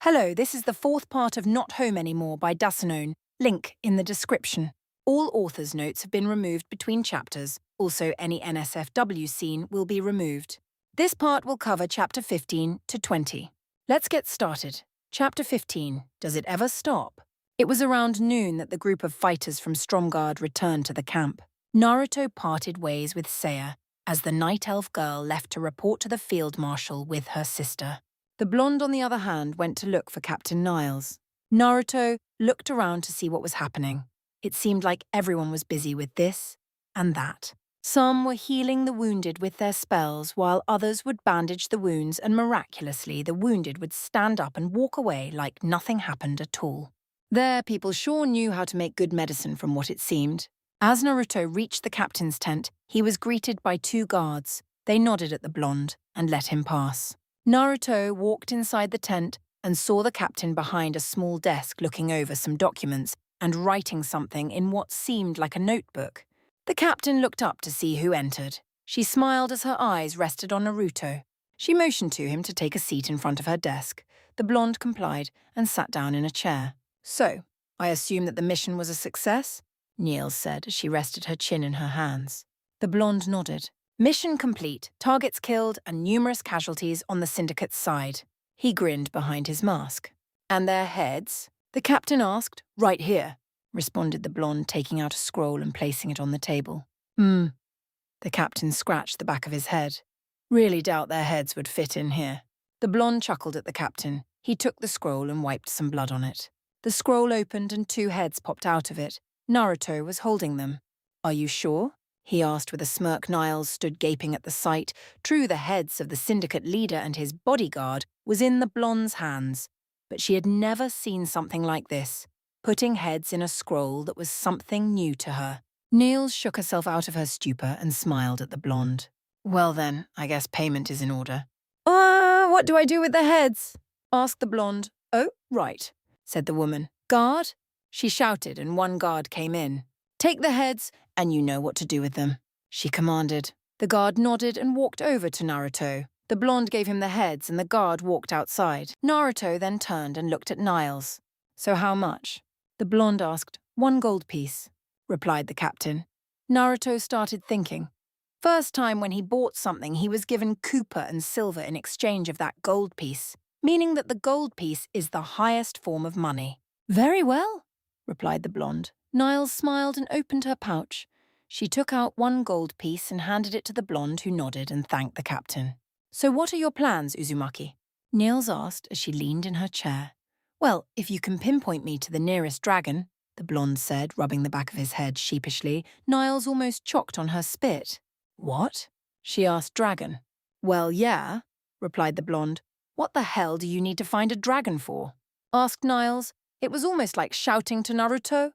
Hello, this is the fourth part of Not Home Anymore by Dasanone. Link in the description. All author's notes have been removed between chapters. Also, any NSFW scene will be removed. This part will cover chapter 15 to 20. Let's get started. Chapter 15. Does it ever stop? It was around noon that the group of fighters from Stromgard returned to the camp. Naruto parted ways with Seiya as the night elf girl left to report to the field marshal with her sister. The blonde, on the other hand, went to look for Captain Niles. Naruto looked around to see what was happening. It seemed like everyone was busy with this and that. Some were healing the wounded with their spells, while others would bandage the wounds, and miraculously the wounded would stand up and walk away like nothing happened at all. There, people sure knew how to make good medicine from what it seemed. As Naruto reached the captain's tent, he was greeted by two guards. They nodded at the blonde and let him pass. Naruto walked inside the tent and saw the captain behind a small desk looking over some documents and writing something in what seemed like a notebook. The captain looked up to see who entered. She smiled as her eyes rested on Naruto. She motioned to him to take a seat in front of her desk. The blonde complied and sat down in a chair. "So, I assume that the mission was a success?" Niels said as she rested her chin in her hands. The blonde nodded. "Mission complete, targets killed, and numerous casualties on the Syndicate's side." He grinned behind his mask. "And their heads?" the captain asked. "Right here," responded the blonde, taking out a scroll and placing it on the table. The captain scratched the back of his head. "Really doubt their heads would fit in here." The blonde chuckled at the captain. He took the scroll and wiped some blood on it. The scroll opened and two heads popped out of it. Naruto was holding them. "Are you sure?" he asked with a smirk. Niles stood gaping at the sight. True, the heads of the syndicate leader and his bodyguard was in the blonde's hands, but she had never seen something like this. Putting heads in a scroll that was something new to her. Niels shook herself out of her stupor and smiled at the blonde. "Well then, I guess payment is in order." What do I do with the heads?" asked the blonde. "Oh, right," said the woman. "Guard?" she shouted, and one guard came in. "Take the heads, and you know what to do with them," she commanded. The guard nodded and walked over to Naruto. The blonde gave him the heads, and the guard walked outside. Naruto then turned and looked at Niles. "So how much?" the blonde asked. "1 gold piece," replied the captain. Naruto started thinking. First time when he bought something, he was given copper and silver in exchange of that gold piece, meaning that the gold piece is the highest form of money. "Very well," replied the blonde. Niles smiled and opened her pouch. She took out 1 gold piece and handed it to the blonde, who nodded and thanked the captain. "So what are your plans, Uzumaki?" Niels asked as she leaned in her chair. "Well, if you can pinpoint me to the nearest dragon," the blonde said, rubbing the back of his head sheepishly. Niles almost choked on her spit. "What?" she asked. "Dragon?" "Well, yeah," replied the blonde. "What the hell do you need to find a dragon for?" asked Niles. It was almost like shouting to Naruto.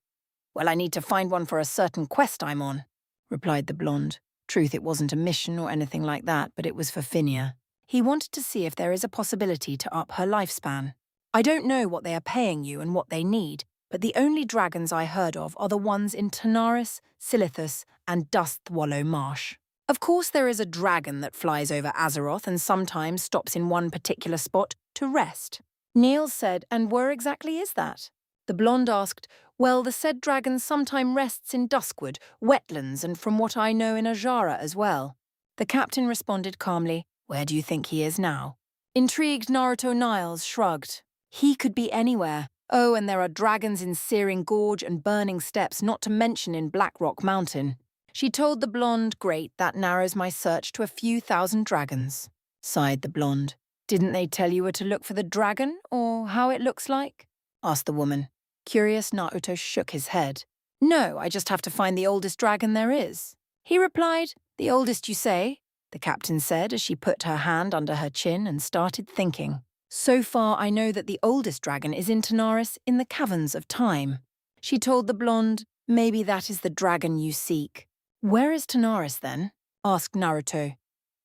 "Well, I need to find one for a certain quest I'm on," replied the blonde. Truth, it wasn't a mission or anything like that, but it was for Phinia. He wanted to see if there is a possibility to up her lifespan. "I don't know what they are paying you and what they need, but the only dragons I heard of are the ones in Tanaris, Silithus, and Dustwallow Marsh. Of course there is a dragon that flies over Azeroth and sometimes stops in one particular spot to rest." Niels said, "And where exactly is that?" The blonde asked, "Well, the said dragon sometime rests in Duskwood, wetlands, and from what I know in Ajara as well." The captain responded calmly, "Where do you think he is now?" Intrigued, Naruto Niles shrugged. "He could be anywhere. Oh, and there are dragons in Searing Gorge and Burning Steppes, not to mention in Blackrock Mountain." She told the blonde, "Great, that narrows my search to a few thousand dragons," sighed the blonde. "Didn't they tell you where to look for the dragon, or how it looks like?" asked the woman. Curious, Naruto shook his head. "No, I just have to find the oldest dragon there is." He replied, "The oldest you say?" the captain said as she put her hand under her chin and started thinking. "So far, I know that the oldest dragon is in Tanaris in the Caverns of Time." She told the blonde, "Maybe that is the dragon you seek." "Where is Tanaris, then?" asked Naruto.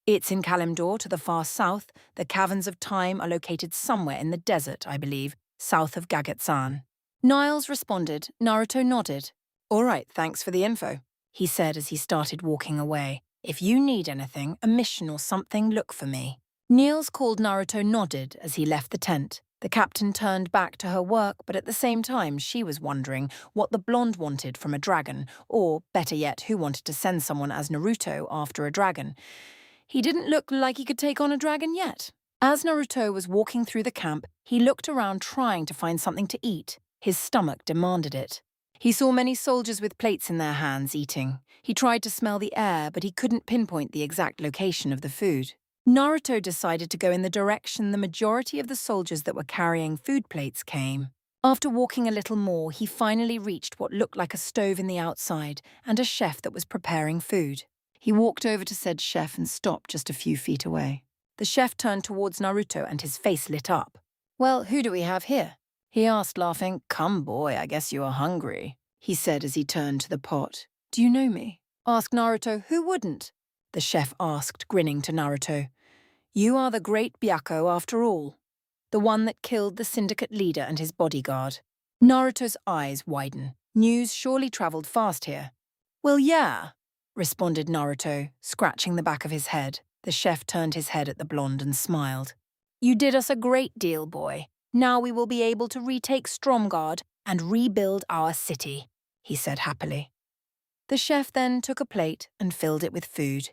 "It's in Kalimdor to the far south. The Caverns of Time are located somewhere in the desert, I believe, south of Gagetsan." Niles responded. Naruto nodded. "All right, thanks for the info," he said as he started walking away. "If you need anything, a mission or something, look for me." Niels called Naruto nodded as he left the tent. The captain turned back to her work, but at the same time she was wondering what the blonde wanted from a dragon, or, better yet, who wanted to send someone as Naruto after a dragon. He didn't look like he could take on a dragon yet. As Naruto was walking through the camp, he looked around trying to find something to eat. His stomach demanded it. He saw many soldiers with plates in their hands eating. He tried to smell the air, but he couldn't pinpoint the exact location of the food. Naruto decided to go in the direction the majority of the soldiers that were carrying food plates came. After walking a little more, he finally reached what looked like a stove in the outside and a chef that was preparing food. He walked over to said chef and stopped just a few feet away. The chef turned towards Naruto and his face lit up. "Well, who do we have here?" he asked, laughing. "Come, boy, I guess you are hungry," he said as he turned to the pot. "Do you know me?" asked Naruto. "Who wouldn't?" the chef asked, grinning to Naruto. "You are the great Byakko after all, the one that killed the syndicate leader and his bodyguard." Naruto's eyes widened. News surely traveled fast here. "Well, yeah," responded Naruto, scratching the back of his head. The chef turned his head at the blonde and smiled. "You did us a great deal, boy. Now we will be able to retake Stromgard and rebuild our city," he said happily. The chef then took a plate and filled it with food.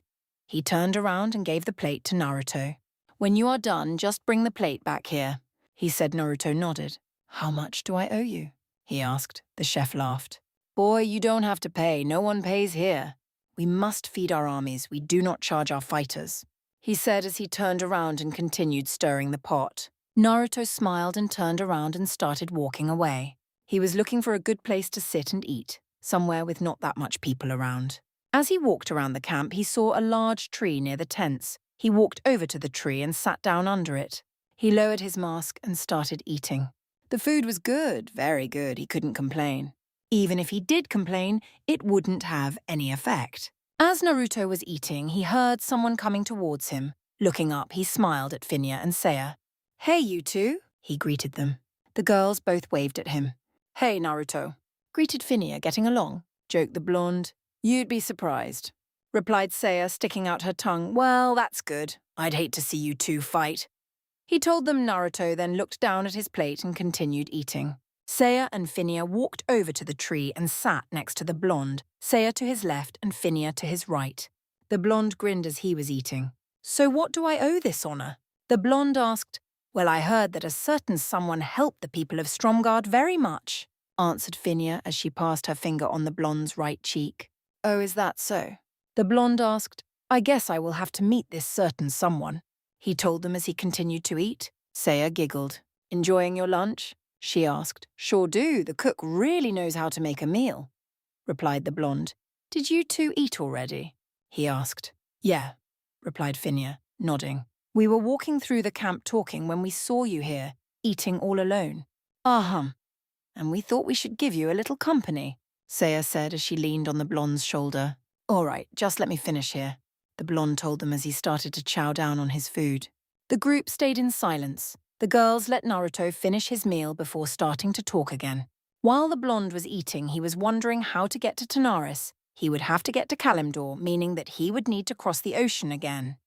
He turned around and gave the plate to Naruto. "When you are done, just bring the plate back here," he said. Naruto nodded. "How much do I owe you?" he asked. The chef laughed. "Boy, you don't have to pay. No one pays here. We must feed our armies. We do not charge our fighters," he said as he turned around and continued stirring the pot. Naruto smiled and turned around and started walking away. He was looking for a good place to sit and eat, somewhere with not that much people around. As he walked around the camp, he saw a large tree near the tents. He walked over to the tree and sat down under it. He lowered his mask and started eating. The food was good, very good. He couldn't complain. Even if he did complain, it wouldn't have any effect. As Naruto was eating, he heard someone coming towards him. Looking up, he smiled at Finya and Seiya. "Hey, you two," he greeted them. The girls both waved at him. "Hey, Naruto," greeted Finya, getting along, joked the blonde. "You'd be surprised," replied Seiya, sticking out her tongue. "Well, that's good. I'd hate to see you two fight." He told them. Naruto then looked down at his plate and continued eating. Seiya and Finya walked over to the tree and sat next to the blonde, Seiya to his left and Finya to his right. The blonde grinned as he was eating. "So what do I owe this honor?" the blonde asked. "Well, I heard that a certain someone helped the people of Stromgard very much," answered Finya as she passed her finger on the blonde's right cheek. "Oh, is that so?" the blonde asked. "I guess I will have to meet this certain someone," he told them as he continued to eat. Seiya giggled. "Enjoying your lunch?" she asked. "Sure do. The cook really knows how to make a meal," replied the blonde. "Did you two eat already?" he asked. "Yeah," replied Finya, nodding. "We were walking through the camp talking when we saw you here, eating all alone." "And we thought we should give you a little company," Seiya said as she leaned on the blonde's shoulder. "All right, just let me finish here," the blonde told them as he started to chow down on his food. The group stayed in silence. The girls let Naruto finish his meal before starting to talk again. While the blonde was eating, he was wondering how to get to Tanaris. He would have to get to Kalimdor, meaning that he would need to cross the ocean again.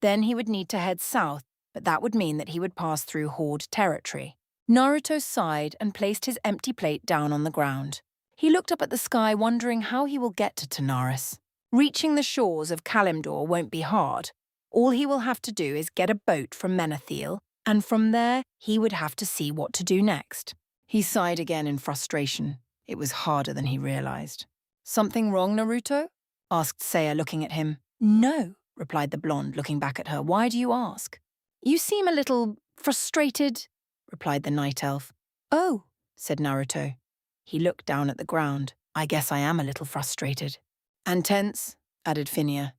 Then he would need to head south, but that would mean that he would pass through Horde territory. Naruto sighed and placed his empty plate down on the ground. He looked up at the sky, wondering how he will get to Tanaris. Reaching the shores of Kalimdor won't be hard. All he will have to do is get a boat from Menethil, and from there he would have to see what to do next. He sighed again in frustration. It was harder than he realized. "Something wrong, Naruto?" asked Seiya, looking at him. "No," replied the blonde, looking back at her. "Why do you ask?" "You seem a little frustrated," replied the night elf. "Oh," said Naruto. He looked down at the ground. "I guess I am a little frustrated." "And tense," added Finya.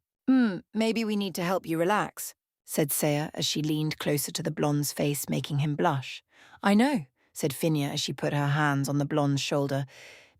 Maybe we need to help you relax," said Seiya as she leaned closer to the blonde's face, making him blush. "I know," said Finya as she put her hands on the blonde's shoulder.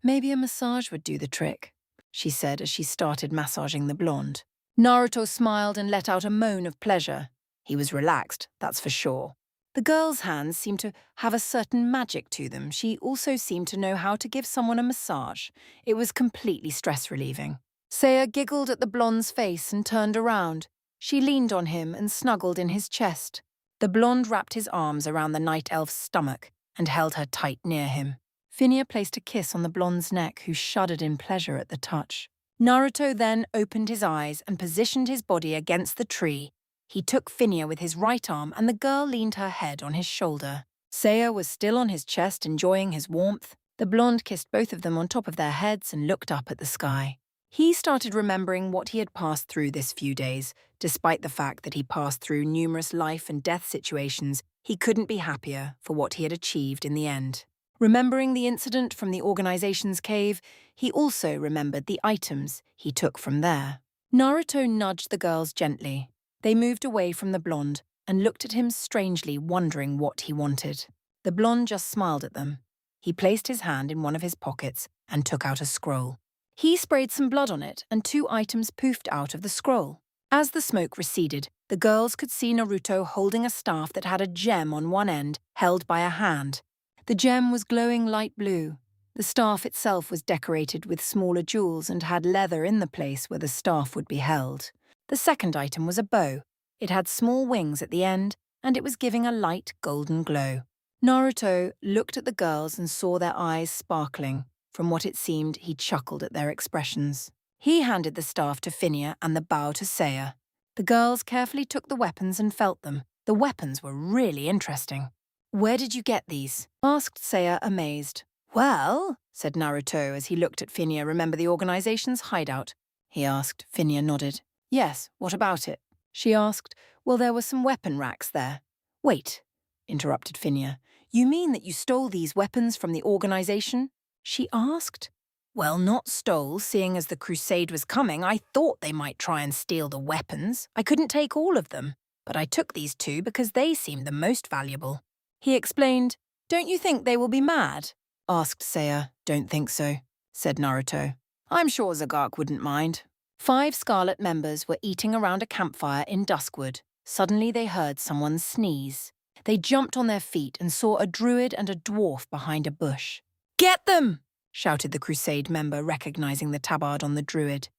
"Maybe a massage would do the trick," she said as she started massaging the blonde. Naruto smiled and let out a moan of pleasure. He was relaxed, that's for sure. The girl's hands seemed to have a certain magic to them. She also seemed to know how to give someone a massage. It was completely stress-relieving. Seiya giggled at the blonde's face and turned around. She leaned on him and snuggled in his chest. The blonde wrapped his arms around the night elf's stomach and held her tight near him. Phinia placed a kiss on the blonde's neck, who shuddered in pleasure at the touch. Naruto then opened his eyes and positioned his body against the tree. He took Phinia with his right arm and the girl leaned her head on his shoulder. Seiya was still on his chest, enjoying his warmth. The blonde kissed both of them on top of their heads and looked up at the sky. He started remembering what he had passed through this few days. Despite the fact that he passed through numerous life and death situations, he couldn't be happier for what he had achieved in the end. Remembering the incident from the organization's cave, he also remembered the items he took from there. Naruto nudged the girls gently. They moved away from the blonde and looked at him strangely, wondering what he wanted. The blonde just smiled at them. He placed his hand in one of his pockets and took out a scroll. He sprayed some blood on it, and 2 items poofed out of the scroll. As the smoke receded, the girls could see Naruto holding a staff that had a gem on one end, held by a hand. The gem was glowing light blue. The staff itself was decorated with smaller jewels and had leather in the place where the staff would be held. The second item was a bow. It had small wings at the end, and it was giving a light golden glow. Naruto looked at the girls and saw their eyes sparkling. From what it seemed, he chuckled at their expressions. He handed the staff to Phinia and the bow to Seiya. The girls carefully took the weapons and felt them. The weapons were really interesting. "Where did you get these?" asked Seiya, amazed. "Well," said Naruto as he looked at Phinia. "Remember the organization's hideout?" he asked. Phinia nodded. "Yes, what about it?" she asked. "Well, there were some weapon racks there." "Wait," interrupted Phinia. "You mean that you stole these weapons from the organization?" she asked. "Well, not stole, seeing as the crusade was coming. I thought they might try and steal the weapons. I couldn't take all of them, but I took these 2 because they seemed the most valuable." He explained. "Don't you think they will be mad?" asked Seiya. "Don't think so," said Naruto. "I'm sure Zagak wouldn't mind." 5 Scarlet members were eating around a campfire in Duskwood. Suddenly they heard someone sneeze. They jumped on their feet and saw a druid and a dwarf behind a bush. "Get them!" shouted the crusade member, recognizing the tabard on the druid.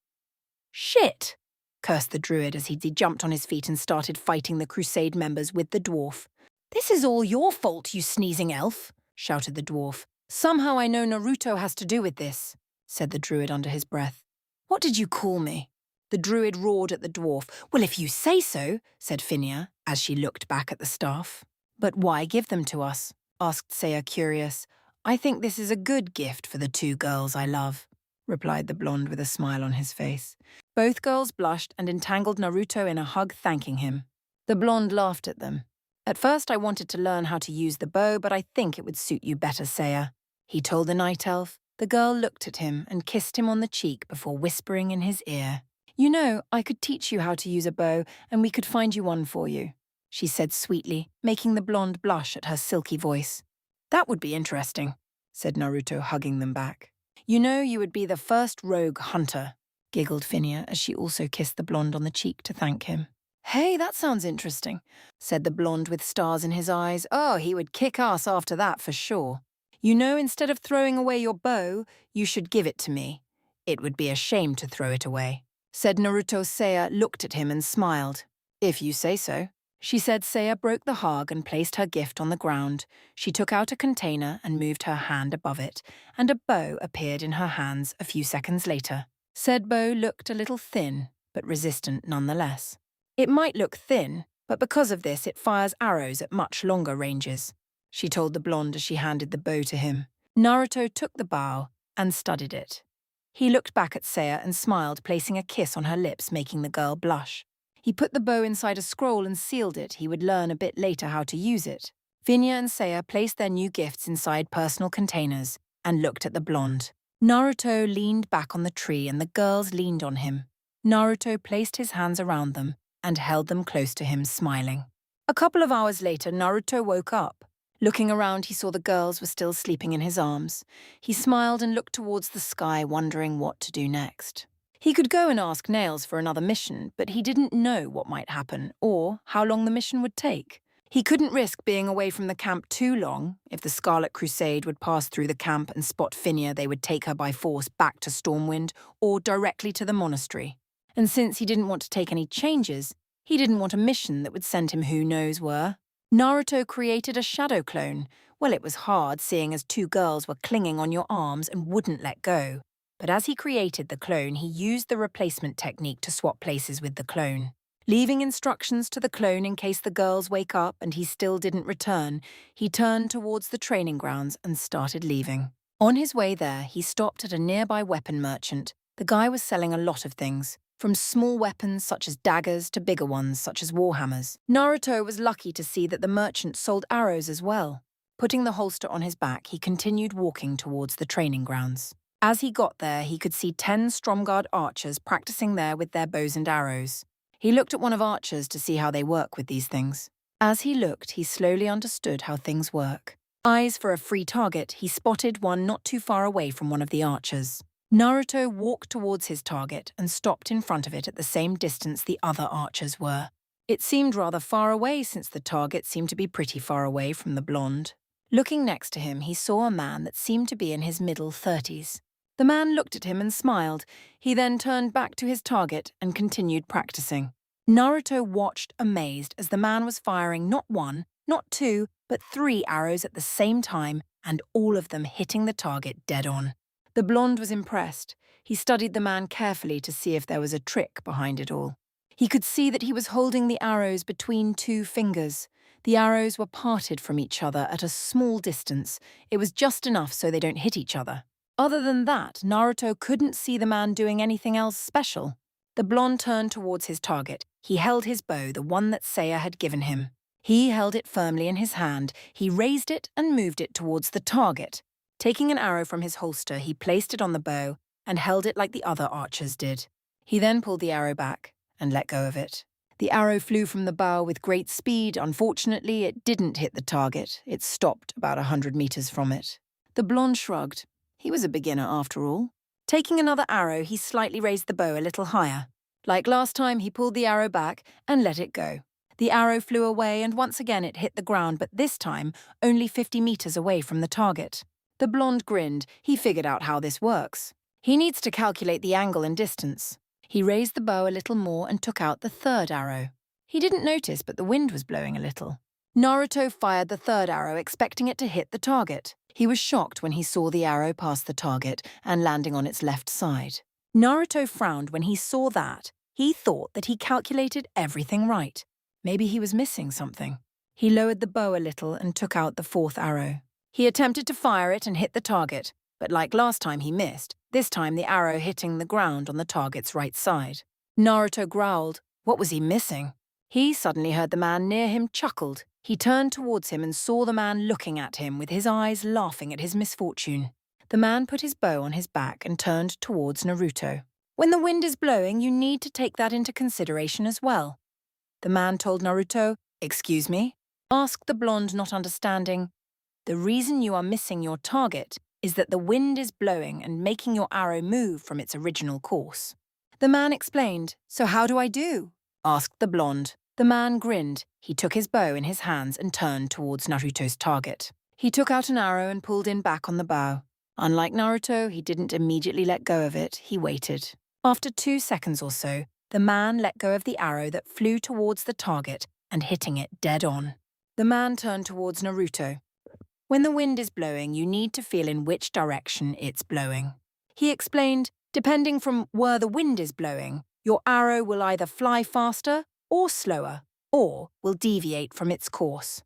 "Shit!" cursed the druid as he jumped on his feet and started fighting the crusade members with the dwarf. "This is all your fault, you sneezing elf," shouted the dwarf. "Somehow I know Naruto has to do with this," said the druid under his breath. "What did you call me?" The druid roared at the dwarf. "Well, if you say so," said Phinia, as she looked back at the staff. "But why give them to us?" asked Seiya, curious. "I think this is a good gift for the 2 girls I love," replied the blonde with a smile on his face. Both girls blushed and entangled Naruto in a hug, thanking him. The blonde laughed at them. "At first I wanted to learn how to use the bow, but I think it would suit you better, Seiya," he told the night elf. The girl looked at him and kissed him on the cheek before whispering in his ear. "You know, I could teach you how to use a bow, and we could find you one for you," she said sweetly, making the blonde blush at her silky voice. "That would be interesting," said Naruto, hugging them back. "You know, you would be the first rogue hunter," giggled Phinia as she also kissed the blonde on the cheek to thank him. "Hey, that sounds interesting," said the blonde with stars in his eyes. "Oh, he would kick ass after that for sure. You know, instead of throwing away your bow, you should give it to me. It would be a shame to throw it away," said Naruto. Seiya looked at him and smiled. "If you say so," she said. Seiya broke the hug and placed her gift on the ground. She took out a container and moved her hand above it, and a bow appeared in her hands a few seconds later. Said bow looked a little thin, but resistant nonetheless. "It might look thin, but because of this it fires arrows at much longer ranges," she told the blonde as she handed the bow to him. Naruto took the bow and studied it. He looked back at Seiya and smiled, placing a kiss on her lips, making the girl blush. He put the bow inside a scroll and sealed it. He would learn a bit later how to use it. Phinia and Seiya placed their new gifts inside personal containers and looked at the blonde. Naruto leaned back on the tree and the girls leaned on him. Naruto placed his hands around them and held them close to him, smiling. A couple of hours later, Naruto woke up. Looking around, he saw the girls were still sleeping in his arms. He smiled and looked towards the sky, wondering what to do next. He could go and ask Nails for another mission, but he didn't know what might happen or how long the mission would take. He couldn't risk being away from the camp too long. If the Scarlet Crusade would pass through the camp and spot Phinia, they would take her by force back to Stormwind or directly to the monastery. And since he didn't want to take any changes, he didn't want a mission that would send him who knows where. Naruto created a shadow clone. Well, it was hard seeing as two girls were clinging on your arms and wouldn't let go. But as he created the clone, he used the replacement technique to swap places with the clone. Leaving instructions to the clone in case the girls wake up and he still didn't return, he turned towards the training grounds and started leaving. On his way there, he stopped at a nearby weapon merchant. The guy was selling a lot of things, from small weapons such as daggers to bigger ones such as warhammers. Naruto was lucky to see that the merchant sold arrows as well. Putting the holster on his back, he continued walking towards the training grounds. As he got there, he could see 10 Stromguard archers practicing there with their bows and arrows. He looked at one of archers to see how they work with these things. As he looked, he slowly understood how things work. Eyes for a free target, he spotted one not too far away from one of the archers. Naruto walked towards his target and stopped in front of it at the same distance the other archers were. It seemed rather far away since the target seemed to be pretty far away from the blonde. Looking next to him, he saw a man that seemed to be in his middle 30s. The man looked at him and smiled. He then turned back to his target and continued practicing. Naruto watched amazed as the man was firing not one, not two, but 3 arrows at the same time, and all of them hitting the target dead on. The blonde was impressed. He studied the man carefully to see if there was a trick behind it all. He could see that he was holding the arrows between 2 fingers. The arrows were parted from each other at a small distance. It was just enough so they don't hit each other. Other than that, Naruto couldn't see the man doing anything else special. The blonde turned towards his target. He held his bow, the one that Seiya had given him. He held it firmly in his hand. He raised it and moved it towards the target. Taking an arrow from his holster, he placed it on the bow and held it like the other archers did. He then pulled the arrow back and let go of it. The arrow flew from the bow with great speed. Unfortunately, it didn't hit the target. It stopped about 100 meters from it. The blonde shrugged. He was a beginner after all. Taking another arrow, he slightly raised the bow a little higher. Like last time, he pulled the arrow back and let it go. The arrow flew away and once again it hit the ground, but this time only 50 meters away from the target. The blonde grinned. He figured out how this works. He needs to calculate the angle and distance. He raised the bow a little more and took out the 3rd arrow. He didn't notice, but the wind was blowing a little. Naruto fired the 3rd arrow, expecting it to hit the target. He was shocked when he saw the arrow pass the target and landing on its left side. Naruto frowned when he saw that. He thought that he calculated everything right. Maybe he was missing something. He lowered the bow a little and took out the 4th arrow. He attempted to fire it and hit the target, but like last time he missed, this time the arrow hitting the ground on the target's right side. Naruto growled. What was he missing? He suddenly heard the man near him chuckled. He turned towards him and saw the man looking at him with his eyes laughing at his misfortune. The man put his bow on his back and turned towards Naruto. When the wind is blowing, you need to take that into consideration as well. The man told Naruto, "Excuse me?" Asked the blonde, not understanding. The reason you are missing your target is that the wind is blowing and making your arrow move from its original course. The man explained, "So how do I do?" asked the blonde. The man grinned. He took his bow in his hands and turned towards Naruto's target. He took out an arrow and pulled in back on the bow. Unlike Naruto, he didn't immediately let go of it. He waited. After 2 seconds or so, the man let go of the arrow that flew towards the target and hitting it dead on. The man turned towards Naruto. When the wind is blowing, you need to feel in which direction it's blowing. He explained, depending from where the wind is blowing, your arrow will either fly faster or slower, or will deviate from its course.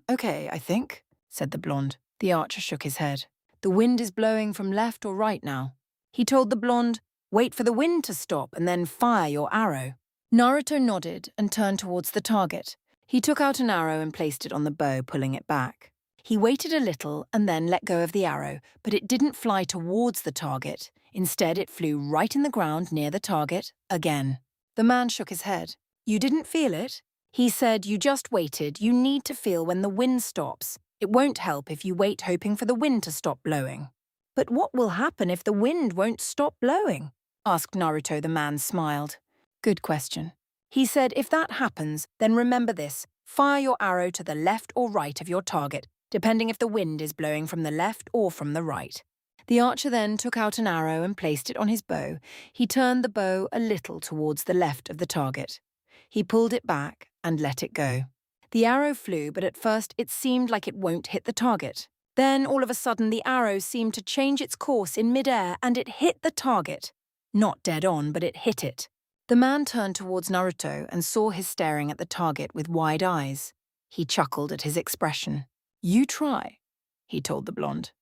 Okay, I think, said the blonde. The archer shook his head. The wind is blowing from left or right now. He told the blonde, wait for the wind to stop and then fire your arrow. Naruto nodded and turned towards the target. He took out an arrow and placed it on the bow, pulling it back. He waited a little and then let go of the arrow, but it didn't fly towards the target. Instead, it flew right in the ground near the target, again. The man shook his head. You didn't feel it? He said, you just waited. You need to feel when the wind stops. It won't help if you wait hoping for the wind to stop blowing. But what will happen if the wind won't stop blowing? Asked Naruto. The man smiled. Good question. He said, if that happens, then remember this. Fire your arrow to the left or right of your target, depending if the wind is blowing from the left or from the right. The archer then took out an arrow and placed it on his bow. He turned the bow a little towards the left of the target. He pulled it back and let it go. The arrow flew, but at first it seemed like it won't hit the target. Then, all of a sudden, the arrow seemed to change its course in midair and it hit the target. Not dead on, but it hit it. The man turned towards Naruto and saw his staring at the target with wide eyes. He chuckled at his expression. "You try," he told the blonde.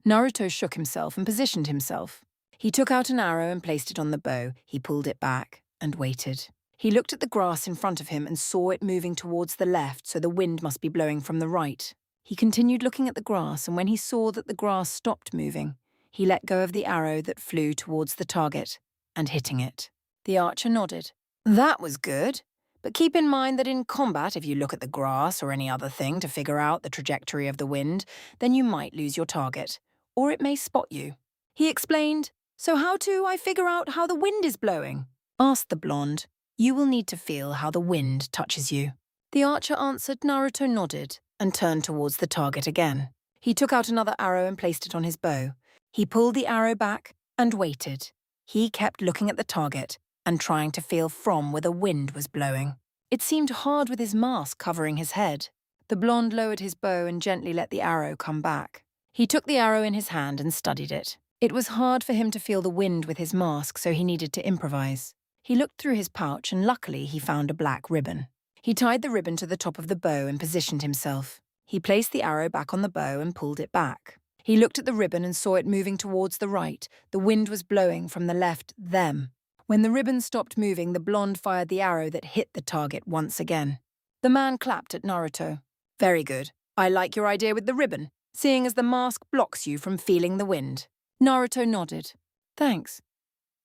Naruto shook himself and positioned himself. He took out an arrow and placed it on the bow. He pulled it back and waited. He looked at the grass in front of him and saw it moving towards the left, so the wind must be blowing from the right. He continued looking at the grass, and when he saw that the grass stopped moving, he let go of the arrow that flew towards the target and hitting it. The archer nodded. "That was good. But keep in mind that in combat, if you look at the grass or any other thing to figure out the trajectory of the wind, then you might lose your target, or it may spot you." He explained. "So how do I figure out how the wind is blowing?" asked the blonde. "You will need to feel how the wind touches you." The archer answered. Naruto nodded and turned towards the target again. He took out another arrow and placed it on his bow. He pulled the arrow back and waited. He kept looking at the target and trying to feel from where the wind was blowing. It seemed hard with his mask covering his head. The blonde lowered his bow and gently let the arrow come back. He took the arrow in his hand and studied it. It was hard for him to feel the wind with his mask, so he needed to improvise. He looked through his pouch and luckily he found a black ribbon. He tied the ribbon to the top of the bow and positioned himself. He placed the arrow back on the bow and pulled it back. He looked at the ribbon and saw it moving towards the right. The wind was blowing from the left, them. When the ribbon stopped moving, the blonde fired the arrow that hit the target once again. The man clapped at Naruto. "Very good. I like your idea with the ribbon, seeing as the mask blocks you from feeling the wind." Naruto nodded. "Thanks.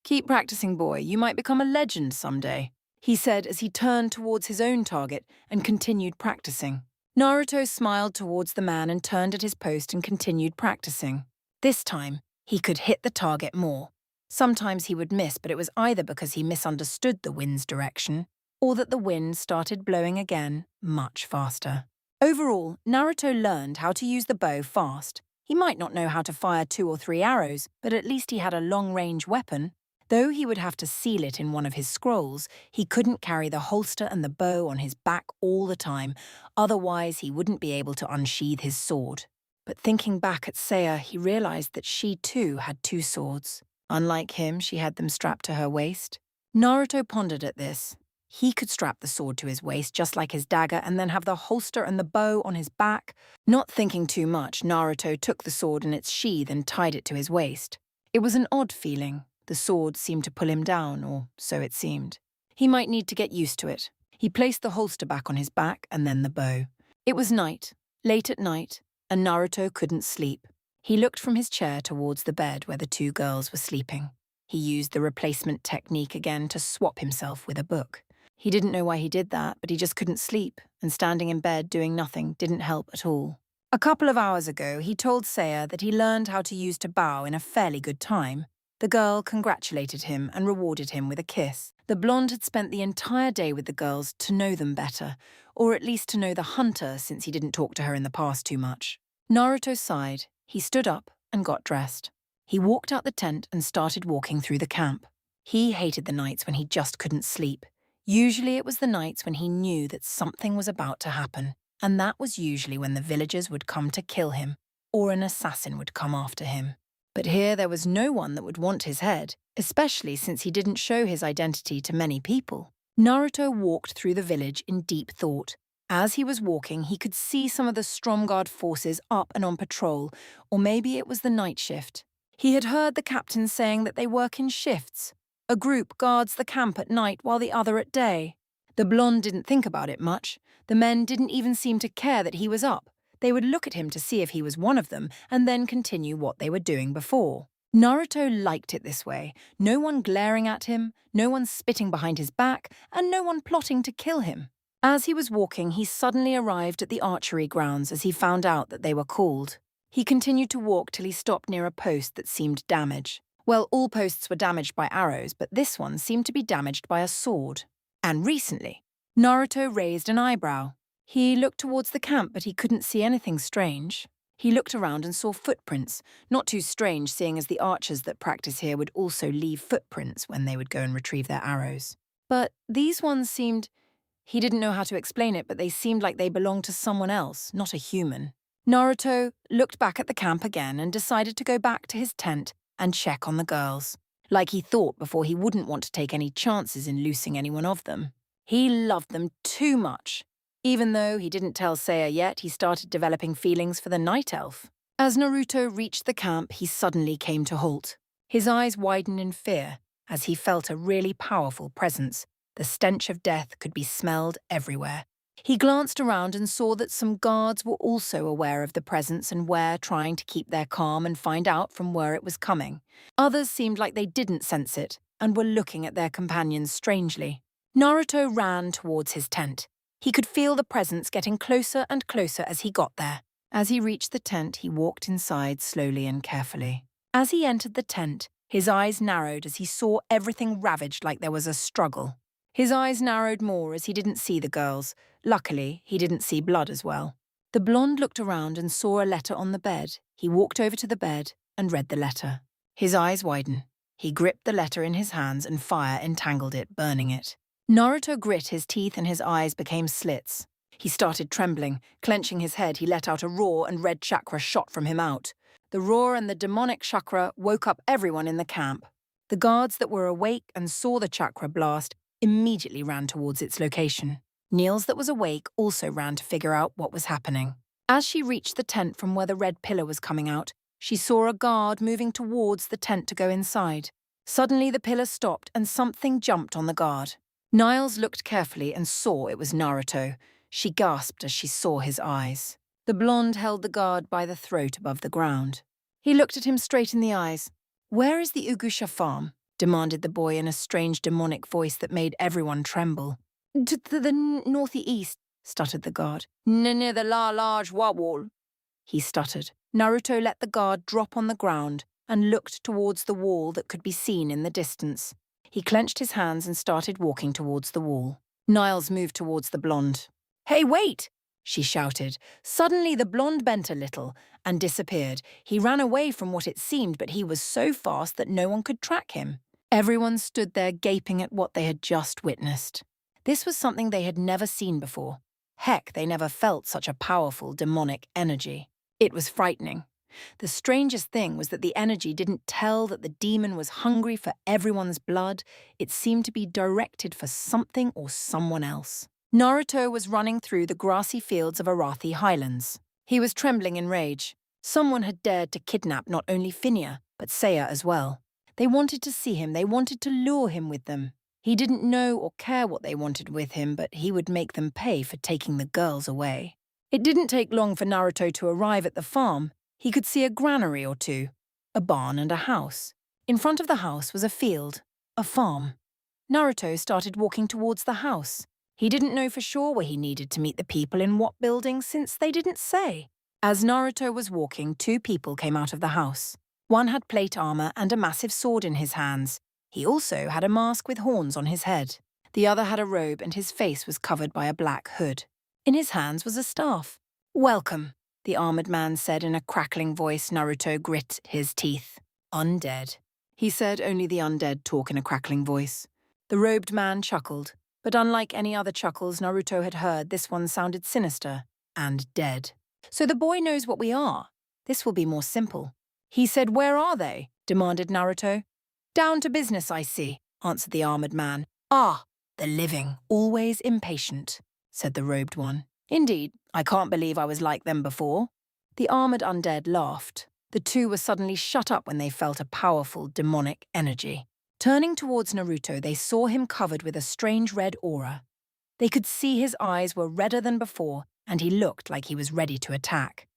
Keep practicing, boy. You might become a legend someday," he said as he turned towards his own target and continued practicing. Naruto smiled towards the man and turned at his post and continued practicing. This time, he could hit the target more. Sometimes he would miss, but it was either because he misunderstood the wind's direction or that the wind started blowing again much faster. Overall, Naruto learned how to use the bow fast. He might not know how to fire 2 or 3 arrows, but at least he had a long-range weapon. Though he would have to seal it in one of his scrolls, he couldn't carry the holster and the bow on his back all the time, otherwise he wouldn't be able to unsheath his sword. But thinking back at Seiya, he realized that she too had 2 swords. Unlike him, she had them strapped to her waist. Naruto pondered at this. He could strap the sword to his waist just like his dagger and then have the holster and the bow on his back. Not thinking too much, Naruto took the sword in its sheath and tied it to his waist. It was an odd feeling. The sword seemed to pull him down, or so it seemed. He might need to get used to it. He placed the holster back on his back and then the bow. It was night, late at night, and Naruto couldn't sleep. He looked from his chair towards the bed where the 2 girls were sleeping. He used the replacement technique again to swap himself with a book. He didn't know why he did that, but he just couldn't sleep, and standing in bed doing nothing didn't help at all. A couple of hours ago, he told Seiya that he learned how to use Tabao in a fairly good time. The girl congratulated him and rewarded him with a kiss. The blonde had spent the entire day with the girls to know them better, or at least to know the hunter since he didn't talk to her in the past too much. Naruto sighed. He stood up and got dressed. He walked out the tent and started walking through the camp. He hated the nights when he just couldn't sleep. Usually it was the nights when he knew that something was about to happen, and that was usually when the villagers would come to kill him, or an assassin would come after him. But here there was no one that would want his head, especially since he didn't show his identity to many people. Naruto walked through the village in deep thought. As he was walking, he could see some of the Stromguard forces up and on patrol, or maybe it was the night shift. He had heard the captain saying that they work in shifts. A group guards the camp at night while the other at day. The blonde didn't think about it much. The men didn't even seem to care that he was up. They would look at him to see if he was one of them and then continue what they were doing before. Naruto liked it this way. No one glaring at him, no one spitting behind his back, and no one plotting to kill him. As he was walking, he suddenly arrived at the archery grounds as he found out that they were called. He continued to walk till he stopped near a post that seemed damaged. Well, all posts were damaged by arrows, but this one seemed to be damaged by a sword. And recently, Naruto raised an eyebrow. He looked towards the camp, but he couldn't see anything strange. He looked around and saw footprints, not too strange seeing as the archers that practice here would also leave footprints when they would go and retrieve their arrows. But these ones seemed... He didn't know how to explain it, but they seemed like they belonged to someone else, not a human. Naruto looked back at the camp again and decided to go back to his tent and check on the girls. Like he thought before, he wouldn't want to take any chances in losing anyone of them. He loved them too much. Even though he didn't tell Seiya yet, he started developing feelings for the night elf. As Naruto reached the camp, he suddenly came to halt. His eyes widened in fear as he felt a really powerful presence. The stench of death could be smelled everywhere. He glanced around and saw that some guards were also aware of the presence and were trying to keep their calm and find out from where it was coming. Others seemed like they didn't sense it and were looking at their companions strangely. Naruto ran towards his tent. He could feel the presence getting closer and closer as he got there. As he reached the tent, he walked inside slowly and carefully. As he entered the tent, his eyes narrowed as he saw everything ravaged like there was a struggle. His eyes narrowed more as he didn't see the girls. Luckily, he didn't see blood as well. The blonde looked around and saw a letter on the bed. He walked over to the bed and read the letter. His eyes widened. He gripped the letter in his hands and fire entangled it, burning it. Naruto grit his teeth and his eyes became slits. He started trembling. Clenching his head, he let out a roar and red chakra shot from him out. The roar and the demonic chakra woke up everyone in the camp. The guards that were awake and saw the chakra blast immediately ran towards its location. Niels that was awake also ran to figure out what was happening. As she reached the tent from where the red pillar was coming out, she saw a guard moving towards the tent to go inside. Suddenly the pillar stopped and something jumped on the guard. Niles looked carefully and saw it was Naruto. She gasped as she saw his eyes. The blonde held the guard by the throat above the ground. He looked at him straight in the eyes. "Where is the Ugusha farm?" demanded the boy in a strange demonic voice that made everyone tremble. "To the northeast," stuttered the guard. "Near the large wall," he stuttered. Naruto let the guard drop on the ground and looked towards the wall that could be seen in the distance. He clenched his hands and started walking towards the wall. Niles moved towards the blonde. "Hey, wait!" she shouted. Suddenly the blonde bent a little and disappeared. He ran away from what it seemed, but he was so fast that no one could track him. Everyone stood there gaping at what they had just witnessed. This was something they had never seen before. Heck, they never felt such a powerful demonic energy. It was frightening. The strangest thing was that the energy didn't tell that the demon was hungry for everyone's blood. It seemed to be directed for something or someone else. Naruto was running through the grassy fields of Arathi Highlands. He was trembling in rage. Someone had dared to kidnap not only Phinia, but Seiya as well. They wanted to see him, they wanted to lure him with them. He didn't know or care what they wanted with him, but he would make them pay for taking the girls away. It didn't take long for Naruto to arrive at the farm. He could see a granary or two, a barn and a house. In front of the house was a field, a farm. Naruto started walking towards the house. He didn't know for sure where he needed to meet the people in what building since they didn't say. As Naruto was walking, two people came out of the house. One had plate armor and a massive sword in his hands. He also had a mask with horns on his head. The other had a robe and his face was covered by a black hood. In his hands was a staff. "Welcome," the armored man said in a crackling voice. Naruto grit his teeth. "Undead." He said only the undead talk in a crackling voice. The robed man chuckled, but unlike any other chuckles Naruto had heard, this one sounded sinister and dead. "So the boy knows what we are. This will be more simple." He said, "Where are they?" demanded Naruto. "Down to business, I see," answered the armored man. "Ah, the living, always impatient," said the robed one. "Indeed, I can't believe I was like them before." The armored undead laughed. The two were suddenly shut up when they felt a powerful demonic energy. Turning towards Naruto, they saw him covered with a strange red aura. They could see his eyes were redder than before, and he looked like he was ready to attack.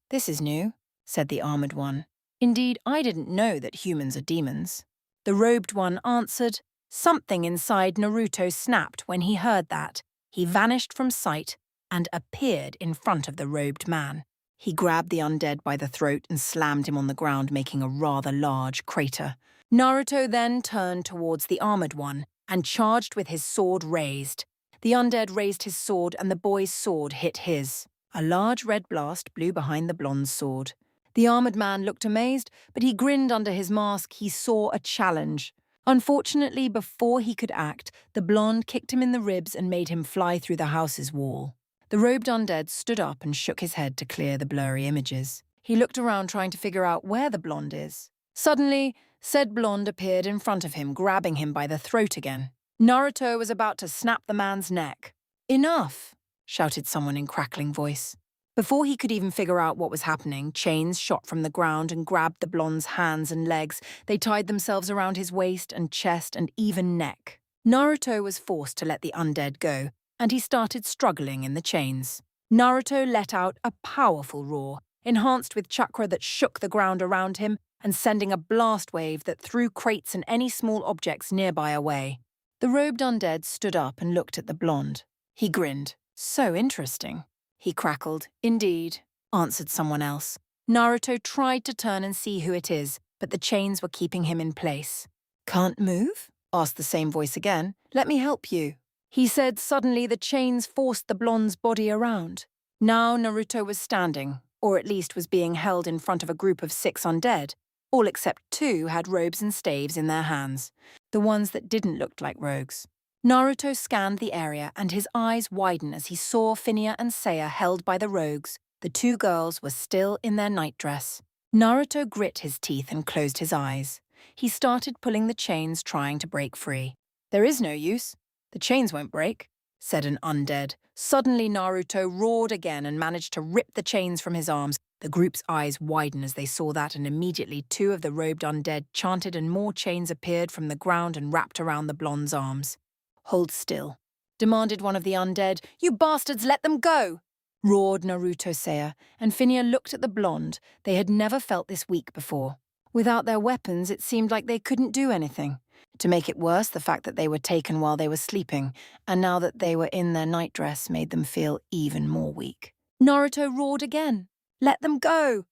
This is new," said the armored one. "Indeed, I didn't know that humans are demons." The robed one answered. Something inside Naruto snapped when he heard that. He vanished from sight and appeared in front of the robed man. He grabbed the undead by the throat and slammed him on the ground, making a rather large crater. Naruto then turned towards the armored one and charged with his sword raised. The undead raised his sword and the boy's sword hit his. A large red blast blew behind the blonde's sword. The armored man looked amazed, but he grinned under his mask. He saw a challenge. Unfortunately, before he could act, the blonde kicked him in the ribs and made him fly through the house's wall. The robed undead stood up and shook his head to clear the blurry images. He looked around trying to figure out where the blonde is. Suddenly, said blonde appeared in front of him, grabbing him by the throat again. Naruto was about to snap the man's neck. "Enough!" shouted someone in crackling voice. Before he could even figure out what was happening, chains shot from the ground and grabbed the blonde's hands and legs. They tied themselves around his waist and chest and even neck. Naruto was forced to let the undead go, and he started struggling in the chains. Naruto let out a powerful roar, enhanced with chakra that shook the ground around him and sending a blast wave that threw crates and any small objects nearby away. The robed undead stood up and looked at the blonde. He grinned. "So interesting." He crackled. "Indeed," answered someone else. Naruto tried to turn and see who it is, but the chains were keeping him in place. "Can't move?" asked the same voice again. "Let me help you." He said suddenly the chains forced the blonde's body around. Now Naruto was standing, or at least was being held in front of a group of 6 undead. All except 2 had robes and staves in their hands, the ones that didn't look like rogues. Naruto scanned the area and his eyes widened as he saw Phineas and Seiya held by the rogues. The 2 girls were still in their nightdress. Naruto grit his teeth and closed his eyes. He started pulling the chains, trying to break free. "There is no use. The chains won't break," said an undead. Suddenly Naruto roared again and managed to rip the chains from his arms. The group's eyes widened as they saw that, and immediately 2 of the robed undead chanted and more chains appeared from the ground and wrapped around the blonde's arms. "Hold still," demanded one of the undead. "You bastards, let them go!" roared Naruto Seiya, and Phineas looked at the blonde. They had never felt this weak before. Without their weapons, it seemed like they couldn't do anything. To make it worse, the fact that they were taken while they were sleeping, and now that they were in their nightdress made them feel even more weak. Naruto roared again. "Let them go!"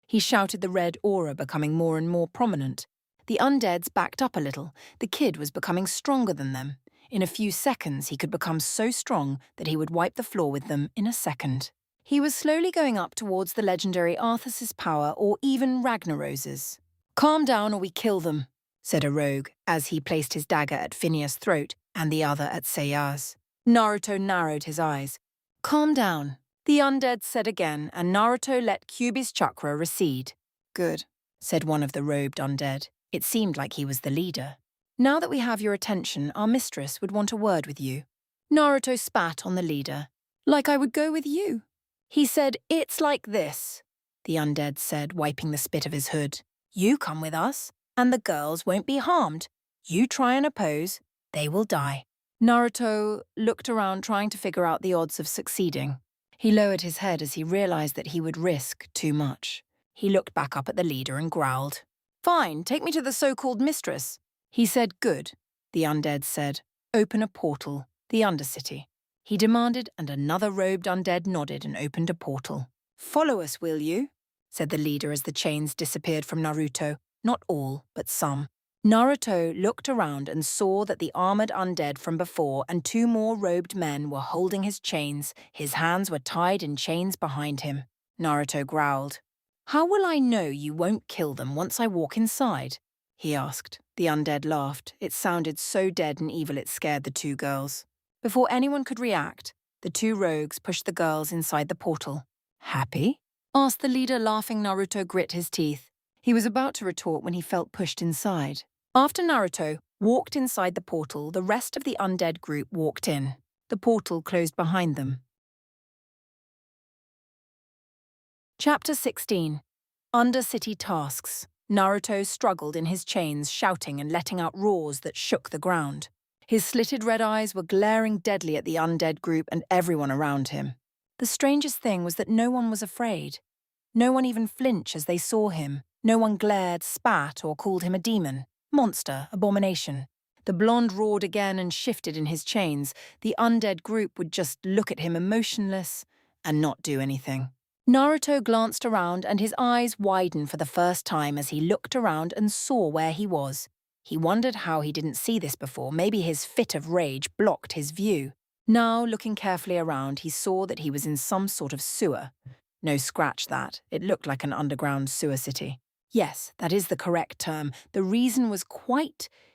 He shouted, the red aura becoming more and more prominent. The undeads backed up a little. The kid was becoming stronger than them. In a few seconds, he could become so strong that he would wipe the floor with them in a second. He was slowly going up towards the legendary Arthas's power or even Ragnaros's. "Calm down or we kill them," said a rogue as he placed his dagger at Phineas' throat and the other at Seiya's. Naruto narrowed his eyes. "Calm down," the undead said again, and Naruto let Kyuubi's chakra recede. "Good," said one of the robed undead. It seemed like he was the leader. "Now that we have your attention, our mistress would want a word with you." Naruto spat on the leader. "Like I would go with you." He said, "It's like this," the undead said, wiping the spit of his hood. "You come with us, and the girls won't be harmed. You try and oppose, they will die." Naruto looked around trying to figure out the odds of succeeding. He lowered his head as he realized that he would risk too much. He looked back up at the leader and growled. "Fine, take me to the so-called mistress." He said, "Good," the undead said. "Open a portal, the Undercity." He demanded, and another robed undead nodded and opened a portal. "Follow us, will you?" said the leader as the chains disappeared from Naruto. Not all, but some. Naruto looked around and saw that the armored undead from before and 2 more robed men were holding his chains. His hands were tied in chains behind him. Naruto growled. "How will I know you won't kill them once I walk inside?" he asked. The undead laughed. It sounded so dead and evil it scared the 2 girls. Before anyone could react, the 2 rogues pushed the girls inside the portal. "Happy?" asked the leader, laughing. Naruto grit his teeth. He was about to retort when he felt pushed inside. After Naruto walked inside the portal, the rest of the undead group walked in. The portal closed behind them. Chapter 16. Undercity Tasks. Naruto struggled in his chains, shouting and letting out roars that shook the ground. His slitted red eyes were glaring deadly at the undead group and everyone around him. The strangest thing was that no one was afraid. No one even flinched as they saw him. No one glared, spat, or called him a demon, monster, abomination. The blonde roared again and shifted in his chains. The undead group would just look at him emotionless and not do anything. Naruto glanced around and his eyes widened for the first time as he looked around and saw where he was. He wondered how he didn't see this before. Maybe his fit of rage blocked his view. Now, looking carefully around, he saw that he was in some sort of sewer. No, scratch that. It looked like an underground sewer city. Yes, that is the correct term. The reason was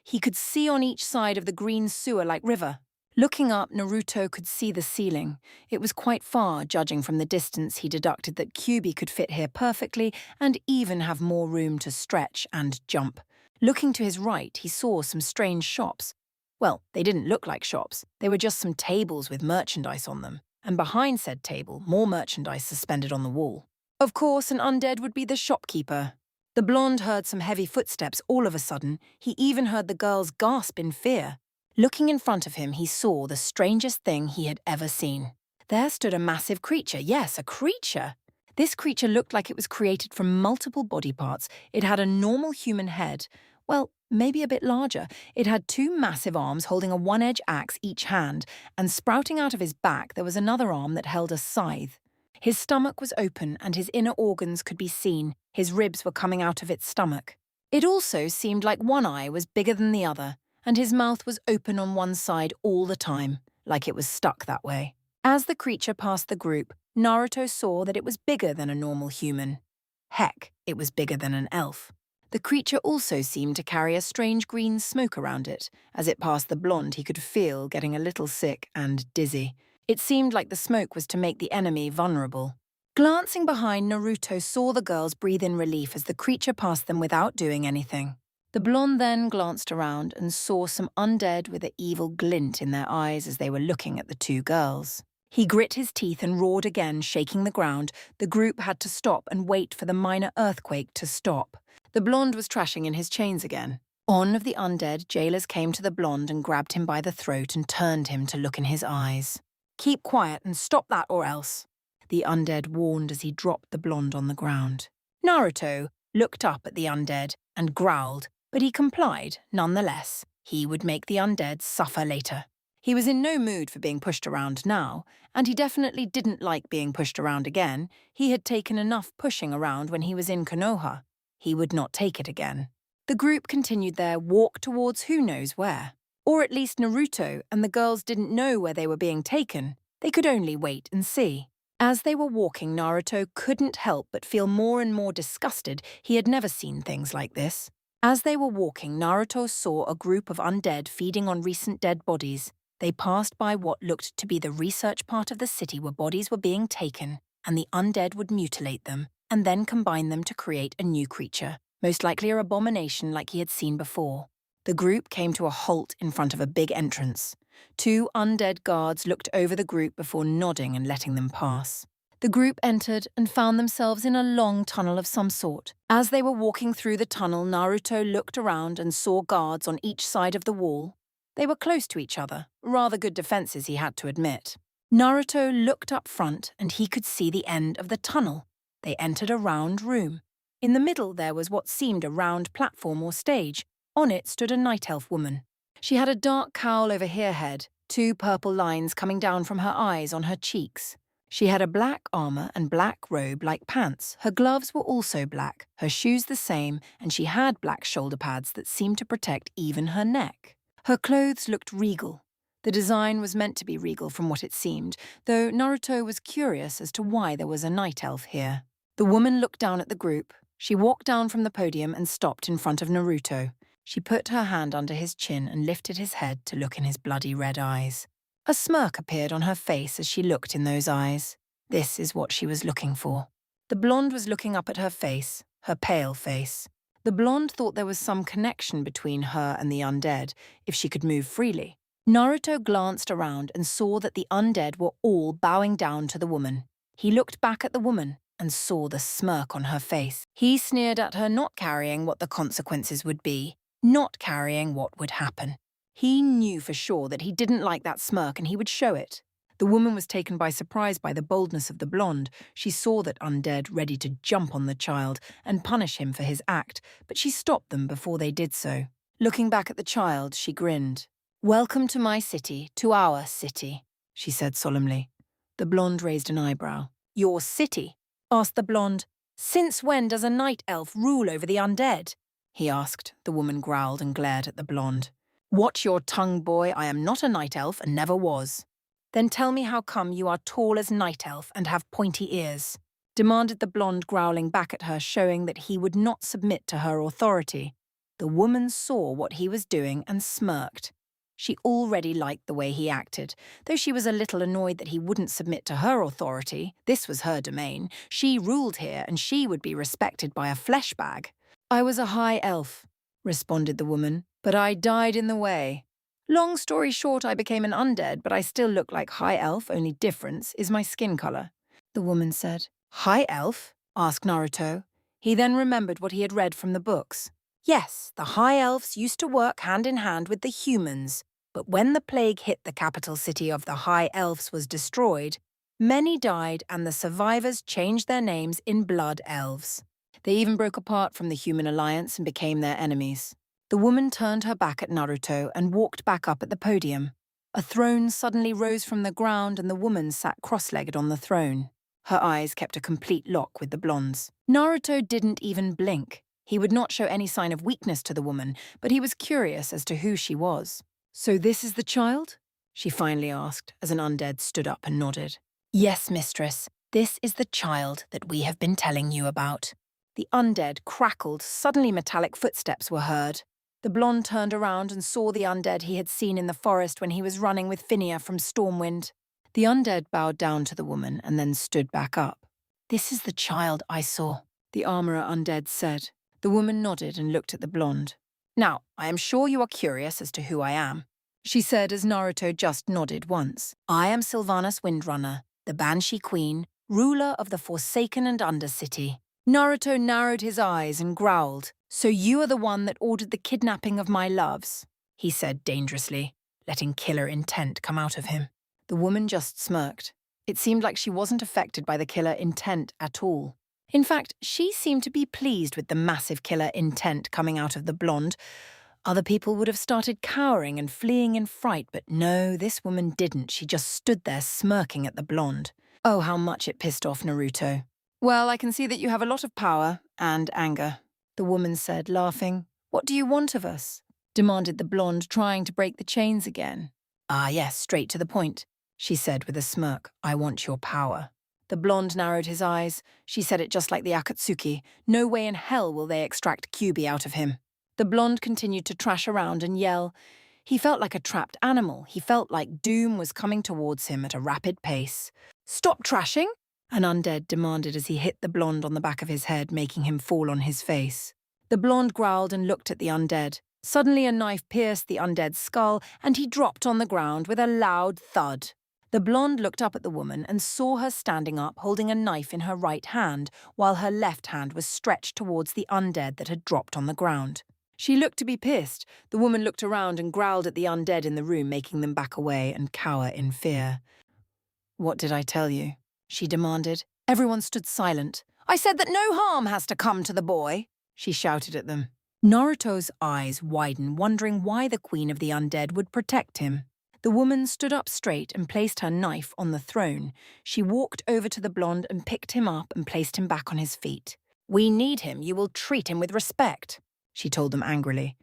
he could see on each side of the green sewer-like river. Looking up, Naruto could see the ceiling. It was quite far, judging from the distance he deducted that Kyuubi could fit here perfectly and even have more room to stretch and jump. Looking to his right, he saw some strange shops. Well, they didn't look like shops. They were just some tables with merchandise on them. And behind said table, more merchandise suspended on the wall. Of course, an undead would be the shopkeeper. The blonde heard some heavy footsteps all of a sudden. He even heard the girls gasp in fear. Looking in front of him, he saw the strangest thing he had ever seen. There stood a massive creature. Yes, a creature. This creature looked like it was created from multiple body parts. It had a normal human head. Well, maybe a bit larger. It had two massive arms holding a one-edge axe each hand, and sprouting out of his back there was another arm that held a scythe. His stomach was open and his inner organs could be seen. His ribs were coming out of its stomach. It also seemed like one eye was bigger than the other, and his mouth was open on one side all the time, like it was stuck that way. As the creature passed the group, Naruto saw that it was bigger than a normal human. Heck, it was bigger than an elf. The creature also seemed to carry a strange green smoke around it. As it passed the blonde, he could feel getting a little sick and dizzy. It seemed like the smoke was to make the enemy vulnerable. Glancing behind, Naruto saw the girls breathe in relief as the creature passed them without doing anything. The blonde then glanced around and saw some undead with an evil glint in their eyes as they were looking at the two girls. He grit his teeth and roared again, shaking the ground. The group had to stop and wait for the minor earthquake to stop. The blonde was trashing in his chains again. One of the undead jailers came to the blonde and grabbed him by the throat and turned him to look in his eyes. "Keep quiet and stop that or else," the undead warned as he dropped the blonde on the ground. Naruto looked up at the undead and growled, but he complied nonetheless. He would make the undead suffer later. He was in no mood for being pushed around now, and he definitely didn't like being pushed around again. He had taken enough pushing around when he was in Konoha. He would not take it again. The group continued their walk towards who knows where. Or at least Naruto and the girls didn't know where they were being taken. They could only wait and see. As they were walking, Naruto couldn't help but feel more and more disgusted. He had never seen things like this. As they were walking, Naruto saw a group of undead feeding on recent dead bodies. They passed by what looked to be the research part of the city where bodies were being taken, and the undead would mutilate them and then combine them to create a new creature, most likely an abomination like he had seen before. The group came to a halt in front of a big entrance. Two undead guards looked over the group before nodding and letting them pass. The group entered and found themselves in a long tunnel of some sort. As they were walking through the tunnel, Naruto looked around and saw guards on each side of the wall. They were close to each other, rather good defenses he had to admit. Naruto looked up front and he could see the end of the tunnel. They entered a round room. In the middle there was what seemed a round platform or stage. On it stood a night elf woman. She had a dark cowl over her head, two purple lines coming down from her eyes on her cheeks. She had a black armor and black robe like pants. Her gloves were also black, her shoes the same, and she had black shoulder pads that seemed to protect even her neck. Her clothes looked regal. The design was meant to be regal from what it seemed, though Naruto was curious as to why there was a night elf here. The woman looked down at the group. She walked down from the podium and stopped in front of Naruto. She put her hand under his chin and lifted his head to look in his bloody red eyes. A smirk appeared on her face as she looked in those eyes. This is what she was looking for. The blonde was looking up at her face, her pale face. The blonde thought there was some connection between her and the undead, if she could move freely. Naruto glanced around and saw that the undead were all bowing down to the woman. He looked back at the woman and saw the smirk on her face. He sneered at her not carrying what the consequences would be, not carrying what would happen. He knew for sure that he didn't like that smirk and he would show it. The woman was taken by surprise by the boldness of the blonde. She saw that undead ready to jump on the child and punish him for his act, but she stopped them before they did so. Looking back at the child, she grinned. "Welcome to my city, to our city," she said solemnly. The blonde raised an eyebrow. "Your city?" asked the blonde. "Since when does a night elf rule over the undead?" he asked. The woman growled and glared at the blonde. "Watch your tongue, boy. I am not a night elf and never was." "Then tell me how come you are tall as night elf and have pointy ears." demanded the blonde, growling back at her, showing that he would not submit to her authority. The woman saw what he was doing and smirked. She already liked the way he acted, though she was a little annoyed that he wouldn't submit to her authority. This was her domain. She ruled here, and she would be respected by a flesh bag. "I was a high elf," responded the woman, "but I died in the way. Long story short, I became an undead, but I still look like high elf, only difference is my skin color," the woman said. "High elf?" asked Naruto. He then remembered what he had read from the books. Yes, the high elves used to work hand in hand with the humans, but when the plague hit the capital city of the high elves was destroyed, many died and the survivors changed their names in blood elves. They even broke apart from the human alliance and became their enemies. The woman turned her back at Naruto and walked back up at the podium. A throne suddenly rose from the ground and the woman sat cross-legged on the throne. Her eyes kept a complete lock with the blonde's. Naruto didn't even blink. He would not show any sign of weakness to the woman, but he was curious as to who she was. "So this is the child?" she finally asked, as an undead stood up and nodded. "Yes, mistress. This is the child that we have been telling you about." The undead crackled. Suddenly metallic footsteps were heard. The blonde turned around and saw the undead he had seen in the forest when he was running with Phinia from Stormwind. The undead bowed down to the woman and then stood back up. "This is the child I saw," the armorer undead said. The woman nodded and looked at the blonde. "Now, I am sure you are curious as to who I am," she said as Naruto just nodded once. "I am Sylvanas Windrunner, the Banshee Queen, ruler of the Forsaken and Undercity." Naruto narrowed his eyes and growled. "So you are the one that ordered the kidnapping of my loves," he said dangerously, letting killer intent come out of him. The woman just smirked. It seemed like she wasn't affected by the killer intent at all. In fact, she seemed to be pleased with the massive killer intent coming out of the blonde. Other people would have started cowering and fleeing in fright, but no, this woman didn't. She just stood there smirking at the blonde. Oh, how much it pissed off Naruto. "Well, I can see that you have a lot of power and anger," the woman said, laughing. "What do you want of us?" demanded the blonde, trying to break the chains again. "Ah, yes, straight to the point," she said with a smirk. "I want your power." The blonde narrowed his eyes. She said it just like the Akatsuki. No way in hell will they extract Kyuubi out of him. The blonde continued to trash around and yell. He felt like a trapped animal. He felt like doom was coming towards him at a rapid pace. "Stop trashing!" an undead demanded as he hit the blonde on the back of his head, making him fall on his face. The blonde growled and looked at the undead. Suddenly a knife pierced the undead's skull and he dropped on the ground with a loud thud. The blonde looked up at the woman and saw her standing up, holding a knife in her right hand, while her left hand was stretched towards the undead that had dropped on the ground. She looked to be pissed. The woman looked around and growled at the undead in the room, making them back away and cower in fear. "What did I tell you?" she demanded. Everyone stood silent. "I said that no harm has to come to the boy," she shouted at them. Naruto's eyes widened, wondering why the queen of the undead would protect him. The woman stood up straight and placed her knife on the throne. She walked over to the blonde and picked him up and placed him back on his feet. "We need him. You will treat him with respect," she told them angrily.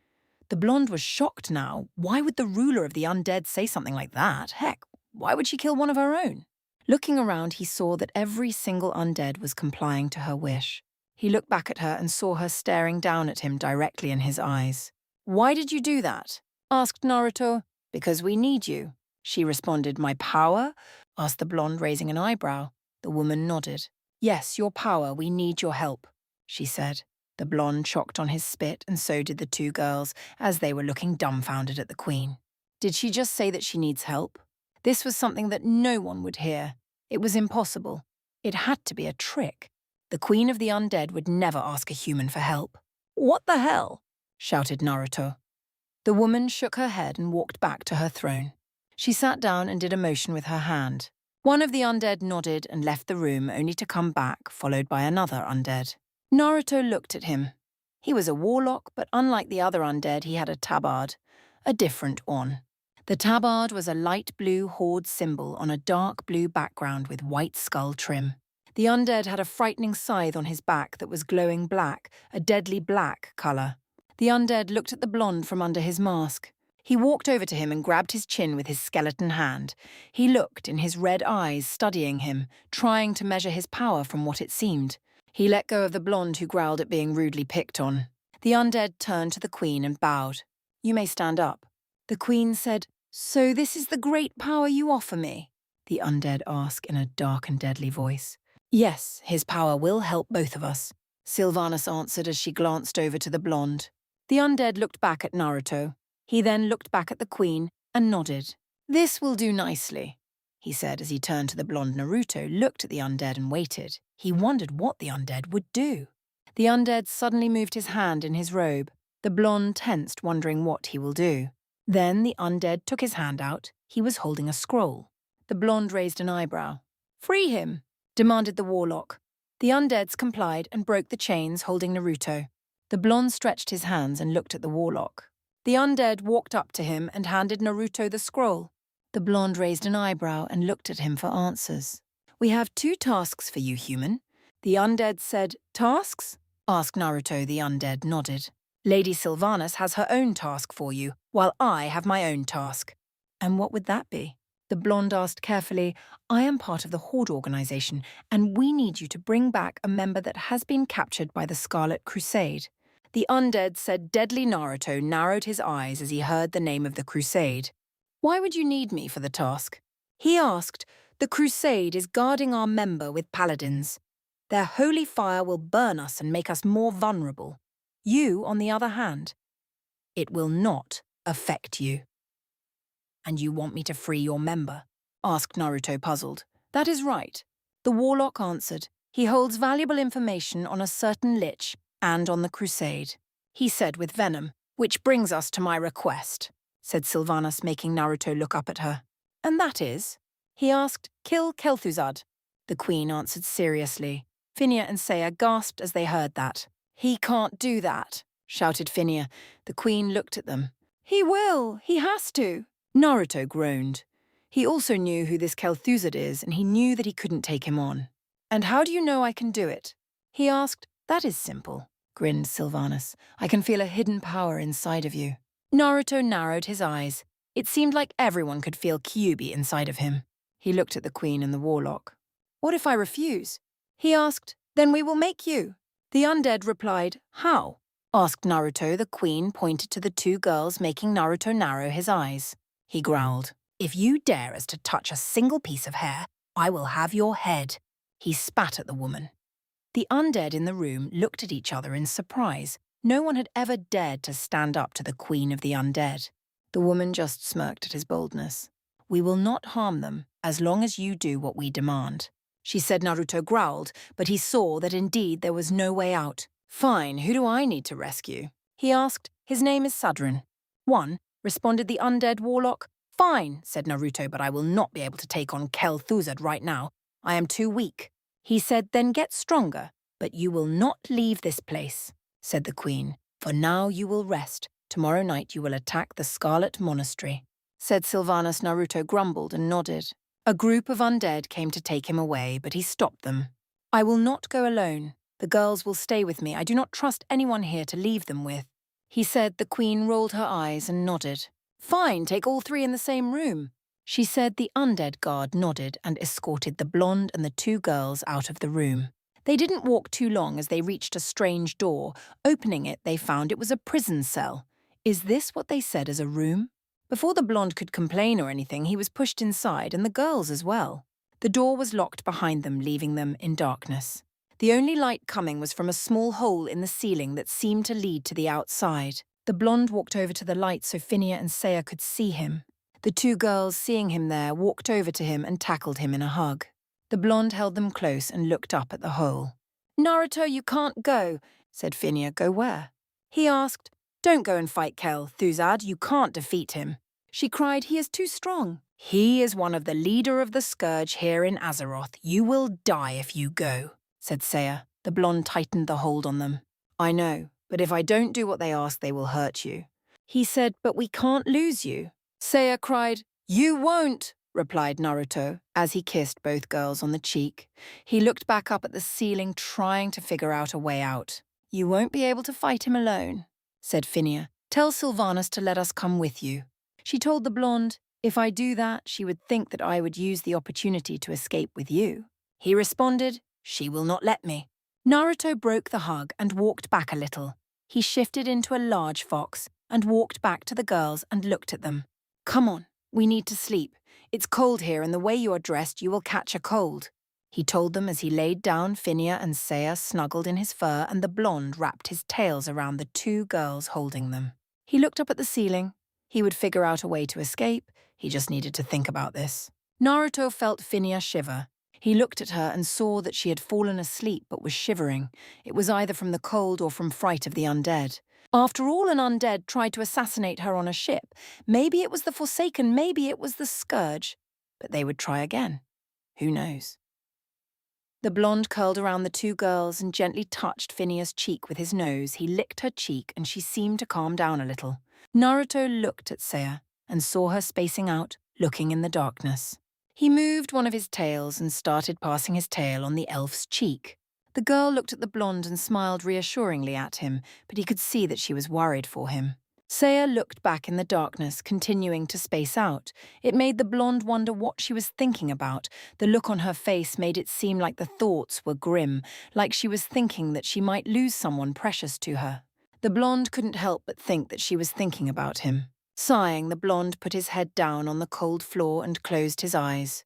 The blonde was shocked now. Why would the ruler of the undead say something like that? Heck, why would she kill one of her own? Looking around, he saw that every single undead was complying to her wish. He looked back at her and saw her staring down at him directly in his eyes. "Why did you do that?" asked Naruto. "Because we need you," she responded. "My power?" asked the blonde, raising an eyebrow. The woman nodded. "Yes, your power. We need your help," she said. The blonde chocked on his spit, and so did the two girls, as they were looking dumbfounded at the queen. Did she just say that she needs help? This was something that no one would hear. It was impossible. It had to be a trick. The queen of the undead would never ask a human for help. "What the hell?" shouted Naruto. The woman shook her head and walked back to her throne. She sat down and did a motion with her hand. One of the undead nodded and left the room, only to come back, followed by another undead. Naruto looked at him. He was a warlock, but unlike the other undead, he had a tabard. A different one. The tabard was a light blue horde symbol on a dark blue background with white skull trim. The undead had a frightening scythe on his back that was glowing black, a deadly black colour. The undead looked at the blonde from under his mask. He walked over to him and grabbed his chin with his skeleton hand. He looked in his red eyes, studying him, trying to measure his power from what it seemed. He let go of the blonde who growled at being rudely picked on. The undead turned to the queen and bowed. "You may stand up." The queen said, "So this is the great power you offer me?" The undead asked in a dark and deadly voice. "Yes, his power will help both of us," Sylvanas answered as she glanced over to the blonde. The undead looked back at Naruto. He then looked back at the queen and nodded. "This will do nicely," he said as he turned to the blonde. Naruto looked at the undead and waited. He wondered what the undead would do. The undead suddenly moved his hand in his robe. The blonde tensed, wondering what he will do. Then the undead took his hand out. He was holding a scroll. The blonde raised an eyebrow. "Free him," demanded the warlock. The undeads complied and broke the chains holding Naruto. The blonde stretched his hands and looked at the warlock. The undead walked up to him and handed Naruto the scroll. The blonde raised an eyebrow and looked at him for answers. "We have 2 tasks for you, human." The undead said, "Tasks?" asked Naruto. The undead nodded. "Lady Sylvanas has her own task for you, while I have my own task." "And what would that be?" The blonde asked carefully. "I am part of the Horde organization, and we need you to bring back a member that has been captured by the Scarlet Crusade." The undead said deadly. Naruto narrowed his eyes as he heard the name of the crusade. "Why would you need me for the task?" He asked. "The crusade is guarding our member with paladins. Their holy fire will burn us and make us more vulnerable. You, on the other hand, it will not affect you." "And you want me to free your member?" asked Naruto, puzzled. "That is right," the warlock answered. "He holds valuable information on a certain lich and on the crusade," he said with venom. "Which brings us to my request," said Sylvanas, making Naruto look up at her. "And that is?" he asked. "Kill Kel'Thuzad," the queen answered seriously. Phineas and Saya gasped as they heard that. "He can't do that," shouted Phineas. The queen looked at them. "He will. He has to." Naruto groaned. He also knew who this Kel'Thuzad is, and he knew that he couldn't take him on. "And how do you know I can do it?" he asked. "That is simple," grinned Sylvanas. "I can feel a hidden power inside of you." Naruto narrowed his eyes. It seemed like everyone could feel Kyuubi inside of him. He looked at the queen and the warlock. "What if I refuse?" he asked. "Then we will make you." The undead replied. "How?" asked Naruto. The queen pointed to the 2 girls, making Naruto narrow his eyes. He growled. "If you dare as to touch a single piece of hair, I will have your head." He spat at the woman. The undead in the room looked at each other in surprise. No one had ever dared to stand up to the queen of the undead. The woman just smirked at his boldness. "We will not harm them as long as you do what we demand," she said. Naruto growled, but he saw that indeed there was no way out. "Fine, who do I need to rescue?" he asked. "His name is Sadrin." "One," responded the undead warlock. "Fine," said Naruto, "but I will not be able to take on Kel'Thuzad right now. I am too weak." He said, "Then get stronger, but you will not leave this place," said the queen. "For now you will rest. Tomorrow night you will attack the Scarlet Monastery," said Sylvanas. Naruto grumbled and nodded. A group of undead came to take him away, but he stopped them. "I will not go alone. The girls will stay with me. I do not trust anyone here to leave them with," he said. The queen rolled her eyes and nodded. "Fine, take all 3 in the same room," she said. The undead guard nodded and escorted the blonde and the 2 girls out of the room. They didn't walk too long as they reached a strange door. Opening it, they found it was a prison cell. Is this what they said as a room? Before the blonde could complain or anything, he was pushed inside, and the girls as well. The door was locked behind them, leaving them in darkness. The only light coming was from a small hole in the ceiling that seemed to lead to the outside. The blonde walked over to the light so Phineas and Saya could see him. The 2 girls, seeing him there, walked over to him and tackled him in a hug. The blonde held them close and looked up at the hole. "Naruto, you can't go," said Phineas. "Go where?" he asked. "Don't go and fight Kel'Thuzad. You can't defeat him." She cried. "He is too strong." "He is one of the leader of the Scourge here in Azeroth. You will die if you go," said Saya. The blonde tightened the hold on them. "I know, but if I don't do what they ask, they will hurt you," he said. "But we can't lose you." Saya cried. "You won't," replied Naruto, as he kissed both girls on the cheek. He looked back up at the ceiling, trying to figure out a way out. "You won't be able to fight him alone," said Phineas. "Tell Sylvanas to let us come with you." She told the blonde, if I do that, she would think that I would use the opportunity to escape with you. He responded, she will not let me. Naruto broke the hug and walked back a little. He shifted into a large fox and walked back to the girls and looked at them. Come on, we need to sleep. It's cold here and the way you are dressed you will catch a cold. He told them as he laid down. Phinia and Saya snuggled in his fur and the blonde wrapped his tails around the two girls holding them. He looked up at the ceiling. He would figure out a way to escape. He just needed to think about this. Naruto felt Phinia shiver. He looked at her and saw that she had fallen asleep but was shivering. It was either from the cold or from fright of the undead. After all, an undead tried to assassinate her on a ship. Maybe it was the Forsaken, maybe it was the Scourge. But they would try again. Who knows? The blonde curled around the two girls and gently touched Phinia's cheek with his nose. He licked her cheek and she seemed to calm down a little. Naruto looked at Saya and saw her spacing out, looking in the darkness. He moved one of his tails and started passing his tail on the elf's cheek. The girl looked at the blonde and smiled reassuringly at him, but he could see that she was worried for him. Saya looked back in the darkness, continuing to space out. It made the blonde wonder what she was thinking about. The look on her face made it seem like the thoughts were grim, like she was thinking that she might lose someone precious to her. The blonde couldn't help but think that she was thinking about him. Sighing, the blonde put his head down on the cold floor and closed his eyes.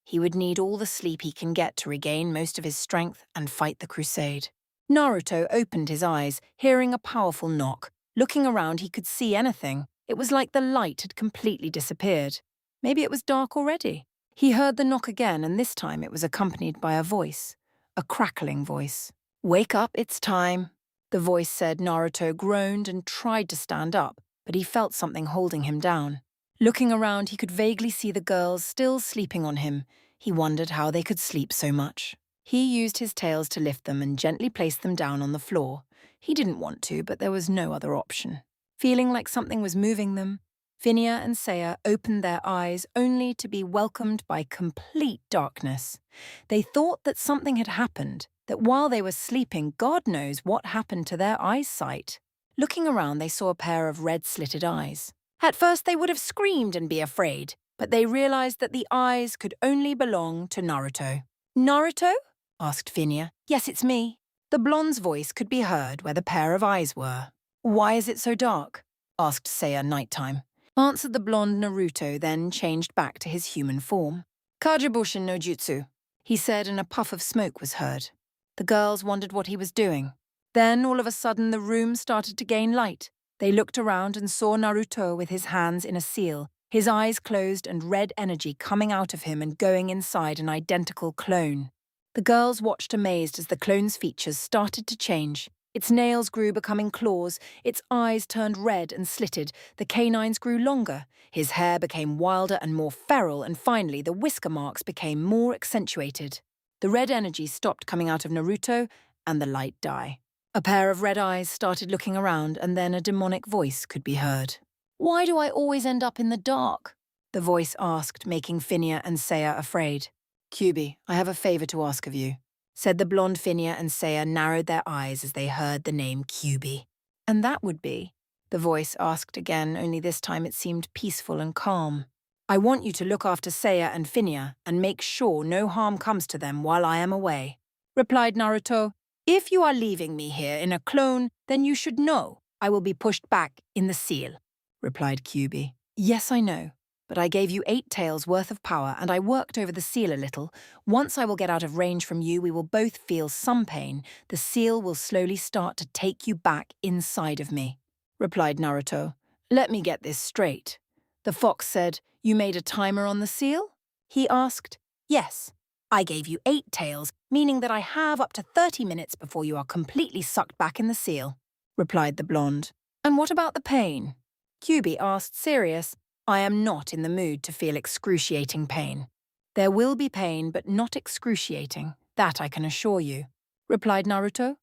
He would need all the sleep he can get to regain most of his strength and fight the crusade. Naruto opened his eyes, hearing a powerful knock. Looking around, he could see anything. It was like the light had completely disappeared. Maybe it was dark already. He heard the knock again, and this time it was accompanied by a voice. A crackling voice. Wake up, it's time. The voice said. Naruto groaned and tried to stand up, but he felt something holding him down. Looking around, he could vaguely see the girls still sleeping on him. He wondered how they could sleep so much. He used his tails to lift them and gently placed them down on the floor. He didn't want to, but there was no other option. Feeling like something was moving them, Phinia and Saya opened their eyes only to be welcomed by complete darkness. They thought that something had happened, that while they were sleeping, God knows what happened to their eyesight. Looking around, they saw a pair of red-slitted eyes. At first, they would have screamed and be afraid, but they realized that the eyes could only belong to Naruto. Naruto? Asked Phinia. Yes, it's me. The blonde's voice could be heard where the pair of eyes were. Why is it so dark? Asked Saya nighttime. Answered the blonde. Naruto then changed back to his human form. Kajibushin no jutsu, he said, and a puff of smoke was heard. The girls wondered what he was doing. Then, all of a sudden, the room started to gain light. They looked around and saw Naruto with his hands in a seal, his eyes closed and red energy coming out of him and going inside an identical clone. The girls watched amazed as the clone's features started to change. Its nails grew, becoming claws, its eyes turned red and slitted, the canines grew longer, his hair became wilder and more feral, and finally the whisker marks became more accentuated. The red energy stopped coming out of Naruto, and the light died. A pair of red eyes started looking around, and then a demonic voice could be heard. Why do I always end up in the dark? The voice asked, making Phinia and Saya afraid. Kyubi, I have a favor to ask of you, said the blonde. Phinia and Saya narrowed their eyes as they heard the name Kyubi. And that would be? The voice asked again, only this time it seemed peaceful and calm. I want you to look after Saya and Phinia and make sure no harm comes to them while I am away, replied Naruto. If you are leaving me here in a clone, then you should know I will be pushed back in the seal, replied Kyubi. Yes, I know, but I gave you 8 tails worth of power and I worked over the seal a little. Once I will get out of range from you, we will both feel some pain. The seal will slowly start to take you back inside of me, replied Naruto. Let me get this straight. The fox said, you made a timer on the seal? He asked. Yes. I gave you 8 tails, meaning that I have up to 30 minutes before you are completely sucked back in the seal, replied the blonde. And what about the pain? Kyubi asked, serious. I am not in the mood to feel excruciating pain. There will be pain, but not excruciating, that I can assure you, replied Naruto.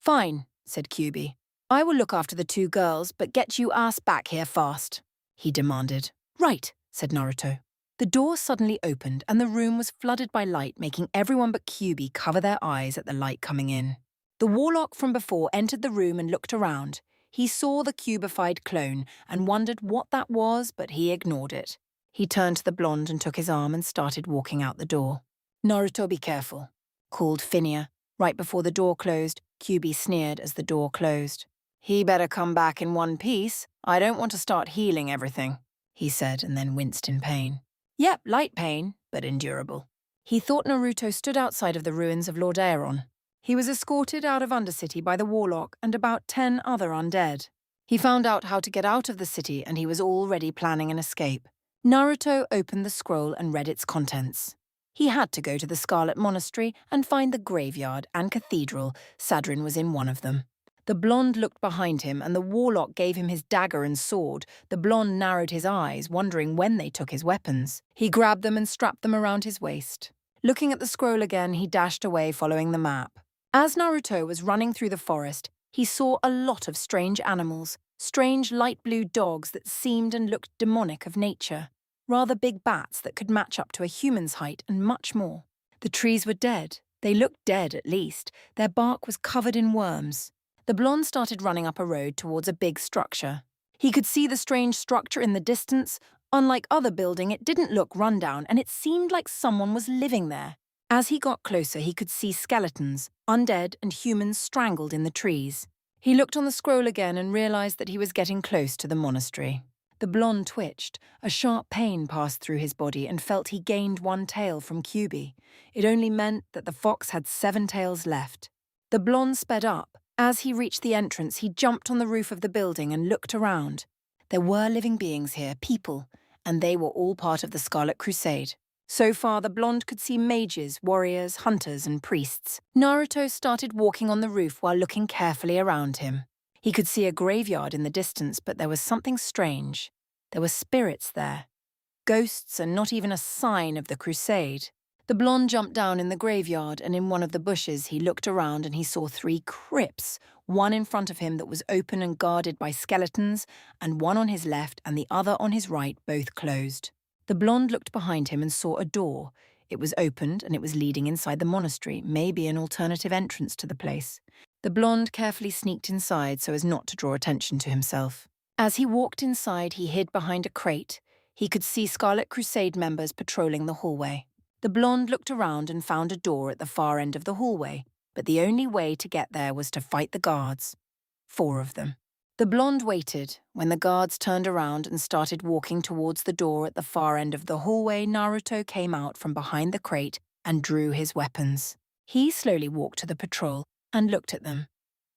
Fine, said Kyubi. I will look after the 2 girls, but get you ass back here fast, he demanded. Right, said Naruto. The door suddenly opened and the room was flooded by light, making everyone but Kyubi cover their eyes at the light coming in. The warlock from before entered the room and looked around. He saw the cubified clone and wondered what that was, but he ignored it. He turned to the blonde and took his arm and started walking out the door. "Naruto, be careful," called Phinia. Right before the door closed, Kyubi sneered as the door closed. "He better come back in one piece. I don't want to start healing everything," he said, and then winced in pain. Yep, light pain, but endurable. He thought Naruto stood outside of the ruins of Lord Aeron. He was escorted out of Undercity by the Warlock and about 10 other undead. He found out how to get out of the city and he was already planning an escape. Naruto opened the scroll and read its contents. He had to go to the Scarlet Monastery and find the graveyard and cathedral. Sadrin was in one of them. The blonde looked behind him and the Warlock gave him his dagger and sword. The blonde narrowed his eyes, wondering when they took his weapons. He grabbed them and strapped them around his waist. Looking at the scroll again, he dashed away following the map. As Naruto was running through the forest, he saw a lot of strange animals, strange light blue dogs that seemed and looked demonic of nature, rather big bats that could match up to a human's height and much more. The trees were dead. They looked dead at least. Their bark was covered in worms. The blonde started running up a road towards a big structure. He could see the strange structure in the distance. Unlike other building, it didn't look rundown and it seemed like someone was living there. As he got closer, he could see skeletons, undead and humans strangled in the trees. He looked on the scroll again and realized that he was getting close to the monastery. The blonde twitched. A sharp pain passed through his body and felt he gained one tail from Kyubi. It only meant that the fox had 7 tails left. The blonde sped up. As he reached the entrance, he jumped on the roof of the building and looked around. There were living beings here, people, and they were all part of the Scarlet Crusade. So far, the blonde could see mages, warriors, hunters, and priests. Naruto started walking on the roof while looking carefully around him. He could see a graveyard in the distance, but there was something strange. There were spirits there. Ghosts and not even a sign of the crusade. The blonde jumped down in the graveyard, and in one of the bushes he looked around and he saw 3 crypts, one in front of him that was open and guarded by skeletons, and one on his left and the other on his right, both closed. The blonde looked behind him and saw a door. It was opened and it was leading inside the monastery, maybe an alternative entrance to the place. The blonde carefully sneaked inside so as not to draw attention to himself. As he walked inside, he hid behind a crate. He could see Scarlet Crusade members patrolling the hallway. The blonde looked around and found a door at the far end of the hallway, but the only way to get there was to fight the guards. 4 of them. The blonde waited. When the guards turned around and started walking towards the door at the far end of the hallway, Naruto came out from behind the crate and drew his weapons. He slowly walked to the patrol and looked at them.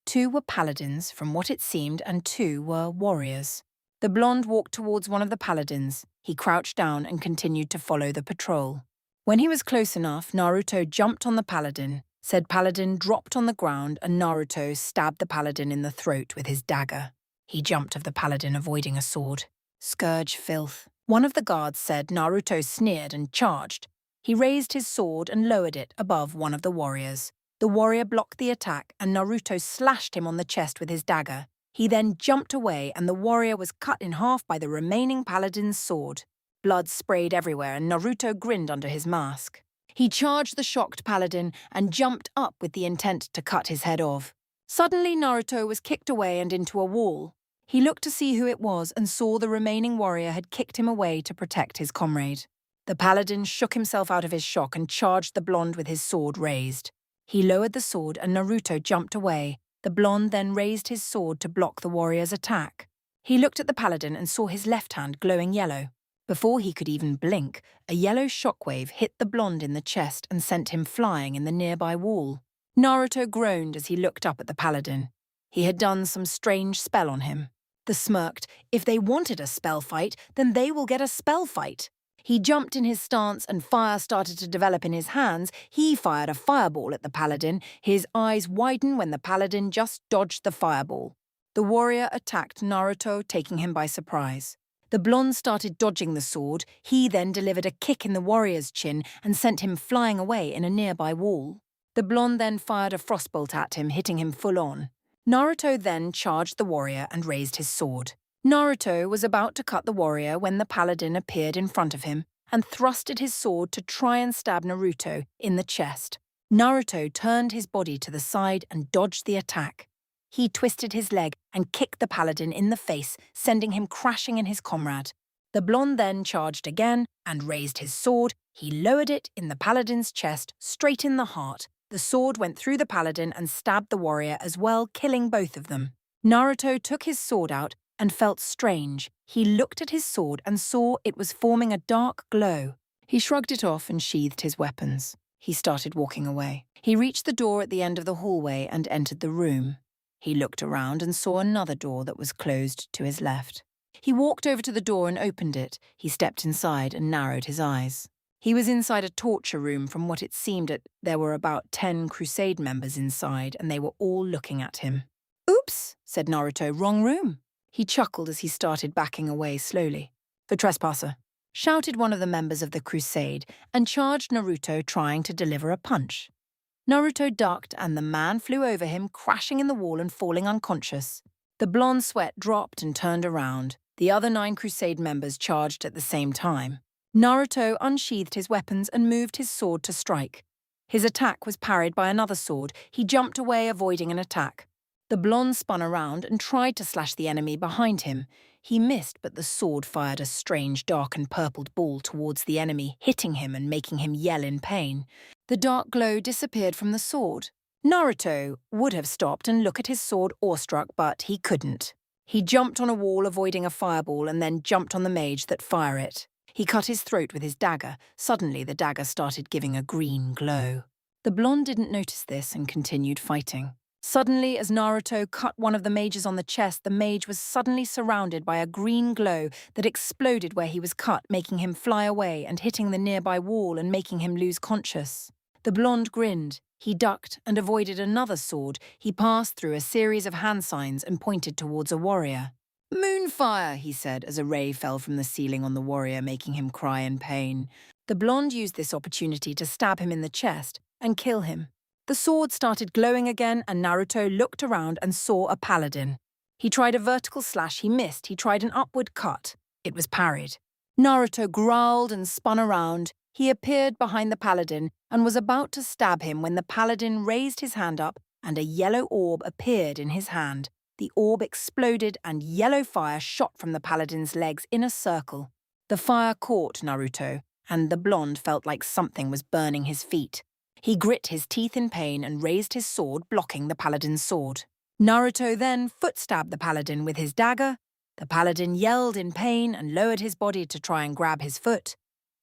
2 were paladins, from what it seemed, and 2 were warriors. The blonde walked towards one of the paladins. He crouched down and continued to follow the patrol. When he was close enough, Naruto jumped on the paladin. Said paladin dropped on the ground and Naruto stabbed the paladin in the throat with his dagger. He jumped of the paladin, avoiding a sword. Scourge filth. One of the guards said Naruto sneered and charged. He raised his sword and lowered it above one of the warriors. The warrior blocked the attack and Naruto slashed him on the chest with his dagger. He then jumped away and the warrior was cut in half by the remaining paladin's sword. Blood sprayed everywhere and Naruto grinned under his mask. He charged the shocked paladin and jumped up with the intent to cut his head off. Suddenly, Naruto was kicked away and into a wall. He looked to see who it was and saw the remaining warrior had kicked him away to protect his comrade. The paladin shook himself out of his shock and charged the blonde with his sword raised. He lowered the sword and Naruto jumped away. The blonde then raised his sword to block the warrior's attack. He looked at the paladin and saw his left hand glowing yellow. Before he could even blink, a yellow shockwave hit the blonde in the chest and sent him flying in the nearby wall. Naruto groaned as he looked up at the paladin. He had done some strange spell on him. The smirked, "If they wanted a spell fight, then they will get a spell fight." He jumped in his stance and fire started to develop in his hands. He fired a fireball at the paladin. His eyes widened when the paladin just dodged the fireball. The warrior attacked Naruto, taking him by surprise. The blonde started dodging the sword. He then delivered a kick in the warrior's chin and sent him flying away in a nearby wall. The blonde then fired a frostbolt at him, hitting him full on. Naruto then charged the warrior and raised his sword. Naruto was about to cut the warrior when the paladin appeared in front of him and thrusted his sword to try and stab Naruto in the chest. Naruto turned his body to the side and dodged the attack. He twisted his leg and kicked the paladin in the face, sending him crashing in his comrade. The blonde then charged again and raised his sword. He lowered it in the paladin's chest, straight in the heart. The sword went through the paladin and stabbed the warrior as well, killing both of them. Naruto took his sword out and felt strange. He looked at his sword and saw it was forming a dark glow. He shrugged it off and sheathed his weapons. He started walking away. He reached the door at the end of the hallway and entered the room. He looked around and saw another door that was closed to his left. He walked over to the door and opened it. He stepped inside and narrowed his eyes. He was inside a torture room. From what it seemed, there were about 10 Crusade members inside, and they were all looking at him. "Oops," said Naruto, "wrong room." He chuckled as he started backing away slowly. "The trespasser," shouted one of the members of the Crusade and charged Naruto, trying to deliver a punch. Naruto ducked and the man flew over him, crashing in the wall and falling unconscious. The blonde sweat dropped and turned around. The other 9 Crusade members charged at the same time. Naruto unsheathed his weapons and moved his sword to strike. His attack was parried by another sword. He jumped away, avoiding an attack. The blonde spun around and tried to slash the enemy behind him. He missed, but the sword fired a strange dark and purpled ball towards the enemy, hitting him and making him yell in pain. The dark glow disappeared from the sword. Naruto would have stopped and looked at his sword awestruck, but he couldn't. He jumped on a wall, avoiding a fireball, and then jumped on the mage that fired it. He cut his throat with his dagger. Suddenly, the dagger started giving a green glow. The blonde didn't notice this and continued fighting. Suddenly, as Naruto cut one of the mages on the chest, the mage was suddenly surrounded by a green glow that exploded where he was cut, making him fly away and hitting the nearby wall and making him lose conscious. The blonde grinned. He ducked and avoided another sword. He passed through a series of hand signs and pointed towards a warrior. "Moonfire," he said as a ray fell from the ceiling on the warrior, making him cry in pain. The blonde used this opportunity to stab him in the chest and kill him. The sword started glowing again, and Naruto looked around and saw a paladin. He tried a vertical slash. He missed. He tried an upward cut. It was parried. Naruto growled and spun around. He appeared behind the paladin and was about to stab him when the paladin raised his hand up and a yellow orb appeared in his hand. The orb exploded and yellow fire shot from the paladin's legs in a circle. The fire caught Naruto, and the blonde felt like something was burning his feet. He grit his teeth in pain and raised his sword, blocking the paladin's sword. Naruto then foot-stabbed the paladin with his dagger. The paladin yelled in pain and lowered his body to try and grab his foot.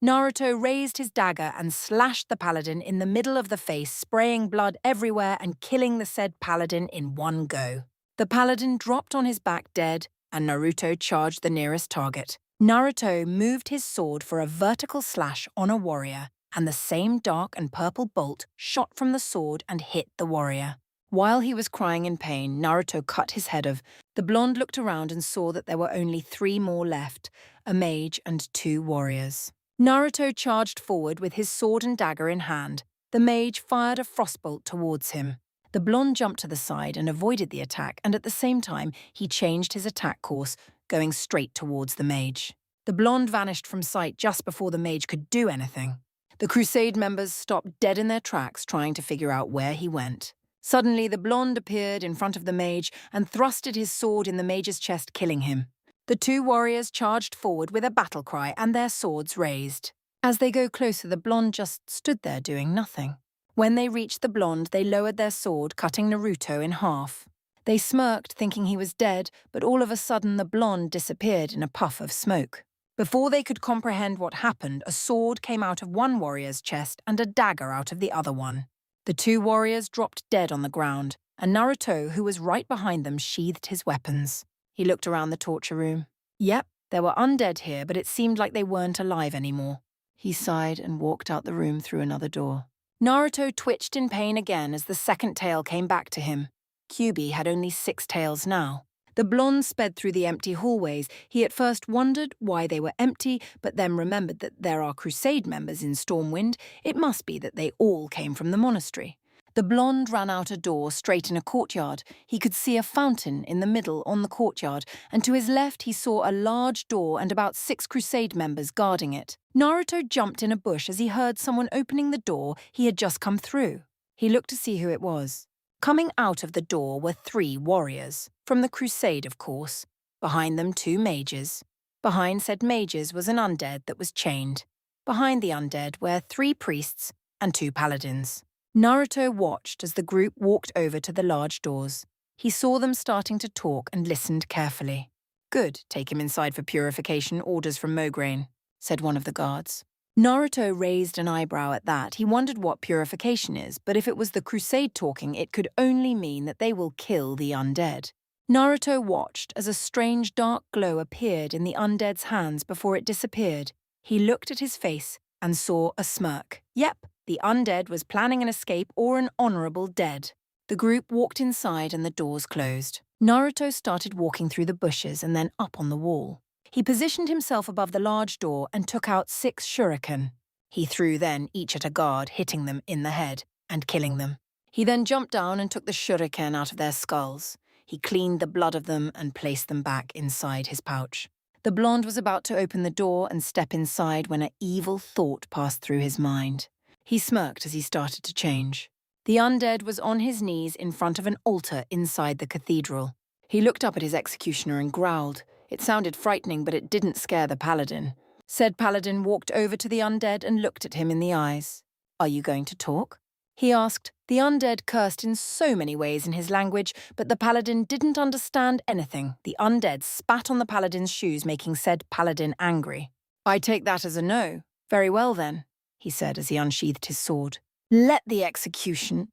Naruto raised his dagger and slashed the paladin in the middle of the face, spraying blood everywhere and killing the said paladin in one go. The paladin dropped on his back dead, and Naruto charged the nearest target. Naruto moved his sword for a vertical slash on a warrior, and the same dark and purple bolt shot from the sword and hit the warrior. While he was crying in pain, Naruto cut his head off. The blonde looked around and saw that there were only 3 more left, a mage and 2 warriors. Naruto charged forward with his sword and dagger in hand. The mage fired a frostbolt towards him. The blonde jumped to the side and avoided the attack, and at the same time, he changed his attack course, going straight towards the mage. The blonde vanished from sight just before the mage could do anything. The Crusade members stopped dead in their tracks, trying to figure out where he went. Suddenly, the blonde appeared in front of the mage and thrusted his sword in the mage's chest, killing him. The 2 warriors charged forward with a battle cry and their swords raised. As they go closer, the blonde just stood there doing nothing. When they reached the blonde, they lowered their sword, cutting Naruto in half. They smirked, thinking he was dead, but all of a sudden the blonde disappeared in a puff of smoke. Before they could comprehend what happened, a sword came out of one warrior's chest and a dagger out of the other one. The 2 warriors dropped dead on the ground, and Naruto, who was right behind them, sheathed his weapons. He looked around the torture room. Yep, there were undead here, but it seemed like they weren't alive anymore. He sighed and walked out the room through another door. Naruto twitched in pain again as the second tail came back to him. Kyuubi had only 6 tails now. The blonde sped through the empty hallways. He at first wondered why they were empty, but then remembered that there are Crusade members in Stormwind. It must be that they all came from the monastery. The blonde ran out a door straight in a courtyard. He could see a fountain in the middle on the courtyard, and to his left he saw a large door and about 6 Crusade members guarding it. Naruto jumped in a bush as he heard someone opening the door he had just come through. He looked to see who it was. Coming out of the door were 3 warriors, from the crusade, of course. Behind them 2 mages. Behind said mages was an undead that was chained. Behind the undead were 3 priests and 2 paladins. Naruto watched as the group walked over to the large doors. He saw them starting to talk and listened carefully. "Good, take him inside for purification, orders from Mograine," said one of the guards. Naruto raised an eyebrow at that. He wondered what purification is, but if it was the crusade talking, it could only mean that they will kill the undead. Naruto watched as a strange dark glow appeared in the undead's hands before it disappeared. He looked at his face and saw a smirk. Yep, the undead was planning an escape or an honorable dead. The group walked inside and the doors closed. Naruto started walking through the bushes and then up on the wall. He positioned himself above the large door and took out 6 shuriken. He threw then each at a guard, hitting them in the head and killing them. He then jumped down and took the shuriken out of their skulls. He cleaned the blood of them and placed them back inside his pouch. The blonde was about to open the door and step inside when an evil thought passed through his mind. He smirked as he started to change. The undead was on his knees in front of an altar inside the cathedral. He looked up at his executioner and growled. It sounded frightening, but it didn't scare the paladin. Said paladin walked over to the undead and looked at him in the eyes. "Are you going to talk?" he asked. The undead cursed in so many ways in his language, but the paladin didn't understand anything. The undead spat on the paladin's shoes, making said paladin angry. "I take that as a no. Very well then," he said as he unsheathed his sword. "Let the execution—"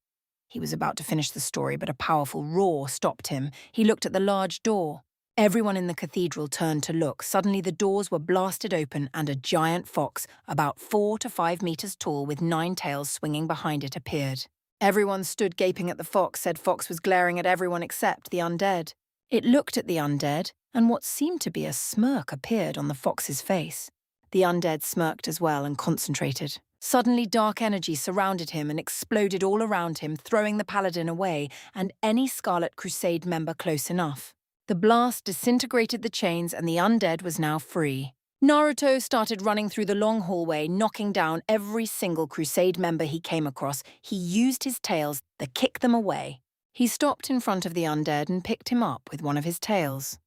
He was about to finish the story, but a powerful roar stopped him. He looked at the large door. Everyone in the cathedral turned to look. Suddenly the doors were blasted open and a giant fox, about 4 to 5 meters tall with 9 tails swinging behind it, appeared. Everyone stood gaping at the fox. Said fox was glaring at everyone except the undead. It looked at the undead, and what seemed to be a smirk appeared on the fox's face. The undead smirked as well and concentrated. Suddenly dark energy surrounded him and exploded all around him, throwing the paladin away and any Scarlet Crusade member close enough. The blast disintegrated the chains and the undead was now free. Naruto started running through the long hallway, knocking down every single Crusade member he came across. He used his tails to kick them away. He stopped in front of the undead and picked him up with one of his tails.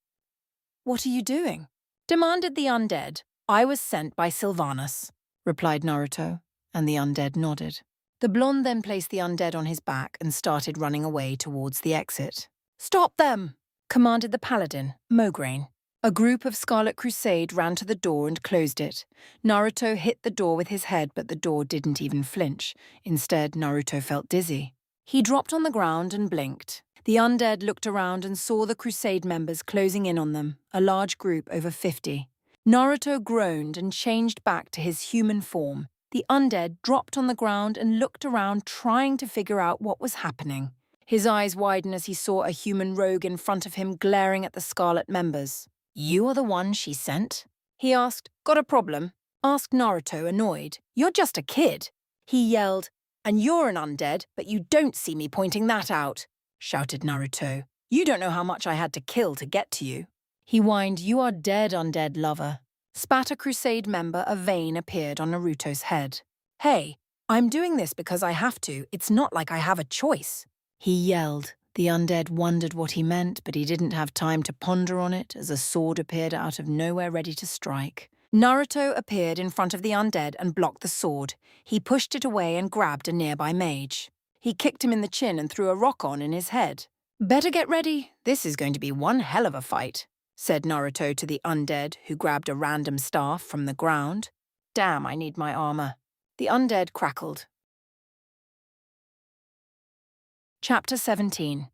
"What are you doing?" demanded the undead. "I was sent by Sylvanus," replied Naruto, and the undead nodded. The blonde then placed the undead on his back and started running away towards the exit. "Stop them!" commanded the paladin, Mograine. A group of Scarlet Crusade ran to the door and closed it. Naruto hit the door with his head, but the door didn't even flinch. Instead, Naruto felt dizzy. He dropped on the ground and blinked. The undead looked around and saw the Crusade members closing in on them, a large group over 50. Naruto groaned and changed back to his human form. The undead dropped on the ground and looked around, trying to figure out what was happening. His eyes widened as he saw a human rogue in front of him glaring at the Scarlet members. "You are the one she sent?" he asked. "Got a problem?" asked Naruto, annoyed. "You're just a kid." He yelled, "And you're an undead, but you don't see me pointing that out," shouted Naruto. "You don't know how much I had to kill to get to you." He whined, "You are dead, undead lover." Spat a Crusade member, a vein appeared on Naruto's head. "Hey, I'm doing this because I have to. It's not like I have a choice," he yelled. The undead wondered what he meant, but he didn't have time to ponder on it as a sword appeared out of nowhere ready to strike. Naruto appeared in front of the undead and blocked the sword. He pushed it away and grabbed a nearby mage. He kicked him in the chin and threw a rock on in his head. "Better get ready. This is going to be one hell of a fight," said Naruto to the undead, who grabbed a random staff from the ground. "Damn, I need my armor." The undead crackled. Chapter 17.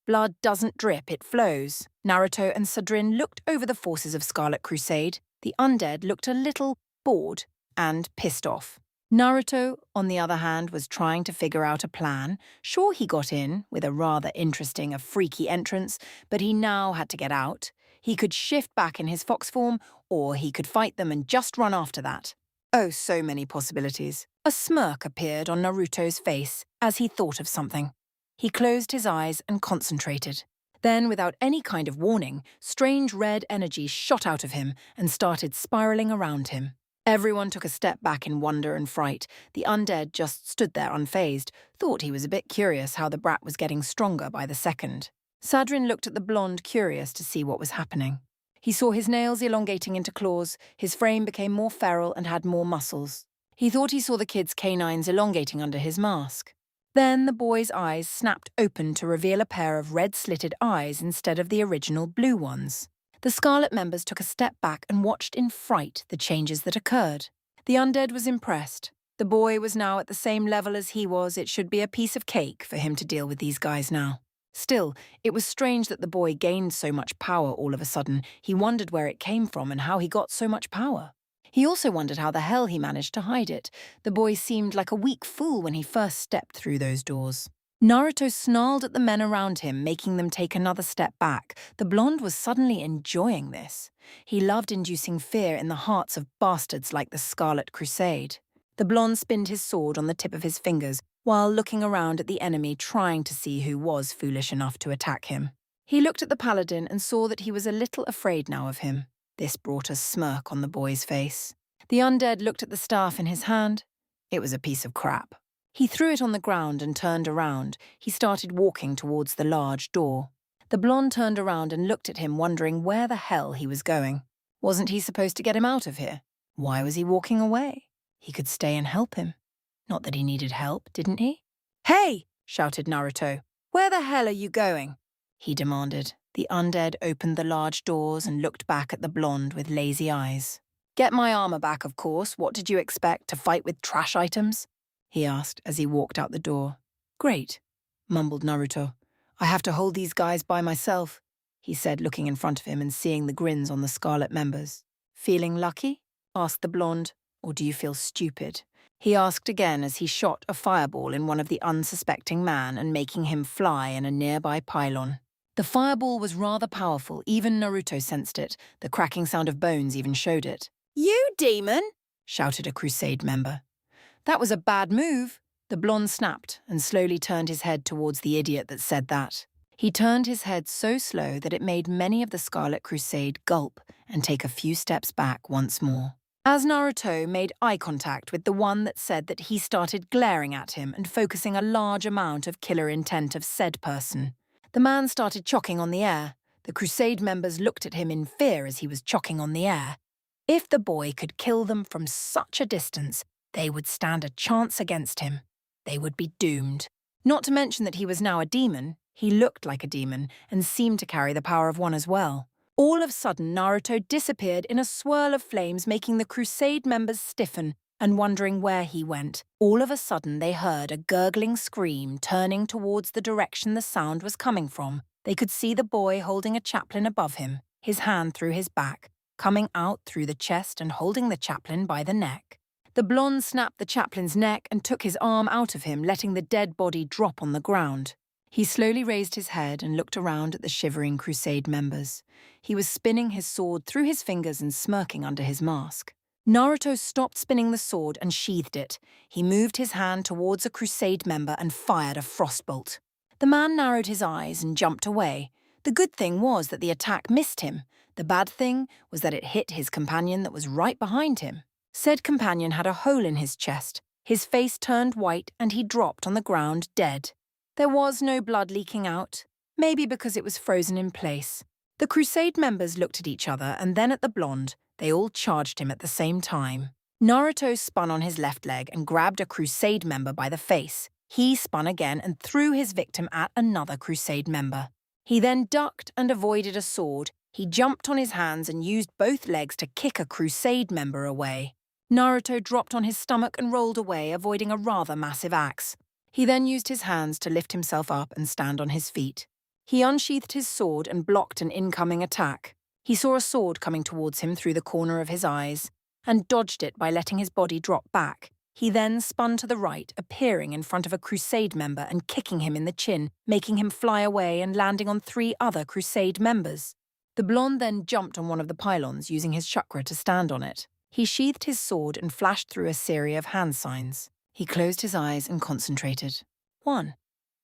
Blood doesn't drip, it flows. Naruto and Sudrin looked over the forces of Scarlet Crusade. The undead looked a little bored and pissed off. Naruto, on the other hand, was trying to figure out a plan. Sure, he got in, with a rather interesting, a freaky entrance, but he now had to get out. He could shift back in his fox form, or he could fight them and just run after that. Oh, so many possibilities. A smirk appeared on Naruto's face as he thought of something. He closed his eyes and concentrated. Then, without any kind of warning, strange red energy shot out of him and started spiraling around him. Everyone took a step back in wonder and fright. The undead just stood there unfazed, thought he was a bit curious how the brat was getting stronger by the second. Sadrin looked at the blonde, curious to see what was happening. He saw his nails elongating into claws, his frame became more feral and had more muscles. He thought he saw the kid's canines elongating under his mask. Then the boy's eyes snapped open to reveal a pair of red-slitted eyes instead of the original blue ones. The Scarlet members took a step back and watched in fright the changes that occurred. The undead was impressed. The boy was now at the same level as he was. It should be a piece of cake for him to deal with these guys now. Still, it was strange that the boy gained so much power all of a sudden. He wondered where it came from and how he got so much power. He also wondered how the hell he managed to hide it. The boy seemed like a weak fool when he first stepped through those doors. Naruto snarled at the men around him, making them take another step back. The blonde was suddenly enjoying this. He loved inducing fear in the hearts of bastards like the Scarlet Crusade. The blonde spinned his sword on the tip of his fingers while looking around at the enemy, trying to see who was foolish enough to attack him. He looked at the paladin and saw that he was a little afraid now of him. This brought a smirk on the boy's face. The undead looked at the staff in his hand. It was a piece of crap. He threw it on the ground and turned around. He started walking towards the large door. The blonde turned around and looked at him, wondering where the hell he was going. Wasn't he supposed to get him out of here? Why was he walking away? He could stay and help him. Not that he needed help, didn't he? "Hey!" shouted Naruto. "Where the hell are you going?" he demanded. The undead opened the large doors and looked back at the blonde with lazy eyes. "Get my armor back, of course. What did you expect, to fight with trash items?" he asked as he walked out the door. "Great," mumbled Naruto. "I have to hold these guys by myself," he said, looking in front of him and seeing the grins on the Scarlet members. "Feeling lucky?" asked the blonde. "Or do you feel stupid?" he asked again as he shot a fireball in one of the unsuspecting man and making him fly in a nearby pylon. The fireball was rather powerful. Even Naruto sensed it. The cracking sound of bones even showed it. "You demon!" shouted a Crusade member. "That was a bad move." The blonde snapped and slowly turned his head towards the idiot that said that. He turned his head so slow that it made many of the Scarlet Crusade gulp and take a few steps back once more. As Naruto made eye contact with the one that said that, he started glaring at him and focusing a large amount of killer intent of said person. The man started chocking on the air. The Crusade members looked at him in fear as he was chocking on the air. If the boy could kill them from such a distance, they would stand a chance against him. They would be doomed. Not to mention that he was now a demon. He looked like a demon and seemed to carry the power of one as well. All of a sudden, Naruto disappeared in a swirl of flames, making the Crusade members stiffen and wondering where he went. All of a sudden, they heard a gurgling scream turning towards the direction the sound was coming from. They could see the boy holding a chaplain above him, his hand through his back, coming out through the chest and holding the chaplain by the neck. The blonde snapped the chaplain's neck and took his arm out of him, letting the dead body drop on the ground. He slowly raised his head and looked around at the shivering Crusade members. He was spinning his sword through his fingers and smirking under his mask. Naruto stopped spinning the sword and sheathed it. He moved his hand towards a Crusade member and fired a frostbolt. The man narrowed his eyes and jumped away. The good thing was that the attack missed him. The bad thing was that it hit his companion that was right behind him. Said companion had a hole in his chest. His face turned white and he dropped on the ground dead. There was no blood leaking out, maybe because it was frozen in place. The Crusade members looked at each other and then at the blonde. They all charged him at the same time. Naruto spun on his left leg and grabbed a Crusade member by the face. He spun again and threw his victim at another Crusade member. He then ducked and avoided a sword. He jumped on his hands and used both legs to kick a Crusade member away. Naruto dropped on his stomach and rolled away, avoiding a rather massive axe. He then used his hands to lift himself up and stand on his feet. He unsheathed his sword and blocked an incoming attack. He saw a sword coming towards him through the corner of his eyes and dodged it by letting his body drop back. He then spun to the right, appearing in front of a Crusade member and kicking him in the chin, making him fly away and landing on 3 other Crusade members. The blonde then jumped on one of the pylons, using his chakra to stand on it. He sheathed his sword and flashed through a series of hand signs. He closed his eyes and concentrated. 1.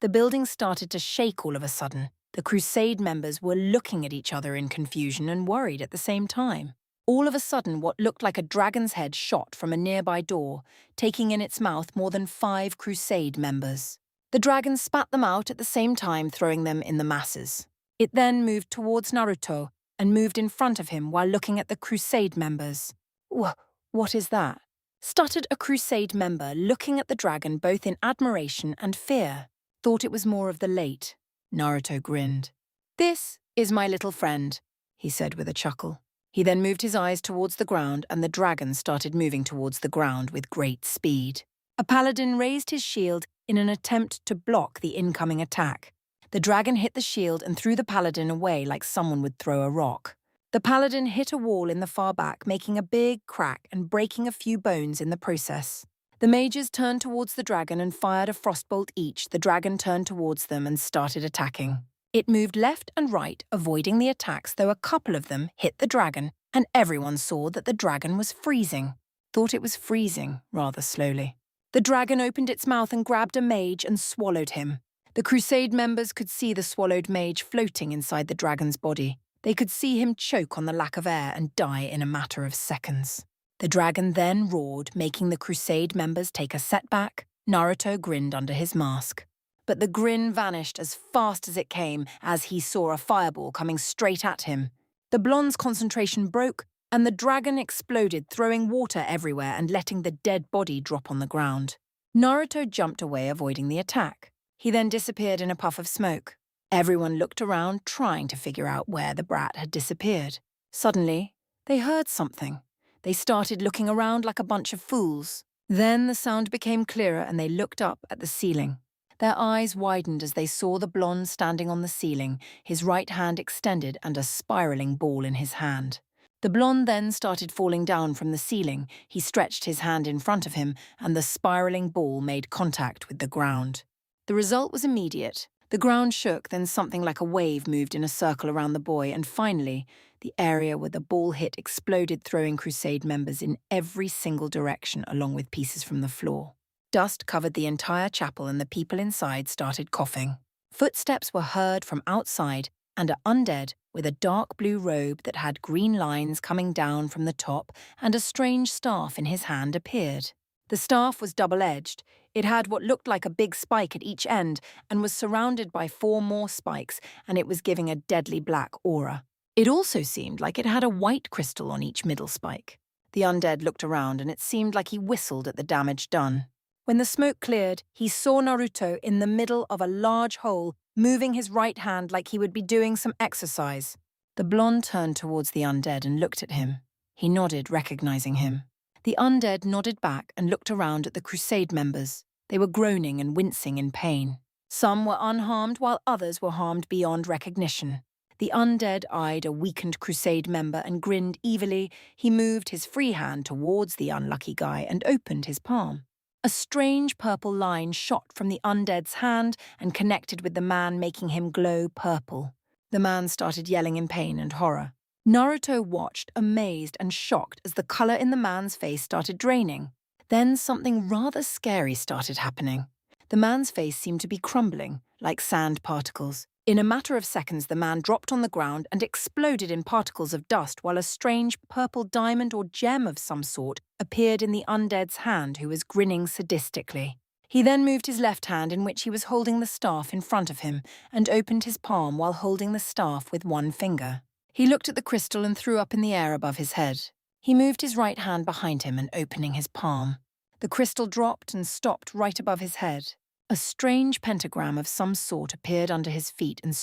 The building started to shake all of a sudden. The Crusade members were looking at each other in confusion and worried at the same time. All of a sudden, what looked like a dragon's head shot from a nearby door, taking in its mouth more than 5 Crusade members. The dragon spat them out at the same time, throwing them in the masses. It then moved towards Naruto and moved in front of him while looking at the Crusade members. What is that?" stuttered a Crusade member, looking at the dragon both in admiration and fear. "Thought it was more of the late." Naruto grinned. "This is my little friend," he said with a chuckle. He then moved his eyes towards the ground, and the dragon started moving towards the ground with great speed. A paladin raised his shield in an attempt to block the incoming attack. The dragon hit the shield and threw the paladin away like someone would throw a rock. The paladin hit a wall in the far back, making a big crack and breaking a few bones in the process. The mages turned towards the dragon and fired a frostbolt each. The dragon turned towards them and started attacking. It moved left and right, avoiding the attacks, though a couple of them hit the dragon, and everyone saw that the dragon was freezing. Thought it was freezing, rather slowly. The dragon opened its mouth and grabbed a mage and swallowed him. The Crusade members could see the swallowed mage floating inside the dragon's body. They could see him choke on the lack of air and die in a matter of seconds. The dragon then roared, making the Crusade members take a setback. Naruto grinned under his mask. But the grin vanished as fast as it came as he saw a fireball coming straight at him. The blonde's concentration broke, and the dragon exploded, throwing water everywhere and letting the dead body drop on the ground. Naruto jumped away, avoiding the attack. He then disappeared in a puff of smoke. Everyone looked around, trying to figure out where the brat had disappeared. Suddenly, they heard something. They started looking around like a bunch of fools. Then the sound became clearer and they looked up at the ceiling. Their eyes widened as they saw the blonde standing on the ceiling, his right hand extended and a spiraling ball in his hand. The blonde then started falling down from the ceiling. He stretched his hand in front of him, and the spiraling ball made contact with the ground. The result was immediate. The ground shook, then something like a wave moved in a circle around the boy, and finally, the area where the ball hit exploded, throwing Crusade members in every single direction along with pieces from the floor. Dust covered the entire chapel and the people inside started coughing. Footsteps were heard from outside, and an undead with a dark blue robe that had green lines coming down from the top and a strange staff in his hand appeared. The staff was double-edged. It had what looked like a big spike at each end and was surrounded by 4 more spikes, and it was giving a deadly black aura. It also seemed like it had a white crystal on each middle spike. The undead looked around, and it seemed like he whistled at the damage done. When the smoke cleared, he saw Naruto in the middle of a large hole, moving his right hand like he would be doing some exercise. The blonde turned towards the undead and looked at him. He nodded, recognizing him. The undead nodded back and looked around at the Crusade members. They were groaning and wincing in pain. Some were unharmed while others were harmed beyond recognition. The undead eyed a weakened Crusade member and grinned evilly. He moved his free hand towards the unlucky guy and opened his palm. A strange purple line shot from the undead's hand and connected with the man, making him glow purple. The man started yelling in pain and horror. Naruto watched, amazed and shocked, as the color in the man's face started draining. Then something rather scary started happening. The man's face seemed to be crumbling, like sand particles. In a matter of seconds, the man dropped on the ground and exploded in particles of dust, while a strange purple diamond or gem of some sort appeared in the undead's hand, who was grinning sadistically. He then moved his left hand, in which he was holding the staff, in front of him, and opened his palm while holding the staff with one finger. He looked at the crystal and threw up in the air above his head. He moved his right hand behind him and opening his palm. The crystal dropped and stopped right above his head. A strange pentagram of some sort appeared under his feet, and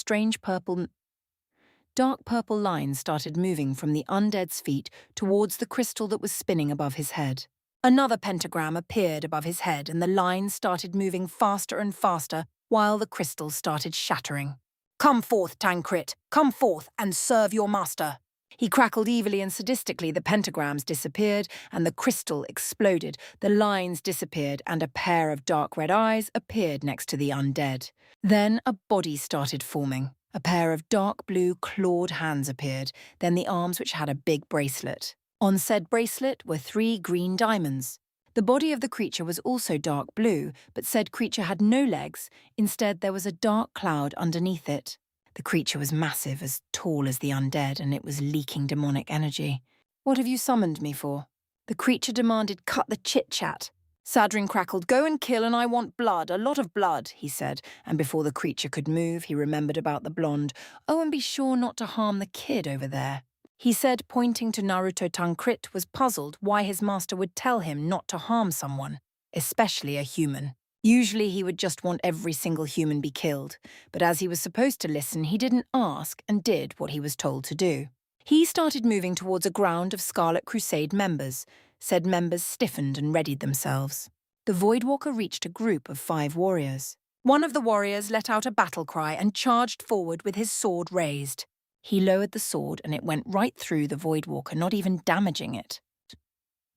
dark purple lines started moving from the undead's feet towards the crystal that was spinning above his head. Another pentagram appeared above his head, and the lines started moving faster and faster while the crystal started shattering. "Come forth, Tancrit! Come forth and serve your master!" He crackled evilly and sadistically. The pentagrams disappeared, and the crystal exploded. The lines disappeared, and a pair of dark red eyes appeared next to the undead. Then a body started forming. A pair of dark blue clawed hands appeared, then the arms, which had a big bracelet. On said bracelet were 3 green diamonds. The body of the creature was also dark blue, but said creature had no legs. Instead, there was a dark cloud underneath it. The creature was massive, as tall as the undead, and it was leaking demonic energy. What have you summoned me for? The creature demanded, cut the chit-chat. Sadrin crackled, go and kill and I want blood, a lot of blood, he said, and before the creature could move, he remembered about the blonde. Oh, and be sure not to harm the kid over there. He said, pointing to Naruto. Tancrit was puzzled why his master would tell him not to harm someone, especially a human. Usually he would just want every single human be killed, but as he was supposed to listen, he didn't ask and did what he was told to do. He started moving towards a ground of Scarlet Crusade members. Said members stiffened and readied themselves. The Voidwalker reached a group of 5 warriors. One of the warriors let out a battle cry and charged forward with his sword raised. He lowered the sword and it went right through the Voidwalker, not even damaging it.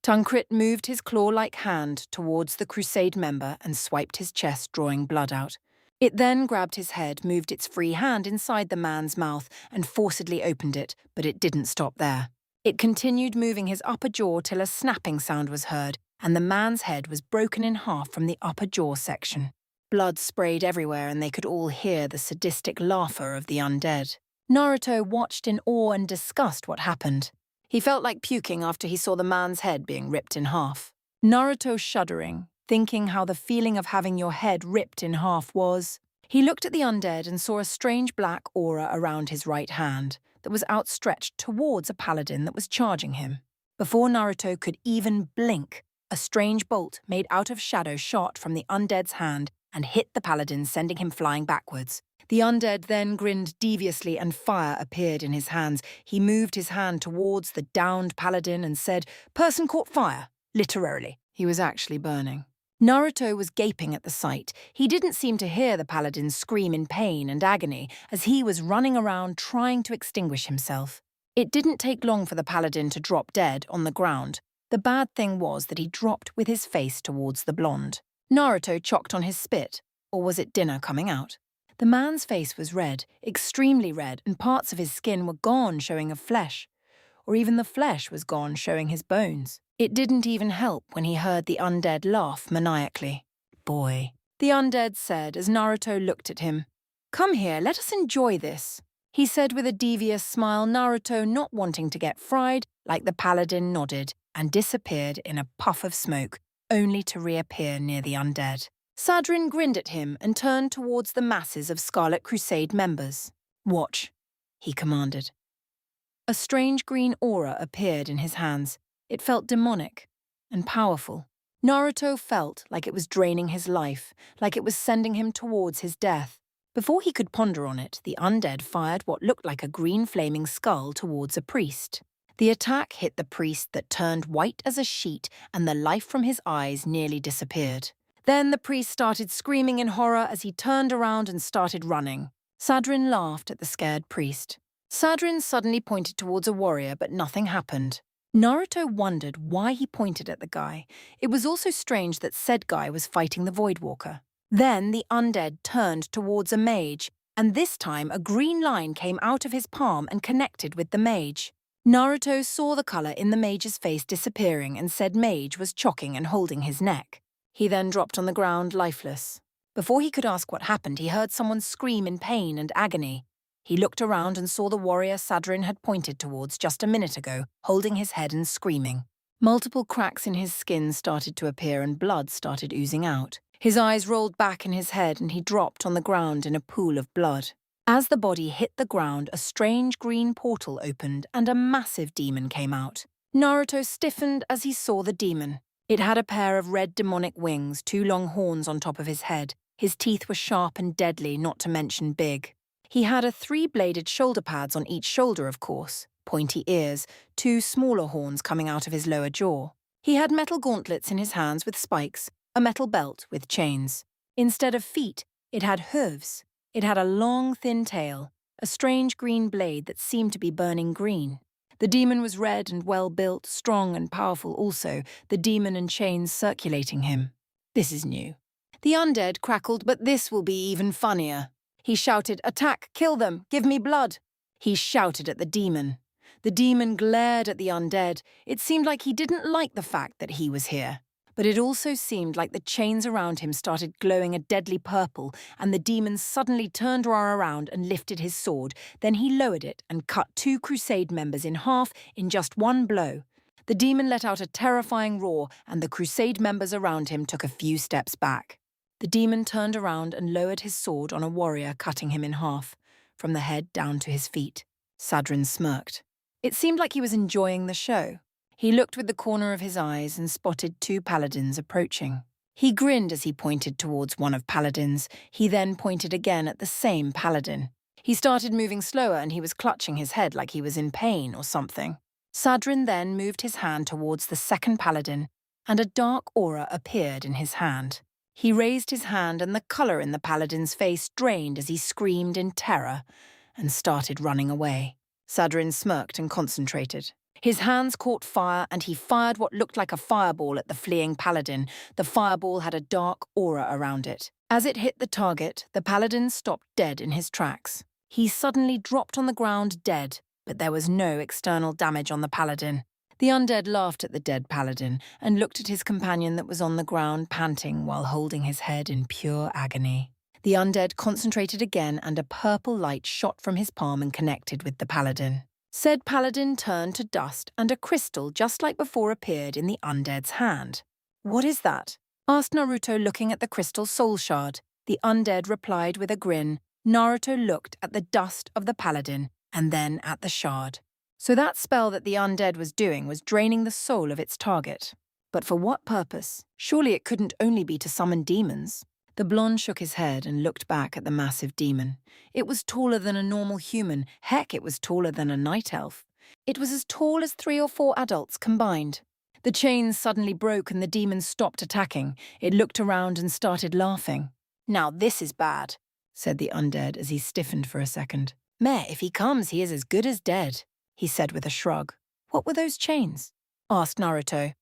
Tancrit moved his claw-like hand towards the Crusade member and swiped his chest, drawing blood out. It then grabbed his head, moved its free hand inside the man's mouth and forcibly opened it, but it didn't stop there. It continued moving his upper jaw till a snapping sound was heard, and the man's head was broken in half from the upper jaw section. Blood sprayed everywhere and they could all hear the sadistic laughter of the undead. Naruto watched in awe and disgust what happened. He felt like puking after he saw the man's head being ripped in half. Naruto shuddering, thinking how the feeling of having your head ripped in half was. He looked at the undead and saw a strange black aura around his right hand that was outstretched towards a paladin that was charging him. Before Naruto could even blink, a strange bolt made out of shadow shot from the undead's hand and hit the paladin, sending him flying backwards. The undead then grinned deviously and fire appeared in his hands. He moved his hand towards the downed paladin and said, "Person caught fire," literally. He was actually burning. Naruto was gaping at the sight. He didn't seem to hear the paladin scream in pain and agony as he was running around trying to extinguish himself. It didn't take long for the paladin to drop dead on the ground. The bad thing was that he dropped with his face towards the blonde. Naruto chocked on his spit, or was it dinner coming out? The man's face was red, extremely red, and parts of his skin were gone, showing of flesh. Or even the flesh was gone, showing his bones. It didn't even help when he heard the undead laugh maniacally. "Boy," the undead said as Naruto looked at him. "Come here, let us enjoy this," he said with a devious smile. Naruto, not wanting to get fried, like the paladin, nodded and disappeared in a puff of smoke, only to reappear near the undead. Sadrin grinned at him and turned towards the masses of Scarlet Crusade members. "Watch," he commanded. A strange green aura appeared in his hands. It felt demonic and powerful. Naruto felt like it was draining his life, like it was sending him towards his death. Before he could ponder on it, the undead fired what looked like a green flaming skull towards a priest. The attack hit the priest that turned white as a sheet and the life from his eyes nearly disappeared. Then the priest started screaming in horror as he turned around and started running. Sadrin laughed at the scared priest. Sadrin suddenly pointed towards a warrior, but nothing happened. Naruto wondered why he pointed at the guy. It was also strange that said guy was fighting the Voidwalker. Then the undead turned towards a mage, and this time a green line came out of his palm and connected with the mage. Naruto saw the color in the mage's face disappearing and said mage was chocking and holding his neck. He then dropped on the ground lifeless. Before he could ask what happened, he heard someone scream in pain and agony. He looked around and saw the warrior Sadrin had pointed towards just a minute ago, holding his head and screaming. Multiple cracks in his skin started to appear and blood started oozing out. His eyes rolled back in his head and he dropped on the ground in a pool of blood. As the body hit the ground, a strange green portal opened and a massive demon came out. Naruto stiffened as he saw the demon. It had a pair of red demonic wings, 2 long horns on top of his head. His teeth were sharp and deadly, not to mention big. He had a 3-bladed shoulder pads on each shoulder, of course, pointy ears, 2 smaller horns coming out of his lower jaw. He had metal gauntlets in his hands with spikes, a metal belt with chains. Instead of feet, it had hooves. It had a long, thin tail, a strange green blade that seemed to be burning green. The demon was red and well-built, strong and powerful also, the demon and chains circulating him. This is new. The undead crackled, but this will be even funnier. He shouted, "Attack! Kill them! Give me blood!" He shouted at the demon. The demon glared at the undead. It seemed like he didn't like the fact that he was here. But it also seemed like the chains around him started glowing a deadly purple, and the demon suddenly turned Ra around and lifted his sword. Then he lowered it and cut 2 Crusade members in half in just one blow. The demon let out a terrifying roar, and the Crusade members around him took a few steps back. The demon turned around and lowered his sword on a warrior, cutting him in half, from the head down to his feet. Sadrin smirked. It seemed like he was enjoying the show. He looked with the corner of his eyes and spotted 2 paladins approaching. He grinned as he pointed towards one of paladins. He then pointed again at the same paladin. He started moving slower and he was clutching his head like he was in pain or something. Sadrin then moved his hand towards the second paladin, and a dark aura appeared in his hand. He raised his hand and the colour in the paladin's face drained as he screamed in terror and started running away. Sadrin smirked and concentrated. His hands caught fire and he fired what looked like a fireball at the fleeing paladin. The fireball had a dark aura around it. As it hit the target, the paladin stopped dead in his tracks. He suddenly dropped on the ground dead, but there was no external damage on the paladin. The undead laughed at the dead paladin and looked at his companion that was on the ground panting while holding his head in pure agony. The undead concentrated again and a purple light shot from his palm and connected with the paladin. Said paladin turned to dust and a crystal just like before appeared in the undead's hand. "What is that?" asked Naruto, looking at the crystal soul shard. The undead replied with a grin. Naruto looked at the dust of the paladin and then at the shard. So that spell that the undead was doing was draining the soul of its target. But for what purpose? Surely it couldn't only be to summon demons. The blonde shook his head and looked back at the massive demon. It was taller than a normal human. Heck, it was taller than a night elf. It was as tall as 3 or 4 adults combined. The chains suddenly broke and the demon stopped attacking. It looked around and started laughing. "Now this is bad," said the undead as he stiffened for a second. "Meh, if he comes, he is as good as dead," he said with a shrug. "What were those chains?" asked Naruto.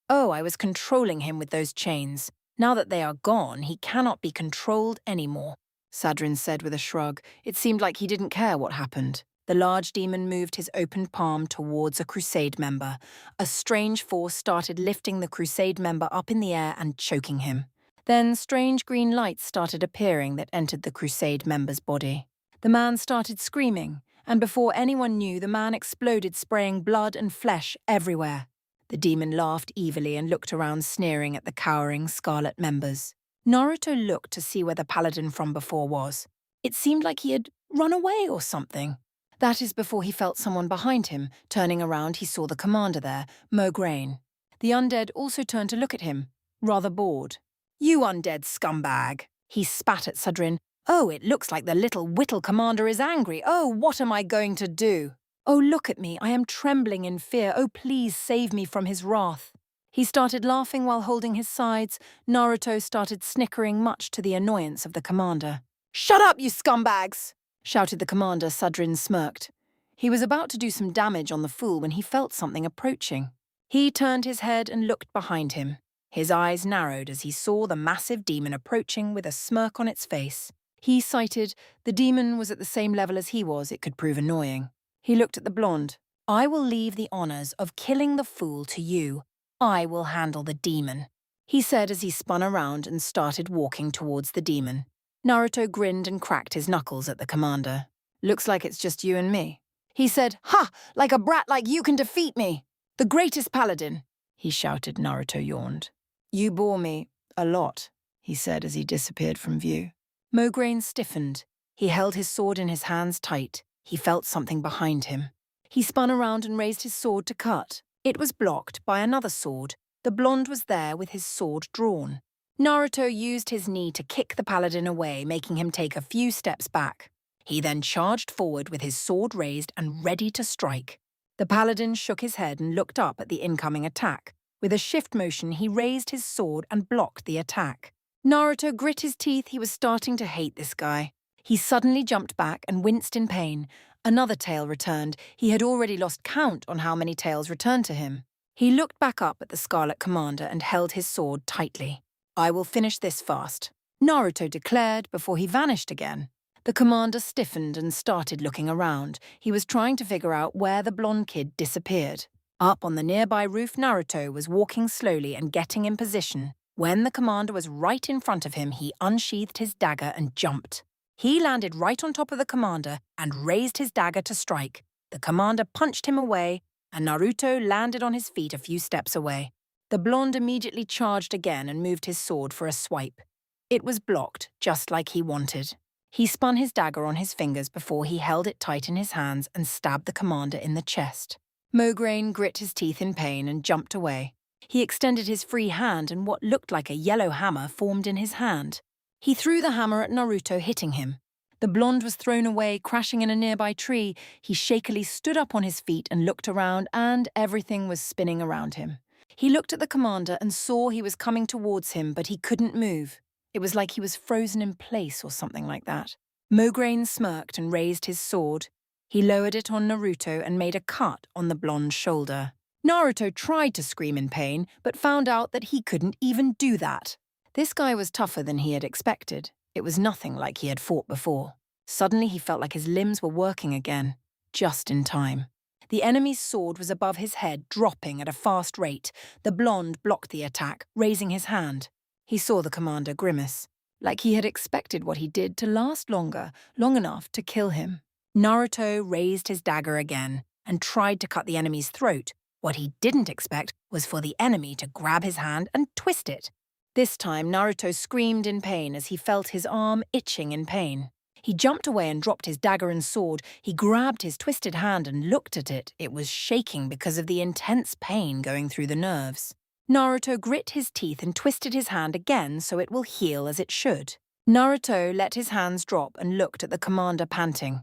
"Oh, I was controlling him with those chains. Now that they are gone, he cannot be controlled anymore," Sadrin said with a shrug. It seemed like he didn't care what happened. The large demon moved his opened palm towards a Crusade member. A strange force started lifting the Crusade member up in the air and choking him. Then strange green lights started appearing that entered the Crusade member's body. The man started screaming, and before anyone knew, the man exploded, spraying blood and flesh everywhere. The demon laughed evilly and looked around, sneering at the cowering scarlet members. Naruto looked to see where the paladin from before was. It seemed like he had run away or something. That is before he felt someone behind him. Turning around, he saw the commander there, Mograine. The undead also turned to look at him, rather bored. "You undead scumbag!" He spat at Sadrin. "Oh, it looks like the little whittle commander is angry. Oh, what am I going to do? Oh, look at me, I am trembling in fear. Oh, please save me from his wrath." He started laughing while holding his sides. Naruto started snickering, much to the annoyance of the commander. "Shut up, you scumbags!" shouted the commander. Sadrin smirked. He was about to do some damage on the fool when he felt something approaching. He turned his head and looked behind him. His eyes narrowed as he saw the massive demon approaching with a smirk on its face. He cited, the demon was at the same level as he was, it could prove annoying. He looked at the blonde. "I will leave the honours of killing the fool to you. I will handle the demon," he said as he spun around and started walking towards the demon. Naruto grinned and cracked his knuckles at the commander. "Looks like it's just you and me." He said, "Ha! Like a brat like you can defeat me! The greatest paladin!" he shouted. Naruto yawned. "You bore me a lot," he said as he disappeared from view. Mograine stiffened. He held his sword in his hands tight. He felt something behind him. He spun around and raised his sword to cut. It was blocked by another sword. The blonde was there with his sword drawn. Naruto used his knee to kick the paladin away, making him take a few steps back. He then charged forward with his sword raised and ready to strike. The paladin shook his head and looked up at the incoming attack. With a shift motion, he raised his sword and blocked the attack. Naruto grit his teeth. He was starting to hate this guy. He suddenly jumped back and winced in pain. Another tail returned. He had already lost count on how many tails returned to him. He looked back up at the Scarlet Commander and held his sword tightly. "I will finish this fast," Naruto declared before he vanished again. The commander stiffened and started looking around. He was trying to figure out where the blonde kid disappeared. Up on the nearby roof, Naruto was walking slowly and getting in position. When the commander was right in front of him, he unsheathed his dagger and jumped. He landed right on top of the commander and raised his dagger to strike. The commander punched him away, and Naruto landed on his feet a few steps away. The blonde immediately charged again and moved his sword for a swipe. It was blocked, just like he wanted. He spun his dagger on his fingers before he held it tight in his hands and stabbed the commander in the chest. Mograine grit his teeth in pain and jumped away. He extended his free hand and what looked like a yellow hammer formed in his hand. He threw the hammer at Naruto, hitting him. The blonde was thrown away, crashing in a nearby tree. He shakily stood up on his feet and looked around, and everything was spinning around him. He looked at the commander and saw he was coming towards him, but he couldn't move. It was like he was frozen in place or something like that. Mograine smirked and raised his sword. He lowered it on Naruto and made a cut on the blonde's shoulder. Naruto tried to scream in pain, but found out that he couldn't even do that. This guy was tougher than he had expected. It was nothing like he had fought before. Suddenly he felt like his limbs were working again, just in time. The enemy's sword was above his head, dropping at a fast rate. The blonde blocked the attack, raising his hand. He saw the commander grimace, like he had expected what he did to last longer, long enough to kill him. Naruto raised his dagger again and tried to cut the enemy's throat. What he didn't expect was for the enemy to grab his hand and twist it. This time, Naruto screamed in pain as he felt his arm itching in pain. He jumped away and dropped his dagger and sword. He grabbed his twisted hand and looked at it. It was shaking because of the intense pain going through the nerves. Naruto grit his teeth and twisted his hand again so it will heal as it should. Naruto let his hands drop and looked at the commander, panting.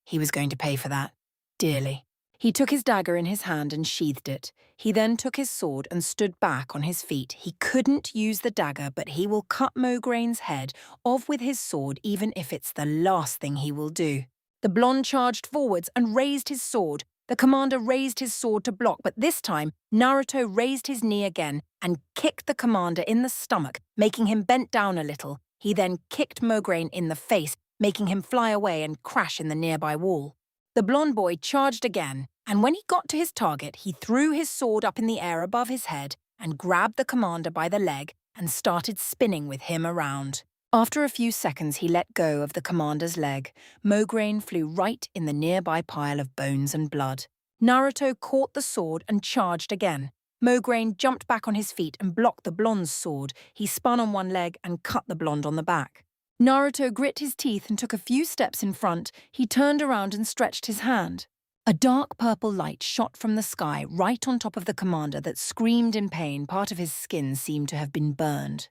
He was going to pay for that, dearly. He took his dagger in his hand and sheathed it. He then took his sword and stood back on his feet. He couldn't use the dagger, but he will cut Mogaine's head off with his sword, even if it's the last thing he will do. The blonde charged forwards and raised his sword. The commander raised his sword to block, but this time, Naruto raised his knee again and kicked the commander in the stomach, making him bent down a little. He then kicked Mograine in the face, making him fly away and crash in the nearby wall. The blonde boy charged again, and when he got to his target, he threw his sword up in the air above his head and grabbed the commander by the leg and started spinning with him around. After a few seconds, he let go of the commander's leg. Mograine flew right in the nearby pile of bones and blood. Naruto caught the sword and charged again. Mograine jumped back on his feet and blocked the blonde's sword. He spun on one leg and cut the blonde on the back. Naruto grit his teeth and took a few steps in front. He turned around and stretched his hand. A dark purple light shot from the sky right on top of the commander that screamed in pain. Part of his skin seemed to have been burned.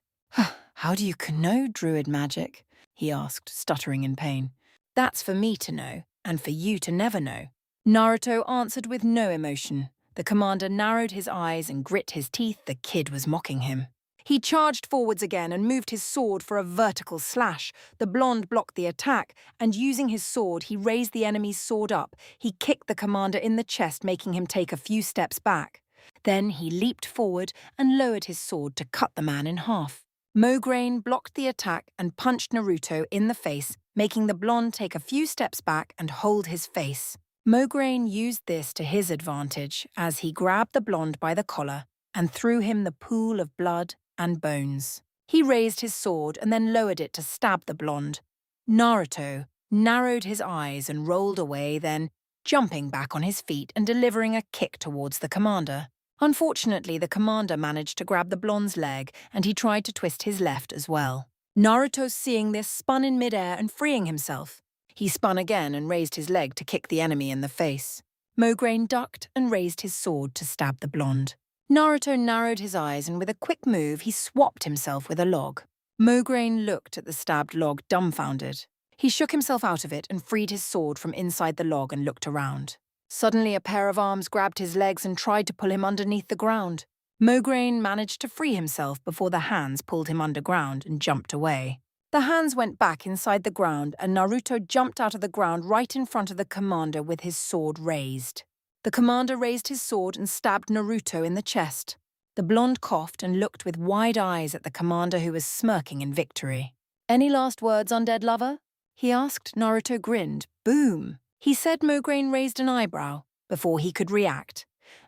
"How do you know druid magic?" he asked, stuttering in pain. "That's for me to know, and for you to never know." Naruto answered with no emotion. The commander narrowed his eyes and grit his teeth. The kid was mocking him. He charged forwards again and moved his sword for a vertical slash. The blonde blocked the attack, and using his sword, he raised the enemy's sword up. He kicked the commander in the chest, making him take a few steps back. Then he leaped forward and lowered his sword to cut the man in half. Mograine blocked the attack and punched Naruto in the face, making the blonde take a few steps back and hold his face. Mograine used this to his advantage as he grabbed the blonde by the collar and threw him the pool of blood and bones. He raised his sword and then lowered it to stab the blonde. Naruto narrowed his eyes and rolled away, then jumping back on his feet and delivering a kick towards the commander. Unfortunately, the commander managed to grab the blonde's leg, and he tried to twist his left as well. Naruto, seeing this, spun in midair and freeing himself. He spun again and raised his leg to kick the enemy in the face. Mograine ducked and raised his sword to stab the blonde. Naruto narrowed his eyes and with a quick move he swapped himself with a log. Mograine looked at the stabbed log dumbfounded. He shook himself out of it and freed his sword from inside the log and looked around. Suddenly a pair of arms grabbed his legs and tried to pull him underneath the ground. Mograine managed to free himself before the hands pulled him underground and jumped away. The hands went back inside the ground and Naruto jumped out of the ground right in front of the commander with his sword raised. The commander raised his sword and stabbed Naruto in the chest. The blonde coughed and looked with wide eyes at the commander, who was smirking in victory. "Any last words, undead lover?" he asked. Naruto grinned. "Boom." He said. Mograine raised an eyebrow before he could react.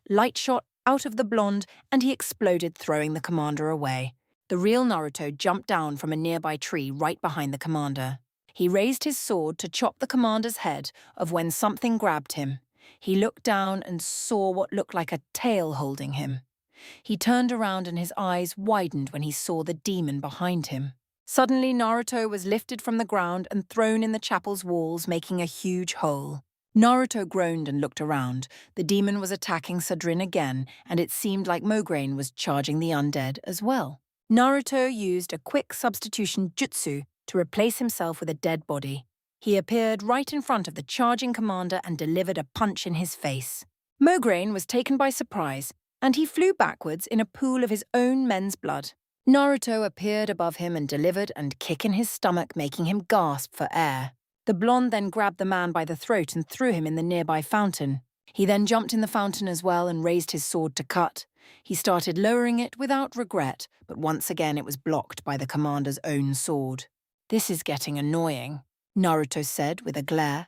light shot out of the blonde, and he exploded, throwing the commander away. The real Naruto jumped down from a nearby tree right behind the commander. He raised his sword to chop the commander's head off when something grabbed him. He looked down and saw what looked like a tail holding him. He turned around and his eyes widened when he saw the demon behind him. Suddenly, Naruto was lifted from the ground and thrown in the chapel's walls, making a huge hole. Naruto groaned and looked around. The demon was attacking Sadrin again, and it seemed like Mograine was charging the undead as well. Naruto used a quick substitution jutsu to replace himself with a dead body. He appeared right in front of the charging commander and delivered a punch in his face. Mograine was taken by surprise, and he flew backwards in a pool of his own men's blood. Naruto appeared above him and delivered a kick in his stomach, making him gasp for air. The blonde then grabbed the man by the throat and threw him in the nearby fountain. He then jumped in the fountain as well and raised his sword to cut. He started lowering it without regret, but once again it was blocked by the commander's own sword. "This is getting annoying," Naruto said with a glare.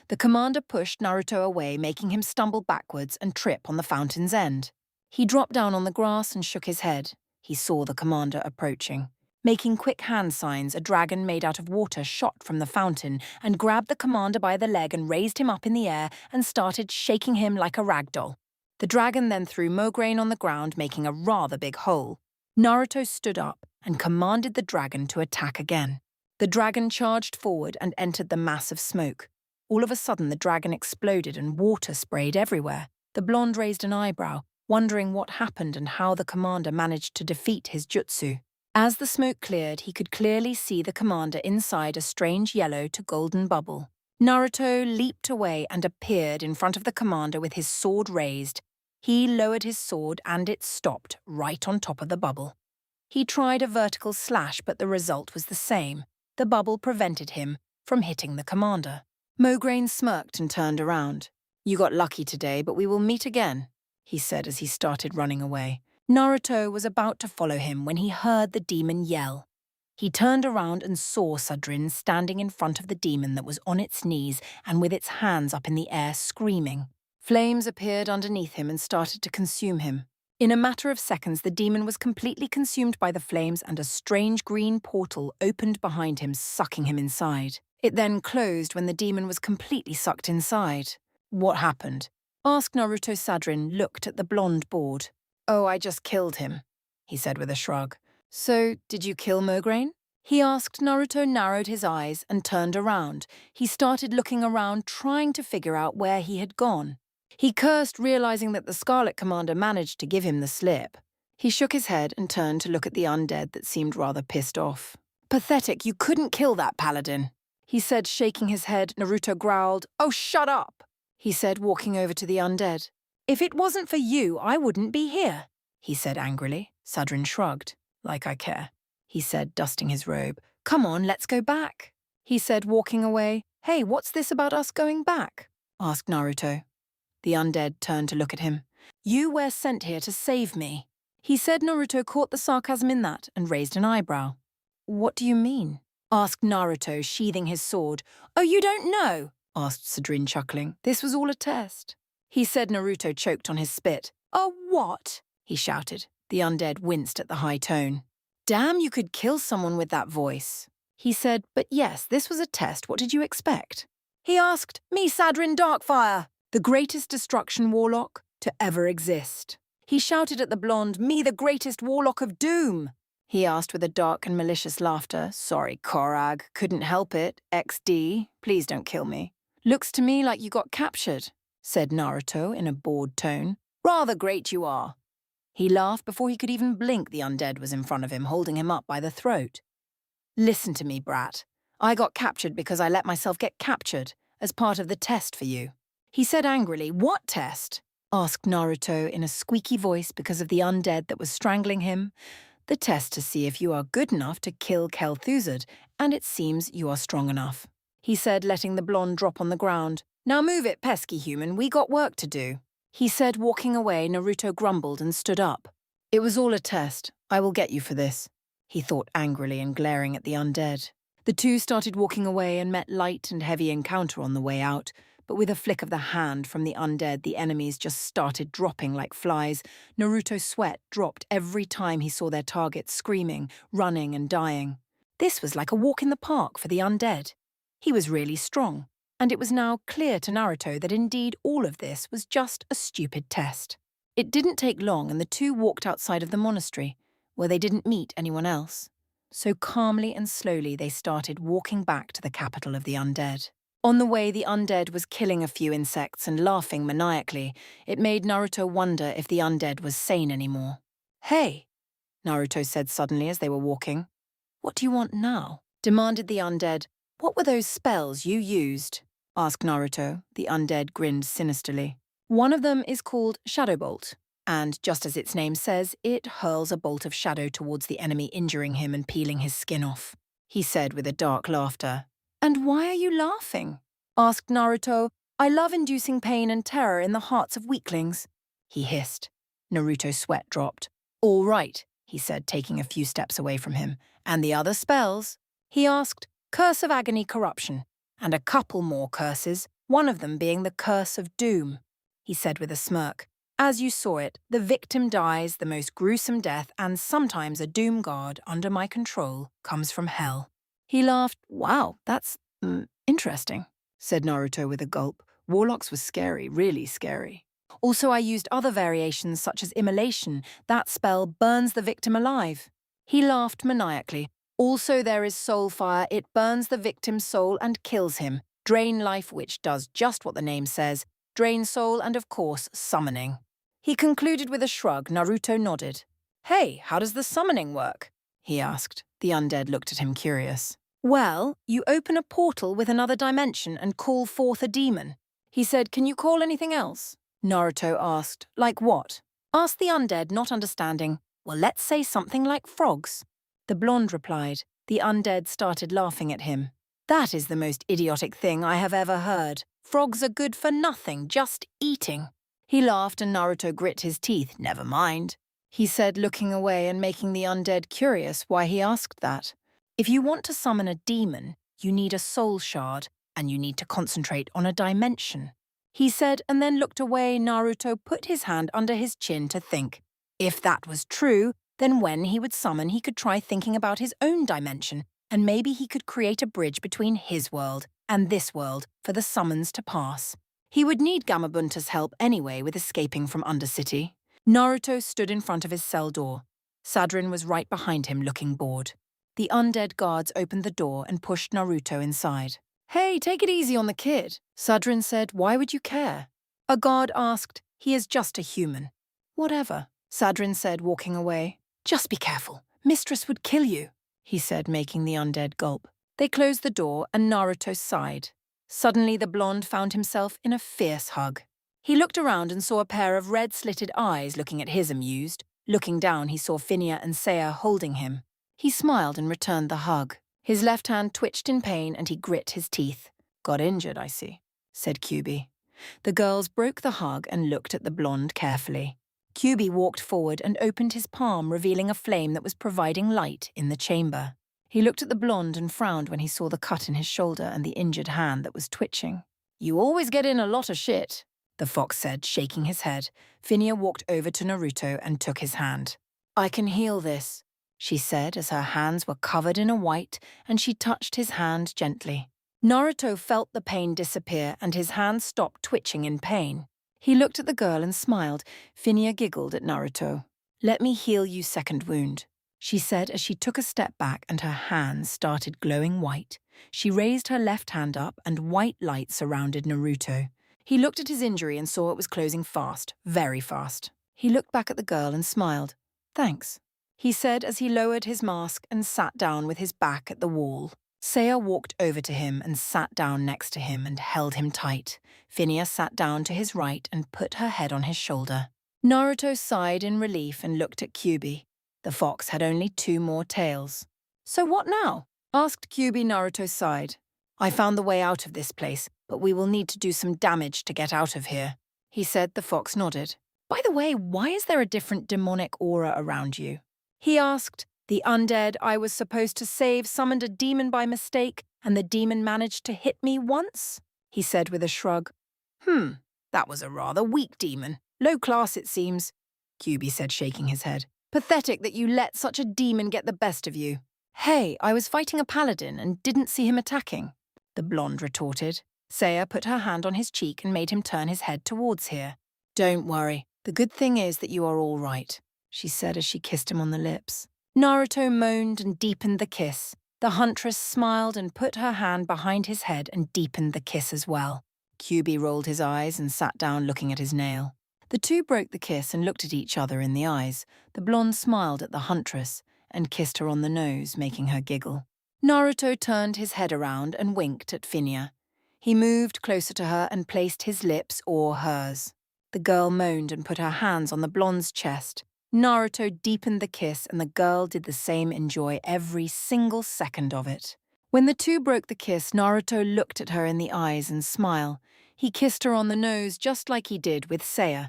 The commander pushed Naruto away, making him stumble backwards and trip on the fountain's end. He dropped down on the grass and shook his head. He saw the commander approaching. Making quick hand signs, a dragon made out of water shot from the fountain and grabbed the commander by the leg and raised him up in the air and started shaking him like a rag doll. The dragon then threw Mograine on the ground, making a rather big hole. Naruto stood up and commanded the dragon to attack again. The dragon charged forward and entered the mass of smoke. All of a sudden, the dragon exploded and water sprayed everywhere. The blonde raised an eyebrow, wondering what happened and how the commander managed to defeat his jutsu. As the smoke cleared, he could clearly see the commander inside a strange yellow to golden bubble. Naruto leaped away and appeared in front of the commander with his sword raised. He lowered his sword and it stopped right on top of the bubble. He tried a vertical slash, but the result was the same. The bubble prevented him from hitting the commander. Mograine smirked and turned around. "You got lucky today, but we will meet again," he said as he started running away. Naruto was about to follow him when he heard the demon yell. He turned around and saw Sadrin standing in front of the demon that was on its knees and with its hands up in the air screaming. Flames appeared underneath him and started to consume him. In a matter of seconds, the demon was completely consumed by the flames and a strange green portal opened behind him, sucking him inside. It then closed when the demon was completely sucked inside. "What happened?" asked Naruto. Sadrin looked at the blonde board. "Oh, I just killed him," he said with a shrug. "So, did you kill Mograine?" he asked. Naruto narrowed his eyes and turned around. He started looking around, trying to figure out where he had gone. He cursed, realizing that the Scarlet Commander managed to give him the slip. He shook his head and turned to look at the undead that seemed rather pissed off. "Pathetic, you couldn't kill that paladin," he said, shaking his head. Naruto growled. "Oh, shut up," he said, walking over to the undead. "If it wasn't for you, I wouldn't be here," he said angrily. Sadrin shrugged. "Like I care," he said, dusting his robe. "Come on, let's go back," he said, walking away. "Hey, what's this about us going back?" asked Naruto. The undead turned to look at him. "You were sent here to save me," he said. Naruto caught the sarcasm in that and raised an eyebrow. "What do you mean?" asked Naruto, sheathing his sword. "Oh, you don't know?" asked Sadrin, chuckling. "This was all a test," he said. Naruto choked on his spit. "Oh, what?" he shouted. The undead winced at the high tone. "Damn, you could kill someone with that voice," he said. "But yes, this was a test. What did you expect?" He asked. "Me, Sadrin Darkfire, the greatest destruction warlock to ever exist." He shouted at the blonde. "Me, the greatest warlock of doom," he asked with a dark and malicious laughter. "Sorry, Korag, couldn't help it. XD, please don't kill me." "Looks to me like you got captured," said Naruto in a bored tone. "Rather great you are." He laughed before he could even blink. The undead was in front of him, holding him up by the throat. "Listen to me, brat. I got captured because I let myself get captured as part of the test for you," he said angrily. "What test?" asked Naruto in a squeaky voice because of the undead that was strangling him. "The test to see if you are good enough to kill Kel'Thuzad, and it seems you are strong enough," he said, letting the blonde drop on the ground. "Now move it, pesky human, we got work to do," he said, walking away. Naruto grumbled and stood up. "It was all a test. I will get you for this," he thought angrily and glaring at the undead. The two started walking away and met light and heavy encounter on the way out, but with a flick of the hand from the undead, the enemies just started dropping like flies. Naruto's sweat dropped every time he saw their targets screaming, running and dying. This was like a walk in the park for the undead. He was really strong, and it was now clear to Naruto that indeed all of this was just a stupid test. It didn't take long and the two walked outside of the monastery, where they didn't meet anyone else. So calmly and slowly they started walking back to the capital of the undead. On the way, the undead was killing a few insects and laughing maniacally. It made Naruto wonder if the undead was sane anymore. "Hey," Naruto said suddenly as they were walking. "What do you want now?" demanded the undead. "What were those spells you used?" asked Naruto. The undead grinned sinisterly. "One of them is called Shadow Bolt, and just as its name says, it hurls a bolt of shadow towards the enemy, injuring him and peeling his skin off," he said with a dark laughter. "And why are you laughing?" asked Naruto. "I love inducing pain and terror in the hearts of weaklings," he hissed. Naruto's sweat dropped. "All right," he said, taking a few steps away from him. "And the other spells?" he asked. "Curse of Agony Corruption, and a couple more curses, one of them being the Curse of Doom," he said with a smirk. "As you saw it, the victim dies the most gruesome death, and sometimes a Doom Guard under my control comes from hell." He laughed. "Wow, that's interesting," said Naruto with a gulp. "Warlocks was scary, really scary. Also, I used other variations such as Immolation. That spell burns the victim alive." He laughed maniacally. "Also, there is Soul Fire. It burns the victim's soul and kills him. Drain Life, which does just what the name says. Drain Soul and, of course, Summoning." He concluded with a shrug. Naruto nodded. "Hey, how does the summoning work?" he asked. The undead looked at him curious. "Well, you open a portal with another dimension and call forth a demon." He said, "Can you call anything else?" Naruto asked, "Like what?" Asked the undead, not understanding. "Well, let's say something like frogs." The blonde replied. The undead started laughing at him. "That is the most idiotic thing I have ever heard. Frogs are good for nothing, just eating." He laughed and Naruto grit his teeth. "Never mind," he said, looking away and making the undead curious why he asked that. "If you want to summon a demon, you need a soul shard, and you need to concentrate on a dimension," he said, and then looked away. Naruto put his hand under his chin to think. If that was true, then when he would summon, he could try thinking about his own dimension, and maybe he could create a bridge between his world and this world for the summons to pass. He would need Gamabunta's help anyway with escaping from Undercity. Naruto stood in front of his cell door. Sadrin was right behind him, looking bored. The undead guards opened the door and pushed Naruto inside. "Hey, take it easy on the kid," Sadrin said. "Why would you care?" A guard asked. "He is just a human." "Whatever," Sadrin said, walking away. "Just be careful. Mistress would kill you," he said, making the undead gulp. They closed the door and Naruto sighed. Suddenly the blonde found himself in a fierce hug. He looked around and saw a pair of red-slitted eyes looking at his amused. Looking down, he saw Phinia and Seiya holding him. He smiled and returned the hug. His left hand twitched in pain and he grit his teeth. "Got injured, I see," said Kyubi. The girls broke the hug and looked at the blonde carefully. Kyubi walked forward and opened his palm, revealing a flame that was providing light in the chamber. He looked at the blonde and frowned when he saw the cut in his shoulder and the injured hand that was twitching. "You always get in a lot of shit," the fox said, shaking his head. Phinia walked over to Naruto and took his hand. "I can heal this," she said as her hands were covered in a white and she touched his hand gently. Naruto felt the pain disappear and his hand stopped twitching in pain. He looked at the girl and smiled. Phinia giggled at Naruto. "Let me heal you second wound," she said as she took a step back and her hands started glowing white. She raised her left hand up and white light surrounded Naruto. He looked at his injury and saw it was closing fast, very fast. He looked back at the girl and smiled. "Thanks," he said as he lowered his mask and sat down with his back at the wall. Seiya walked over to him and sat down next to him and held him tight. Phinia sat down to his right and put her head on his shoulder. Naruto sighed in relief and looked at Kyubi. The fox had only 2 more tails. "So what now?" asked Kyubi. Naruto sighed. "I found the way out of this place, but we will need to do some damage to get out of here," he said. The fox nodded. "By the way, why is there a different demonic aura around you?" he asked. "The undead I was supposed to save summoned a demon by mistake, and the demon managed to hit me once?" he said with a shrug. That was a rather weak demon. Low class, it seems, Kyubi said, shaking his head. Pathetic that you let such a demon get the best of you. Hey, I was fighting a paladin and didn't see him attacking, the blonde retorted. Saya put her hand on his cheek and made him turn his head towards here. Don't worry. The good thing is that you are all right, she said as she kissed him on the lips. Naruto moaned and deepened the kiss. The huntress smiled and put her hand behind his head and deepened the kiss as well. Kyubi rolled his eyes and sat down looking at his nail. The two broke the kiss and looked at each other in the eyes. The blonde smiled at the huntress and kissed her on the nose, making her giggle. Naruto turned his head around and winked at Phinia. He moved closer to her and placed his lips or hers. The girl moaned and put her hands on the blonde's chest. Naruto deepened the kiss and the girl did the same, enjoy every single second of it. When the two broke the kiss, Naruto looked at her in the eyes and smiled. He kissed her on the nose just like he did with Saya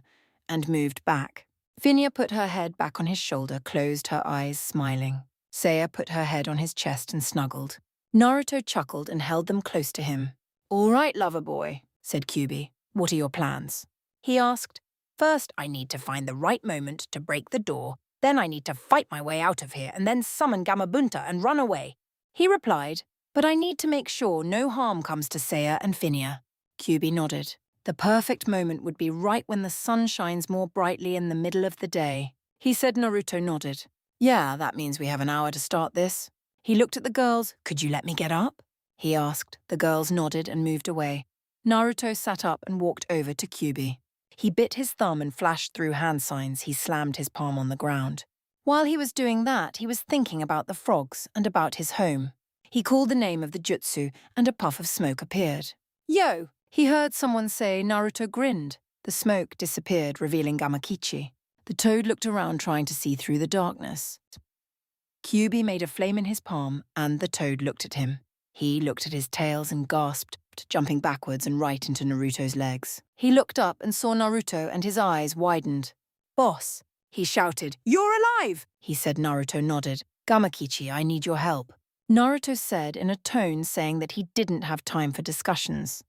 and moved back. Phinia put her head back on his shoulder, closed her eyes, smiling. Saya put her head on his chest and snuggled. Naruto chuckled and held them close to him. All right, lover boy, said Kyubi. What are your plans? He asked. First, I need to find the right moment to break the door. Then I need to fight my way out of here and then summon Gamabunta and run away. He replied, but I need to make sure no harm comes to Saya and Phinia. Kyubi nodded. The perfect moment would be right when the sun shines more brightly in the middle of the day. He said. Naruto nodded. Yeah, that means we have an hour to start this. He looked at the girls. Could you let me get up? He asked. The girls nodded and moved away. Naruto sat up and walked over to Kyubi. He bit his thumb and flashed through hand signs. He slammed his palm on the ground. While he was doing that, he was thinking about the frogs and about his home. He called the name of the jutsu, and a puff of smoke appeared. Yo! He heard someone say. Naruto grinned. The smoke disappeared, revealing Gamakichi. The toad looked around, trying to see through the darkness. Kyubi made a flame in his palm, and the toad looked at him. He looked at his tails and gasped, jumping backwards and right into Naruto's legs. He looked up and saw Naruto, and his eyes widened. Boss, he shouted. You're alive, he said. Naruto nodded. Gamakichi, I need your help. Naruto said in a tone saying that he didn't have time for discussions.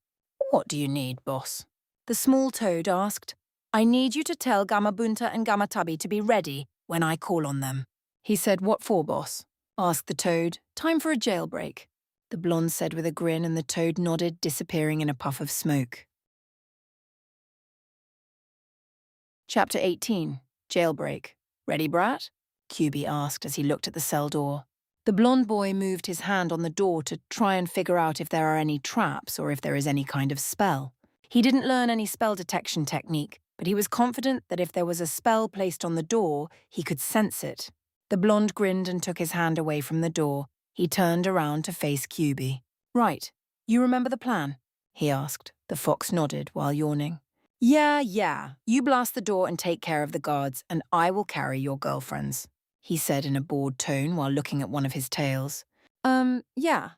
What do you need, boss? The small toad asked. I need you to tell Gamabunta and Gamatabi to be ready when I call on them. He said. What for, boss? Asked the toad. Time for a jailbreak. The blonde said with a grin, and the toad nodded, disappearing in a puff of smoke. Chapter 18. Jailbreak. Ready, brat? Kyubi asked as he looked at the cell door. The blonde boy moved his hand on the door to try and figure out if there are any traps or if there is any kind of spell. He didn't learn any spell detection technique, but he was confident that if there was a spell placed on the door, he could sense it. The blonde grinned and took his hand away from the door. He turned around to face Kyubi. Right, you remember the plan? He asked. The fox nodded while yawning. Yeah, you blast the door and take care of the guards, and I will carry your girlfriends, he said in a bored tone while looking at one of his tails. Yeah,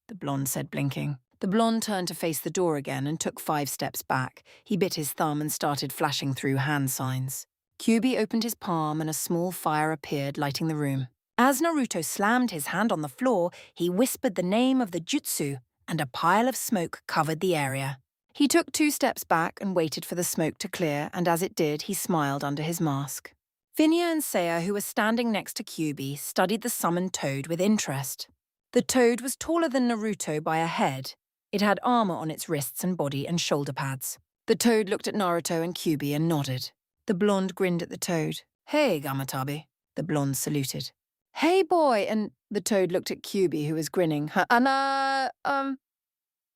the blonde said, blinking. The blonde turned to face the door again and took 5 steps back. He bit his thumb and started flashing through hand signs. Kyubi opened his palm and a small fire appeared, lighting the room. As Naruto slammed his hand on the floor, he whispered the name of the jutsu, and a pile of smoke covered the area. He took 2 steps back and waited for the smoke to clear, and as it did, he smiled under his mask. Phinia and Saya, who were standing next to Kyubi, studied the summoned toad with interest. The toad was taller than Naruto by a head. It had armor on its wrists and body and shoulder pads. The toad looked at Naruto and Kyubi and nodded. The blonde grinned at the toad. Hey, Gamatabi. The blonde saluted. Hey, boy, and the toad looked at Kyubi, who was grinning.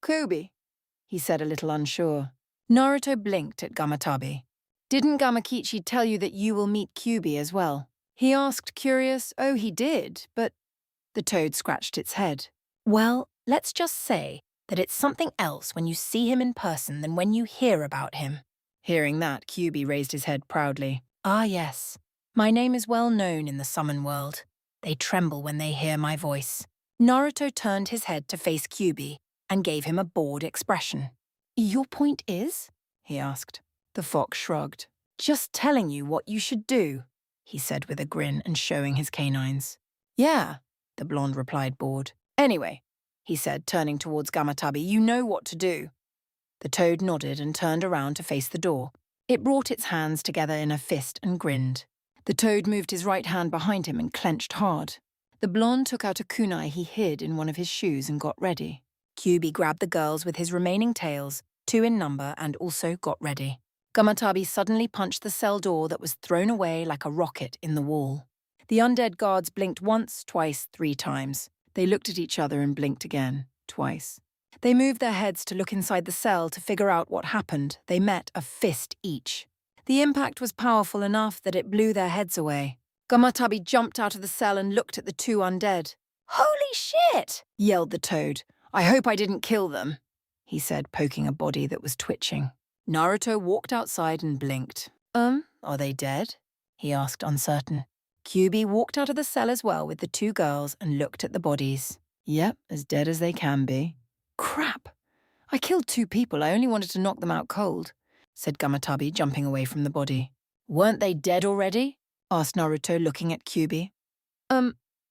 Kyubi, he said, a little unsure. Naruto blinked at Gamatabi. Didn't Gamakichi tell you that you will meet Kyubi as well? He asked, curious. Oh, he did, but... The toad scratched its head. Well, let's just say that it's something else when you see him in person than when you hear about him. Hearing that, Kyubi raised his head proudly. Ah, yes. My name is well known in the summon world. They tremble when they hear my voice. Naruto turned his head to face Kyubi and gave him a bored expression. Your point is? He asked. The fox shrugged. Just telling you what you should do, he said with a grin and showing his canines. Yeah, the blonde replied, bored. Anyway, he said, turning towards Gamatabi, you know what to do. The toad nodded and turned around to face the door. It brought its hands together in a fist and grinned. The toad moved his right hand behind him and clenched hard. The blonde took out a kunai he hid in one of his shoes and got ready. Kyubi grabbed the girls with his remaining tails, 2 in number, and also got ready. Gamatabi suddenly punched the cell door that was thrown away like a rocket in the wall. The undead guards blinked once, twice, 3 times. They looked at each other and blinked again, twice. They moved their heads to look inside the cell to figure out what happened. They met a fist each. The impact was powerful enough that it blew their heads away. Gamatabi jumped out of the cell and looked at the 2 undead. "Holy shit!" yelled the toad. "I hope I didn't kill them," he said, poking a body that was twitching. Naruto walked outside and blinked. Are they dead?" he asked, uncertain. Kyubi walked out of the cell as well with the 2 girls and looked at the bodies. "Yep, as dead as they can be." "Crap! I killed 2 people, I only wanted to knock them out cold," said Gamatabi, jumping away from the body. "Weren't they dead already?" asked Naruto, looking at Kyubi.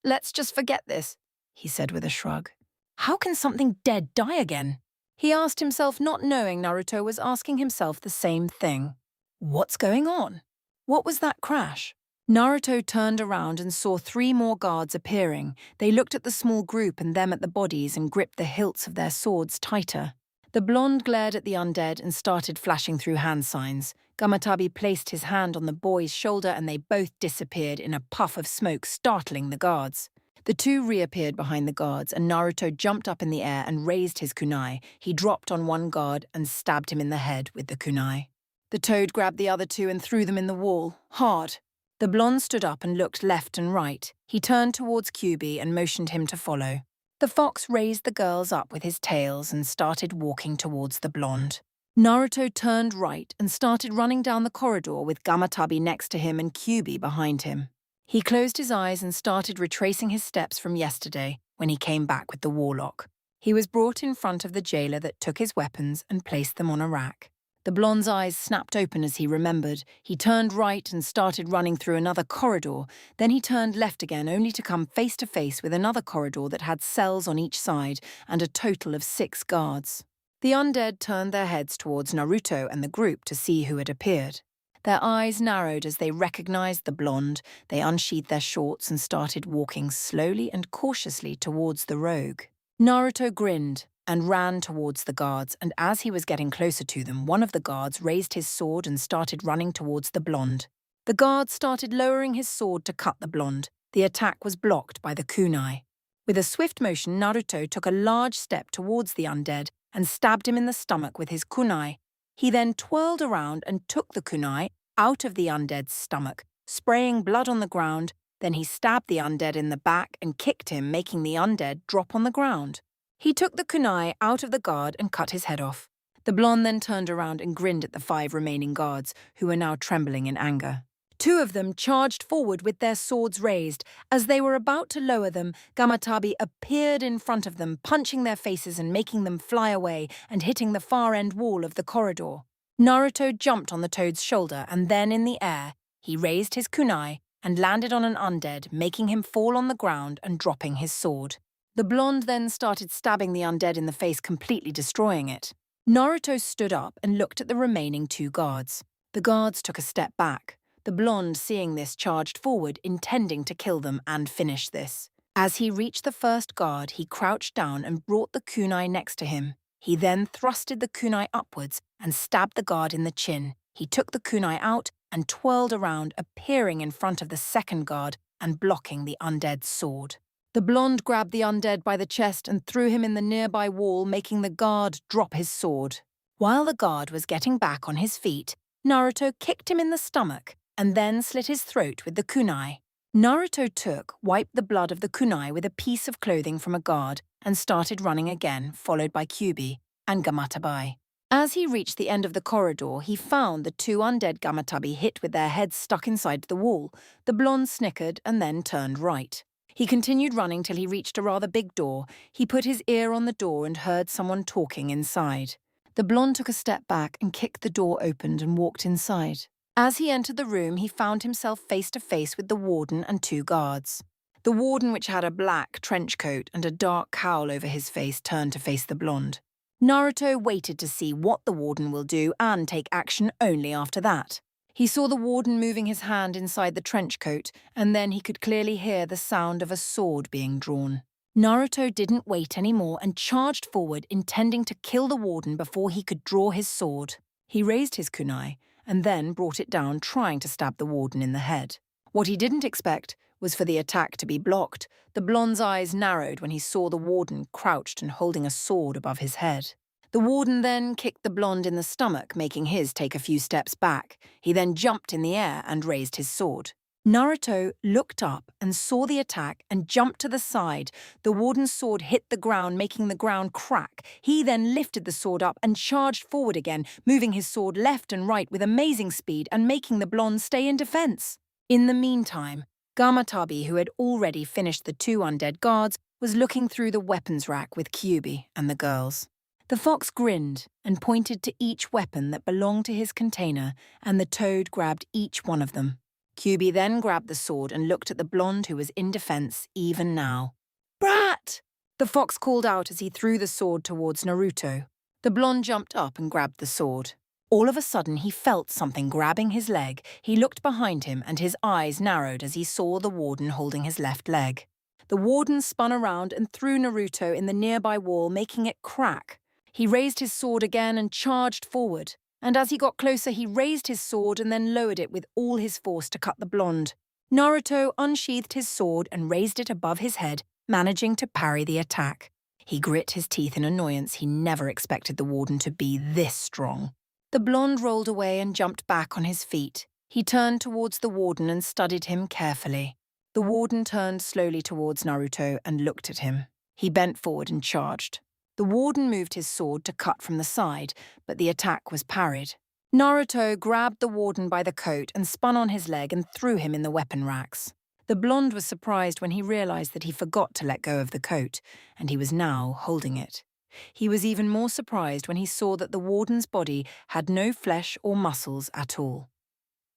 Let's just forget this," he said with a shrug. "How can something dead die again?" He asked himself, not knowing Naruto was asking himself the same thing. What's going on? What was that crash? Naruto turned around and saw 3 more guards appearing. They looked at the small group and them at the bodies and gripped the hilts of their swords tighter. The blonde glared at the undead and started flashing through hand signs. Gamatabi placed his hand on the boy's shoulder and they both disappeared in a puff of smoke, startling the guards. The 2 reappeared behind the guards and Naruto jumped up in the air and raised his kunai. He dropped on one guard and stabbed him in the head with the kunai. The toad grabbed the other 2 and threw them in the wall, hard. The blonde stood up and looked left and right. He turned towards Kyubi and motioned him to follow. The fox raised the girls up with his tails and started walking towards the blonde. Naruto turned right and started running down the corridor with Gamatabi next to him and Kyubi behind him. He closed his eyes and started retracing his steps from yesterday when he came back with the warlock. He was brought in front of the jailer that took his weapons and placed them on a rack. The blonde's eyes snapped open as he remembered. He turned right and started running through another corridor. Then he turned left again, only to come face to face with another corridor that had cells on each side and a total of 6 guards. The undead turned their heads towards Naruto and the group to see who had appeared. Their eyes narrowed as they recognized the blonde. They unsheathed their shorts and started walking slowly and cautiously towards the rogue. Naruto grinned and ran towards the guards, and as he was getting closer to them, one of the guards raised his sword and started running towards the blonde. The guard started lowering his sword to cut the blonde. The attack was blocked by the kunai. With a swift motion, Naruto took a large step towards the undead and stabbed him in the stomach with his kunai. He then twirled around and took the kunai out of the undead's stomach, spraying blood on the ground. Then he stabbed the undead in the back and kicked him, making the undead drop on the ground. He took the kunai out of the guard and cut his head off. The blonde then turned around and grinned at the 5 remaining guards, who were now trembling in anger. 2 of them charged forward with their swords raised. As they were about to lower them, Gamatabi appeared in front of them, punching their faces and making them fly away and hitting the far end wall of the corridor. Naruto jumped on the toad's shoulder and then in the air, he raised his kunai and landed on an undead, making him fall on the ground and dropping his sword. The blonde then started stabbing the undead in the face, completely destroying it. Naruto stood up and looked at the remaining 2 guards. The guards took a step back. The blonde, seeing this, charged forward, intending to kill them and finish this. As he reached the first guard, he crouched down and brought the kunai next to him. He then thrusted the kunai upwards and stabbed the guard in the chin. He took the kunai out and twirled around, appearing in front of the second guard and blocking the undead's sword. The blonde grabbed the undead by the chest and threw him in the nearby wall, making the guard drop his sword. While the guard was getting back on his feet, Naruto kicked him in the stomach and then slit his throat with the kunai. Naruto wiped the blood of the kunai with a piece of clothing from a guard and started running again, followed by Kyubi and Gamatabi. As he reached the end of the corridor, he found the 2 undead Gamatabi hit with their heads stuck inside the wall. The blonde snickered and then turned right. He continued running till he reached a rather big door. He put his ear on the door and heard someone talking inside. The blonde took a step back and kicked the door open and walked inside. As he entered the room, he found himself face to face with the warden and 2 guards. The warden, which had a black trench coat and a dark cowl over his face, turned to face the blonde. Naruto waited to see what the warden will do and take action only after that. He saw the warden moving his hand inside the trench coat, and then he could clearly hear the sound of a sword being drawn. Naruto didn't wait anymore and charged forward, intending to kill the warden before he could draw his sword. He raised his kunai and then brought it down, trying to stab the warden in the head. What he didn't expect was for the attack to be blocked. The blonde's eyes narrowed when he saw the warden crouched and holding a sword above his head. The warden then kicked the blonde in the stomach, making his take a few steps back. He then jumped in the air and raised his sword. Naruto looked up and saw the attack and jumped to the side. The warden's sword hit the ground, making the ground crack. He then lifted the sword up and charged forward again, moving his sword left and right with amazing speed and making the blonde stay in defense. In the meantime, Gamatabi, who had already finished the 2 undead guards, was looking through the weapons rack with Kyuubi and the girls. The fox grinned and pointed to each weapon that belonged to his container, and the toad grabbed each one of them. Kyuubi then grabbed the sword and looked at the blonde who was in defense even now. "Brat!" the fox called out as he threw the sword towards Naruto. The blonde jumped up and grabbed the sword. All of a sudden, he felt something grabbing his leg. He looked behind him and his eyes narrowed as he saw the warden holding his left leg. The warden spun around and threw Naruto in the nearby wall, making it crack. He raised his sword again and charged forward. And as he got closer, he raised his sword and then lowered it with all his force to cut the blonde. Naruto unsheathed his sword and raised it above his head, managing to parry the attack. He grit his teeth in annoyance. He never expected the warden to be this strong. The blonde rolled away and jumped back on his feet. He turned towards the warden and studied him carefully. The warden turned slowly towards Naruto and looked at him. He bent forward and charged. The warden moved his sword to cut from the side, but the attack was parried. Naruto grabbed the warden by the coat and spun on his leg and threw him in the weapon racks. The blonde was surprised when he realized that he forgot to let go of the coat, and he was now holding it. He was even more surprised when he saw that the warden's body had no flesh or muscles at all.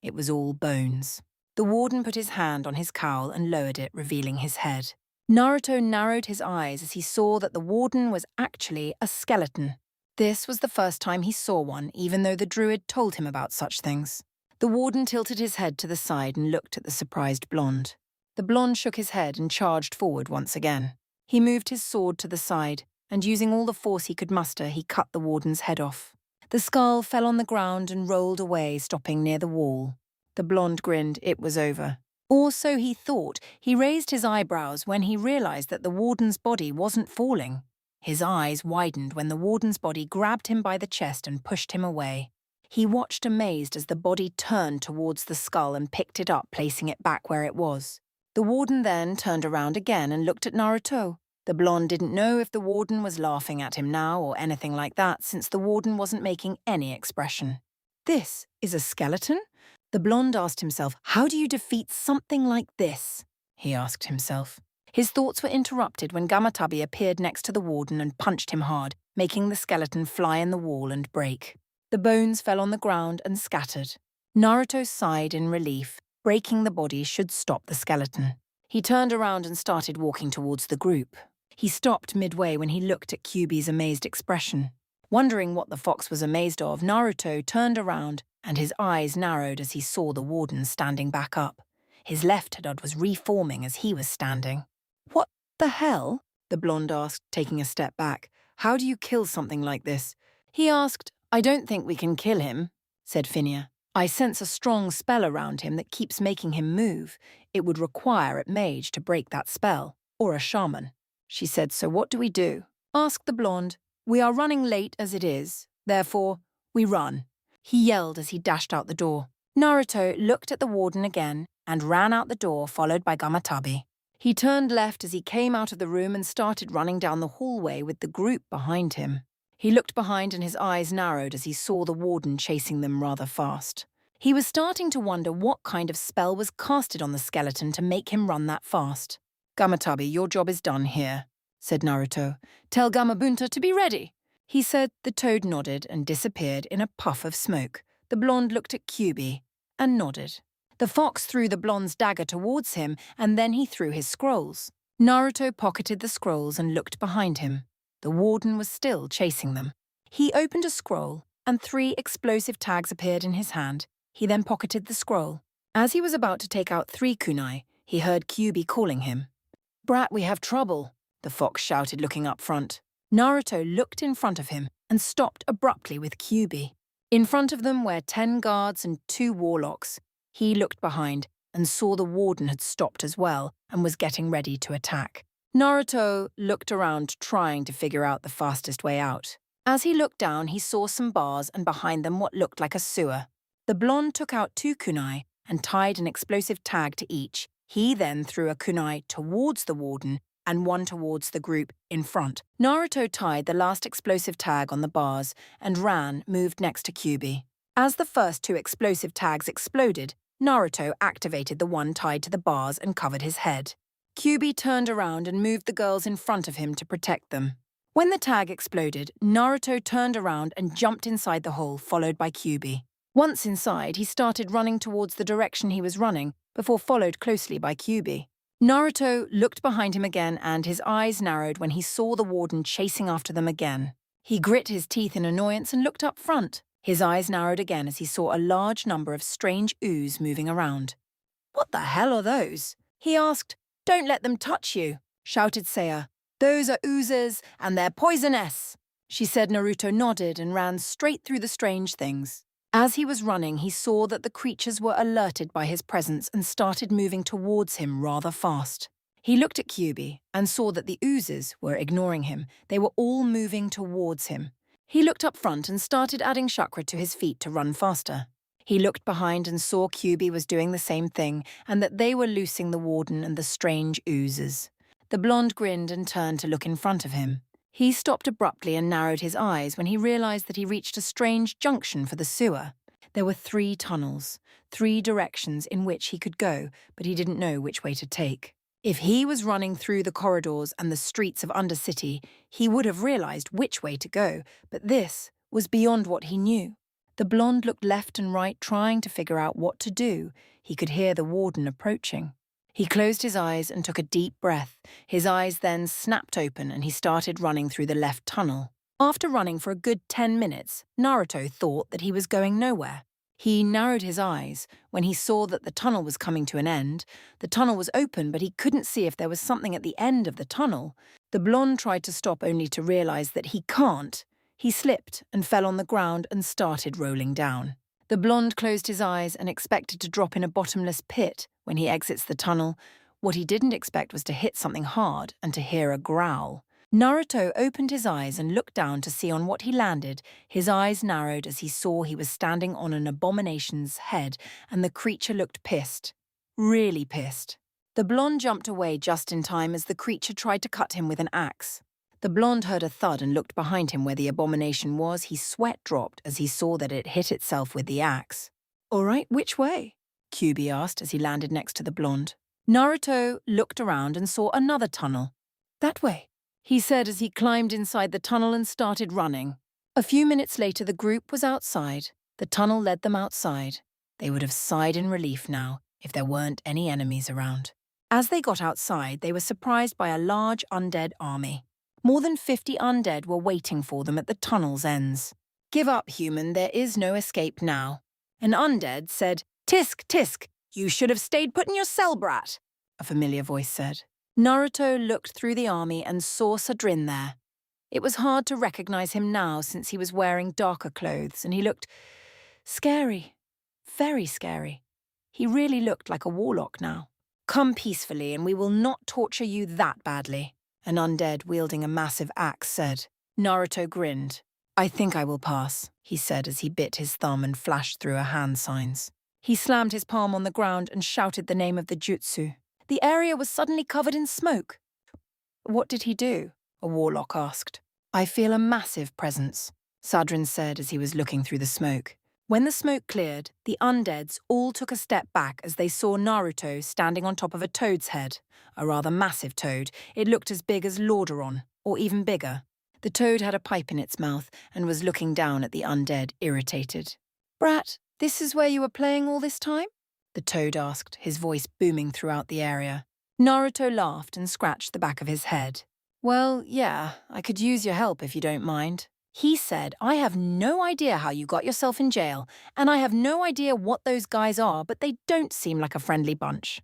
It was all bones. The warden put his hand on his cowl and lowered it, revealing his head. Naruto narrowed his eyes as he saw that the warden was actually a skeleton. This was the first time he saw one, even though the druid told him about such things. The warden tilted his head to the side and looked at the surprised blonde. The blonde shook his head and charged forward once again. He moved his sword to the side, and using all the force he could muster, he cut the warden's head off. The skull fell on the ground and rolled away, stopping near the wall. The blonde grinned. It was over. Or so he thought. He raised his eyebrows when he realized that the warden's body wasn't falling. His eyes widened when the warden's body grabbed him by the chest and pushed him away. He watched amazed as the body turned towards the skull and picked it up, placing it back where it was. The warden then turned around again and looked at Naruto. The blonde didn't know if the warden was laughing at him now or anything like that, since the warden wasn't making any expression. "This is a skeleton?" The blonde asked himself. "How do you defeat something like this?" he asked himself. His thoughts were interrupted when Gamatabi appeared next to the warden and punched him hard, making the skeleton fly in the wall and break. The bones fell on the ground and scattered. Naruto sighed in relief. Breaking the body should stop the skeleton. He turned around and started walking towards the group. He stopped midway when he looked at Kyuubi's amazed expression. Wondering what the fox was amazed of, Naruto turned around and his eyes narrowed as he saw the warden standing back up. His left head was reforming as he was standing. "What the hell?" the blonde asked, taking a step back. "How do you kill something like this?" He asked. "I don't think we can kill him," said Phinia. "I sense a strong spell around him that keeps making him move. It would require a mage to break that spell, or a shaman." She said, "So what do we do?" asked the blonde. "We are running late as it is, therefore, we run," he yelled as he dashed out the door. Naruto looked at the warden again and ran out the door, followed by Gamatabi. He turned left as he came out of the room and started running down the hallway with the group behind him. He looked behind and his eyes narrowed as he saw the warden chasing them rather fast. He was starting to wonder what kind of spell was casted on the skeleton to make him run that fast. "Gamatabi, your job is done here," said Naruto. "Tell Gamabunta to be ready." He said. The toad nodded and disappeared in a puff of smoke. The blonde looked at Kyuubi and nodded. The fox threw the blonde's dagger towards him, and then he threw his scrolls. Naruto pocketed the scrolls and looked behind him. The warden was still chasing them. He opened a scroll, and 3 explosive tags appeared in his hand. He then pocketed the scroll. As he was about to take out 3 kunai, he heard Kyuubi calling him. "Brat, we have trouble," the fox shouted, looking up front. Naruto looked in front of him and stopped abruptly with Kyuubi. In front of them were 10 guards and 2 warlocks. He looked behind and saw the warden had stopped as well and was getting ready to attack. Naruto looked around, trying to figure out the fastest way out. As he looked down, he saw some bars and behind them what looked like a sewer. The blonde took out 2 kunai and tied an explosive tag to each. He then threw a kunai towards the warden and 1 towards the group in front. Naruto tied the last explosive tag on the bars and moved next to Kyuubi. As the first 2 explosive tags exploded, Naruto activated the one tied to the bars and covered his head. Kyuubi turned around and moved the girls in front of him to protect them. When the tag exploded, Naruto turned around and jumped inside the hole, followed by Kyuubi. Once inside, he started running towards the direction he was running, before followed closely by Kyuubi. Naruto looked behind him again and his eyes narrowed when he saw the warden chasing after them again. He grit his teeth in annoyance and looked up front. His eyes narrowed again as he saw a large number of strange ooze moving around. "What the hell are those?" he asked. "Don't let them touch you," shouted Seiya. "Those are oozes and they're poisonous," she said. Naruto nodded and ran straight through the strange things. As he was running, he saw that the creatures were alerted by his presence and started moving towards him rather fast. He looked at Kyuubi and saw that the oozes were ignoring him. They were all moving towards him. He looked up front and started adding chakra to his feet to run faster. He looked behind and saw Kyuubi was doing the same thing and that they were loosing the warden and the strange oozes. The blonde grinned and turned to look in front of him. He stopped abruptly and narrowed his eyes when he realized that he reached a strange junction for the sewer. There were 3 tunnels, 3 directions in which he could go, but he didn't know which way to take. If he was running through the corridors and the streets of Undercity, he would have realized which way to go, but this was beyond what he knew. The blonde looked left and right, trying to figure out what to do. He could hear the warden approaching. He closed his eyes and took a deep breath. His eyes then snapped open and he started running through the left tunnel. After running for a good 10 minutes, Naruto thought that he was going nowhere. He narrowed his eyes when he saw that the tunnel was coming to an end. The tunnel was open, but he couldn't see if there was something at the end of the tunnel. The blonde tried to stop only to realize that he can't. He slipped and fell on the ground and started rolling down. The blonde closed his eyes and expected to drop in a bottomless pit when he exits the tunnel. What he didn't expect was to hit something hard and to hear a growl. Naruto opened his eyes and looked down to see on what he landed. His eyes narrowed as he saw he was standing on an abomination's head, and the creature looked pissed. Really pissed. The blonde jumped away just in time as the creature tried to cut him with an axe. The blonde heard a thud and looked behind him where the abomination was. His sweat dropped as he saw that it hit itself with the axe. "All right, which way?" Kyuubi asked as he landed next to the blonde. Naruto looked around and saw another tunnel. "That way," he said as he climbed inside the tunnel and started running. A few minutes later, the group was outside. The tunnel led them outside. They would have sighed in relief now if there weren't any enemies around. As they got outside, they were surprised by a large undead army. More than 50 undead were waiting for them at the tunnel's ends. "Give up, human, there is no escape now." An undead said, "Tisk, tisk, you should have stayed put in your cell, brat," a familiar voice said. Naruto looked through the army and saw Sadrin there. It was hard to recognize him now since he was wearing darker clothes and he looked scary, very scary. He really looked like a warlock now. "Come peacefully and we will not torture you that badly," an undead wielding a massive axe said. Naruto grinned. "I think I will pass," he said as he bit his thumb and flashed through a hand signs. He slammed his palm on the ground and shouted the name of the jutsu. The area was suddenly covered in smoke. "What did he do?" a warlock asked. "I feel a massive presence," Sadrin said as he was looking through the smoke. When the smoke cleared, the undeads all took a step back as they saw Naruto standing on top of a toad's head. A rather massive toad. It looked as big as Lordaeron, or even bigger. The toad had a pipe in its mouth and was looking down at the undead, irritated. "Brat, this is where you were playing all this time?" the toad asked, his voice booming throughout the area. Naruto laughed and scratched the back of his head. Well, yeah, I could use your help if you don't mind. He said, I have no idea how you got yourself in jail, and I have no idea what those guys are, but they don't seem like a friendly bunch.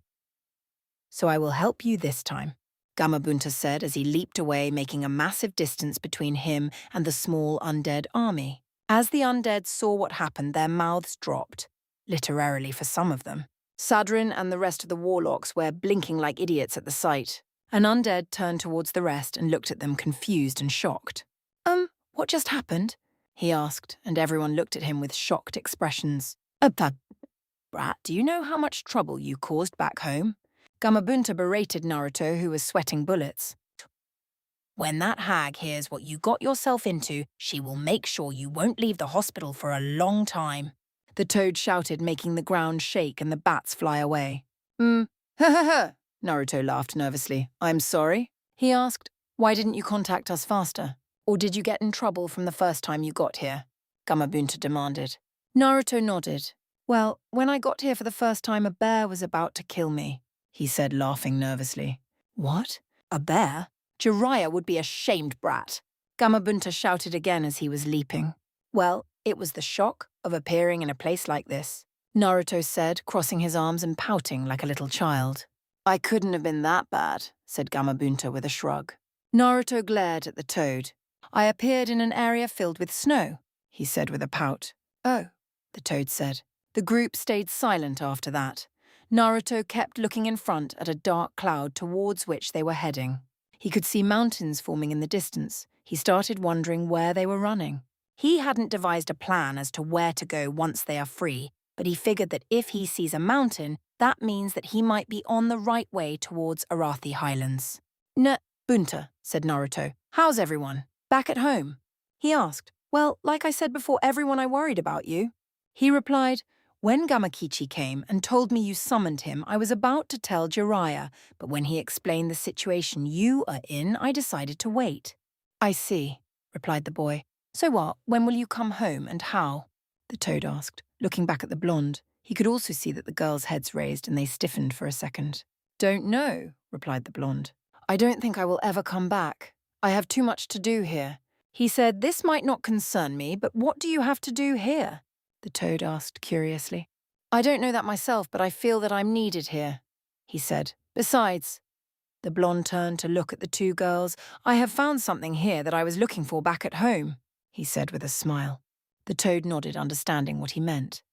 So I will help you this time, Gamabunta said as he leaped away, making a massive distance between him and the small undead army. As the undead saw what happened, their mouths dropped, literally for some of them. Sadrin and the rest of the warlocks were blinking like idiots at the sight. An undead turned towards the rest and looked at them confused and shocked. What just happened? He asked, and everyone looked at him with shocked expressions. Brat, do you know how much trouble you caused back home? Gamabunta berated Naruto, who was sweating bullets. When that hag hears what you got yourself into, she will make sure you won't leave the hospital for a long time. The toad shouted, making the ground shake and the bats fly away. Ha ha ha, Naruto laughed nervously. I'm sorry? He asked. Why didn't you contact us faster? Or did you get in trouble from the first time you got here? Gamabunta demanded. Naruto nodded. Well, when I got here for the first time, a bear was about to kill me, he said, laughing nervously. What? A bear? Jiraiya would be ashamed, brat. Gamabunta shouted again as he was leaping. Well, it was the shock of appearing in a place like this, Naruto said, crossing his arms and pouting like a little child. I couldn't have been that bad, said Gamabunta with a shrug. Naruto glared at the toad. I appeared in an area filled with snow, he said with a pout. Oh, the toad said. The group stayed silent after that. Naruto kept looking in front at a dark cloud towards which they were heading. He could see mountains forming in the distance. He started wondering where they were running. He hadn't devised a plan as to where to go once they are free, but he figured that if he sees a mountain, that means that he might be on the right way towards Arathi Highlands. Bunta, said Naruto. How's everyone? Back at home? He asked. Well, like I said before, everyone I worried about you. He replied, when Gamakichi came and told me you summoned him, I was about to tell Jiraiya, but when he explained the situation you are in, I decided to wait. I see, replied the boy. So what, when will you come home and how? The toad asked, looking back at the blonde. He could also see that the girls' heads raised and they stiffened for a second. Don't know, replied the blonde. I don't think I will ever come back. I have too much to do here. He said, this might not concern me, but what do you have to do here? The toad asked curiously. I don't know that myself, but I feel that I'm needed here, he said. Besides, the blonde turned to look at the two girls. I have found something here that I was looking for back at home, he said with a smile. The toad nodded, understanding what he meant.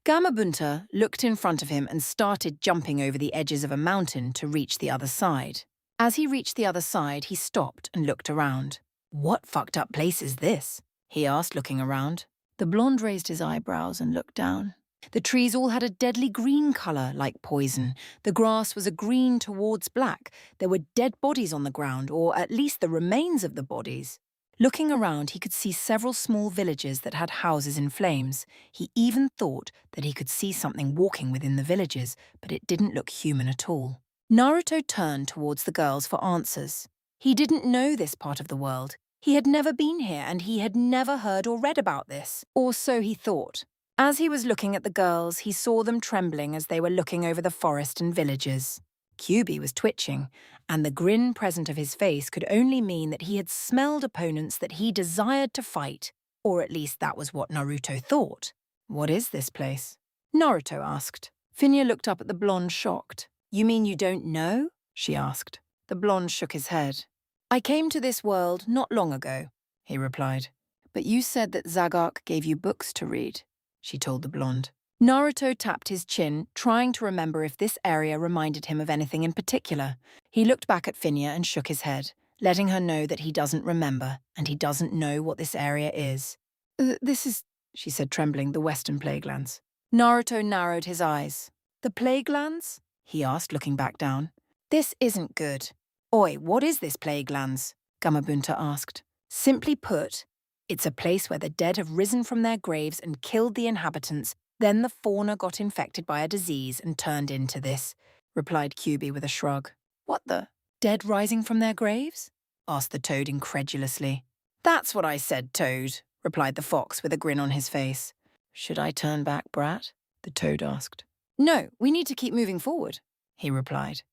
Gamabunta looked in front of him and started jumping over the edges of a mountain to reach the other side. As he reached the other side, he stopped and looked around. What fucked up place is this? He asked, looking around. The blonde raised his eyebrows and looked down. The trees all had a deadly green colour, like poison. The grass was a green towards black. There were dead bodies on the ground, or at least the remains of the bodies. Looking around, he could see several small villages that had houses in flames. He even thought that he could see something walking within the villages, but it didn't look human at all. Naruto turned towards the girls for answers. He didn't know this part of the world. He had never been here, and he had never heard or read about this, or so he thought. As he was looking at the girls, he saw them trembling as they were looking over the forest and villages. Kyubi was twitching, and the grin present of his face could only mean that he had smelled opponents that he desired to fight, or at least that was what Naruto thought. What is this place? Naruto asked. Finya looked up at the blonde, shocked. You mean you don't know? She asked. The blonde shook his head. I came to this world not long ago, he replied. But you said that Zagak gave you books to read, she told the blonde. Naruto tapped his chin, trying to remember if this area reminded him of anything in particular. He looked back at Finya and shook his head, letting her know that he doesn't remember, and he doesn't know what this area is. This is, she said, trembling, the Western Plaguelands. Naruto narrowed his eyes. The Plaguelands? He asked, looking back down. This isn't good. Oi, what is this Plaguelands? Gamabunta asked. Simply put, it's a place where the dead have risen from their graves and killed the inhabitants. Then the fauna got infected by a disease and turned into this, replied Kyubi with a shrug. What the? Dead rising from their graves? Asked the toad incredulously. That's what I said, Toad, replied the fox with a grin on his face. Should I turn back, brat? The toad asked. No, we need to keep moving forward, he replied.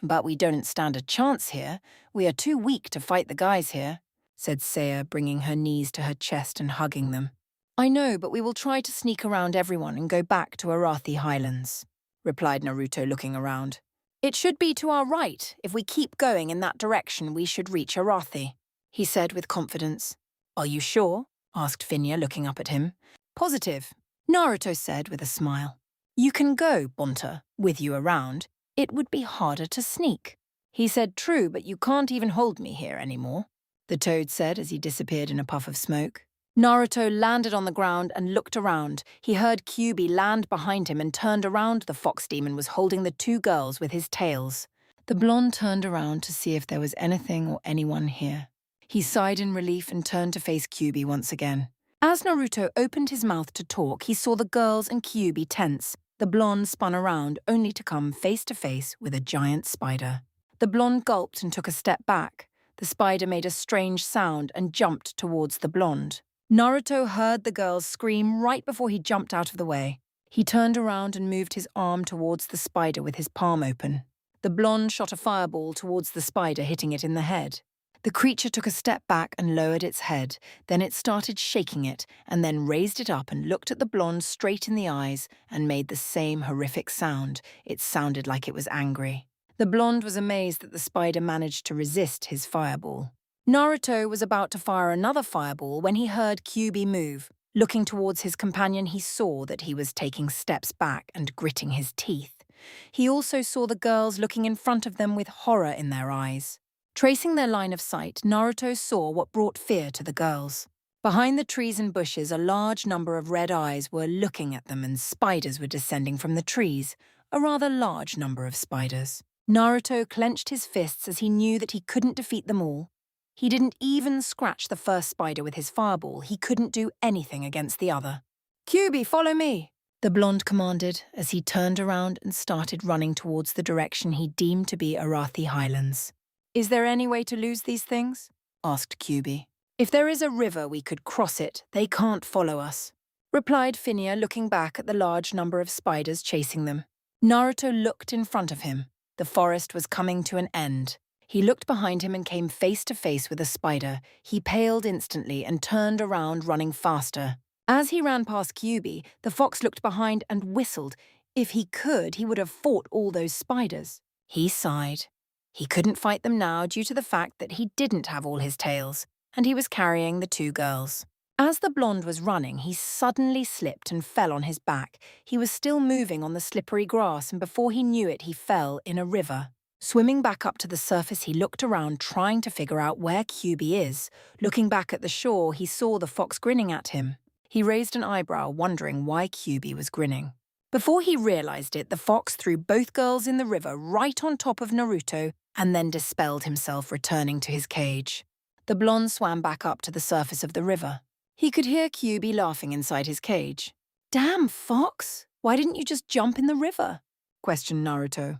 But we don't stand a chance here. We are too weak to fight the guys here, said Saya, bringing her knees to her chest and hugging them. I know, but we will try to sneak around everyone and go back to Arathi Highlands, replied Naruto, looking around. It should be to our right. If we keep going in that direction, we should reach Arathi, he said with confidence. Are you sure? Asked Finya, looking up at him. Positive, Naruto said with a smile. You can go, Bonta, with you around. It would be harder to sneak. He said true, but you can't even hold me here anymore, the toad said as he disappeared in a puff of smoke. Naruto landed on the ground and looked around. He heard Kyuubi land behind him and turned around. The fox demon was holding the two girls with his tails. The blonde turned around to see if there was anything or anyone here. He sighed in relief and turned to face Kyuubi once again. As Naruto opened his mouth to talk, he saw the girls and Kyuubi tense. The blonde spun around, only to come face to face with a giant spider. The blonde gulped and took a step back. The spider made a strange sound and jumped towards the blonde. Naruto heard the girls scream right before he jumped out of the way. He turned around and moved his arm towards the spider with his palm open. The blonde shot a fireball towards the spider, hitting it in the head. The creature took a step back and lowered its head. Then it started shaking it, and then raised it up and looked at the blonde straight in the eyes and made the same horrific sound. It sounded like it was angry. The blonde was amazed that the spider managed to resist his fireball. Naruto was about to fire another fireball when he heard Kyuubi move. Looking towards his companion, he saw that he was taking steps back and gritting his teeth. He also saw the girls looking in front of them with horror in their eyes. Tracing their line of sight, Naruto saw what brought fear to the girls. Behind the trees and bushes, a large number of red eyes were looking at them and spiders were descending from the trees, a rather large number of spiders. Naruto clenched his fists as he knew that he couldn't defeat them all. He didn't even scratch the first spider with his fireball. He couldn't do anything against the other. Kyuubi, follow me, the blonde commanded as he turned around and started running towards the direction he deemed to be Arathi Highlands. Is there any way to lose these things? Asked Kyuubi. If there is a river, we could cross it. They can't follow us, replied Finya, looking back at the large number of spiders chasing them. Naruto looked in front of him. The forest was coming to an end. He looked behind him and came face to face with a spider. He paled instantly and turned around, running faster. As he ran past Kyuubi, the fox looked behind and whistled. If he could, he would have fought all those spiders. He sighed. He couldn't fight them now due to the fact that he didn't have all his tails, and he was carrying the two girls. As the blonde was running, he suddenly slipped and fell on his back. He was still moving on the slippery grass, and before he knew it, he fell in a river. Swimming back up to the surface, he looked around, trying to figure out where Kyuubi is. Looking back at the shore, he saw the fox grinning at him. He raised an eyebrow, wondering why Kyuubi was grinning. Before he realized it, the fox threw both girls in the river right on top of Naruto and then dispelled himself, returning to his cage. The blonde swam back up to the surface of the river. He could hear Kyuubi laughing inside his cage. Damn, fox! Why didn't you just jump in the river? Questioned Naruto.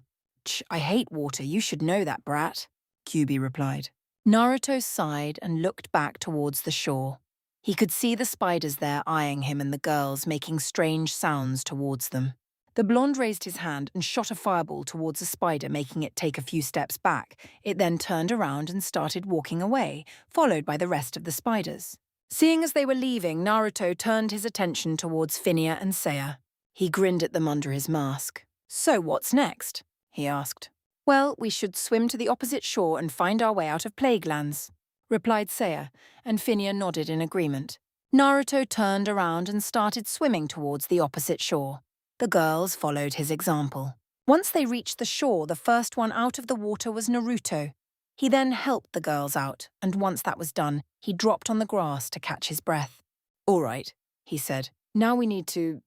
I hate water, you should know that, brat, Kyuubi replied. Naruto sighed and looked back towards the shore. He could see the spiders there eyeing him and the girls making strange sounds towards them. The blonde raised his hand and shot a fireball towards a spider, making it take a few steps back. It then turned around and started walking away, followed by the rest of the spiders. Seeing as they were leaving, Naruto turned his attention towards Finya and Saya. He grinned at them under his mask. So what's next? He asked. Well, we should swim to the opposite shore and find our way out of Plaguelands, replied Saya, and Finya nodded in agreement. Naruto turned around and started swimming towards the opposite shore. The girls followed his example. Once they reached the shore, the first one out of the water was Naruto. He then helped the girls out, and once that was done, he dropped on the grass to catch his breath. All right, he said. Now we need to,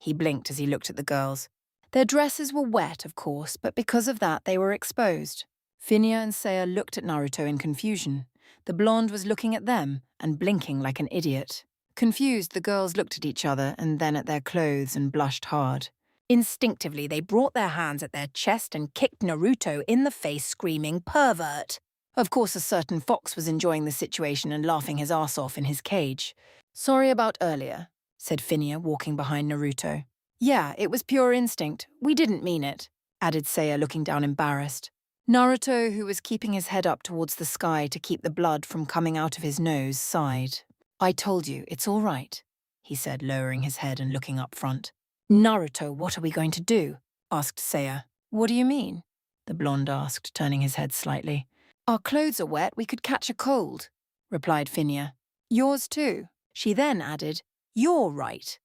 He blinked as he looked at the girls. Their dresses were wet, of course, but because of that they were exposed. Finya and Saya looked at Naruto in confusion. The blonde was looking at them and blinking like an idiot. Confused, the girls looked at each other and then at their clothes and blushed hard. Instinctively, they brought their hands at their chest and kicked Naruto in the face, screaming, "Pervert!" Of course, a certain fox was enjoying the situation and laughing his ass off in his cage. Sorry about earlier, said Finya, walking behind Naruto. Yeah, it was pure instinct. We didn't mean it. added Seiya, looking down embarrassed. Naruto, who was keeping his head up towards the sky to keep the blood from coming out of his nose, sighed. I told you, it's all right, he said, lowering his head and looking up front. Naruto, what are we going to do? Asked Seiya. What do you mean? The blonde asked, turning his head slightly. Our clothes are wet, we could catch a cold, replied Phinia. Yours too. She then added, You're right.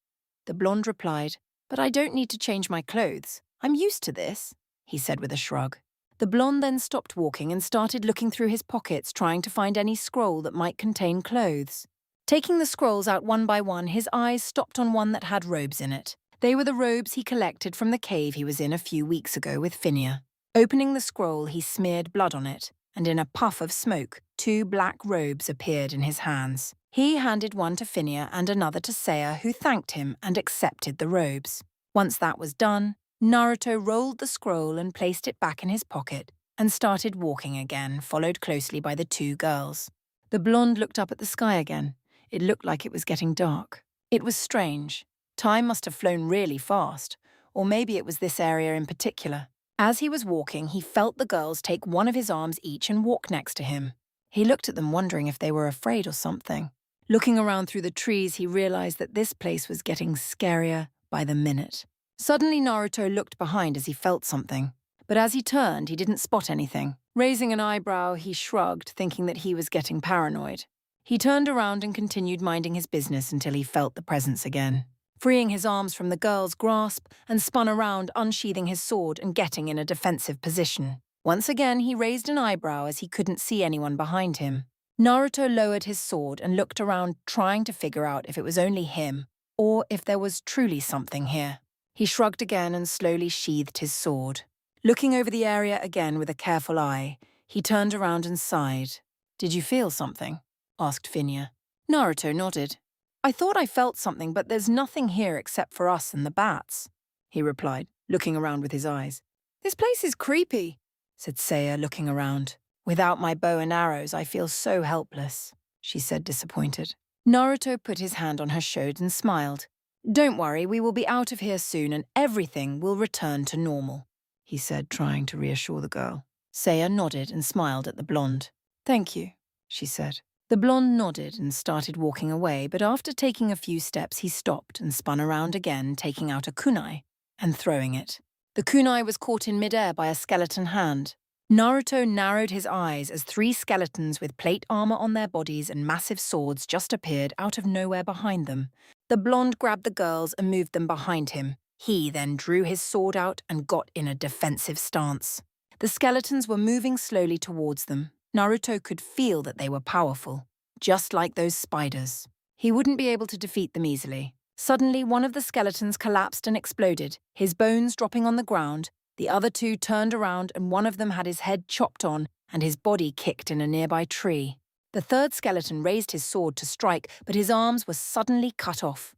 The blonde replied, But I don't need to change my clothes. I'm used to this, he said with a shrug. The blonde then stopped walking and started looking through his pockets, trying to find any scroll that might contain clothes. Taking the scrolls out one by one, his eyes stopped on one that had robes in it. They were the robes he collected from the cave he was in a few weeks ago with Phinia. Opening the scroll, he smeared blood on it, and in a puff of smoke, 2 black robes appeared in his hands. He handed one to Phinia and another to Seiya, who thanked him and accepted the robes. Once that was done, Naruto rolled the scroll and placed it back in his pocket and started walking again, followed closely by the 2 girls. The blonde looked up at the sky again. It looked like it was getting dark. It was strange. Time must have flown really fast, or maybe it was this area in particular. As he was walking, he felt the girls take one of his arms each and walk next to him. He looked at them, wondering if they were afraid or something. Looking around through the trees, he realized that this place was getting scarier by the minute. Suddenly, Naruto looked behind as he felt something. But as he turned, he didn't spot anything. Raising an eyebrow, he shrugged, thinking that he was getting paranoid. He turned around and continued minding his business until he felt the presence again. Freeing his arms from the girl's grasp and spun around, unsheathing his sword and getting in a defensive position. Once again, he raised an eyebrow as he couldn't see anyone behind him. Naruto lowered his sword and looked around, trying to figure out if it was only him or if there was truly something here. He shrugged again and slowly sheathed his sword. Looking over the area again with a careful eye, he turned around and sighed. Did you feel something? Asked Phinia. Naruto nodded. I thought I felt something, but there's nothing here except for us and the bats, he replied, looking around with his eyes. This place is creepy, said Seiya, looking around. Without my bow and arrows, I feel so helpless, she said, disappointed. Naruto put his hand on her shoulder and smiled. Don't worry, we will be out of here soon and everything will return to normal, he said, trying to reassure the girl. Seiya nodded and smiled at the blonde. Thank you, she said. The blonde nodded and started walking away, but after taking a few steps, he stopped and spun around again, taking out a kunai and throwing it. The kunai was caught in midair by a skeleton hand. Naruto narrowed his eyes as 3 skeletons with plate armor on their bodies and massive swords just appeared out of nowhere behind them. The blonde grabbed the girls and moved them behind him. He then drew his sword out and got in a defensive stance. The skeletons were moving slowly towards them. Naruto could feel that they were powerful, just like those spiders. He wouldn't be able to defeat them easily. Suddenly, one of the skeletons collapsed and exploded, his bones dropping on the ground. The other 2 turned around and one of them had his head chopped on and his body kicked in a nearby tree. The 3rd skeleton raised his sword to strike, but his arms were suddenly cut off.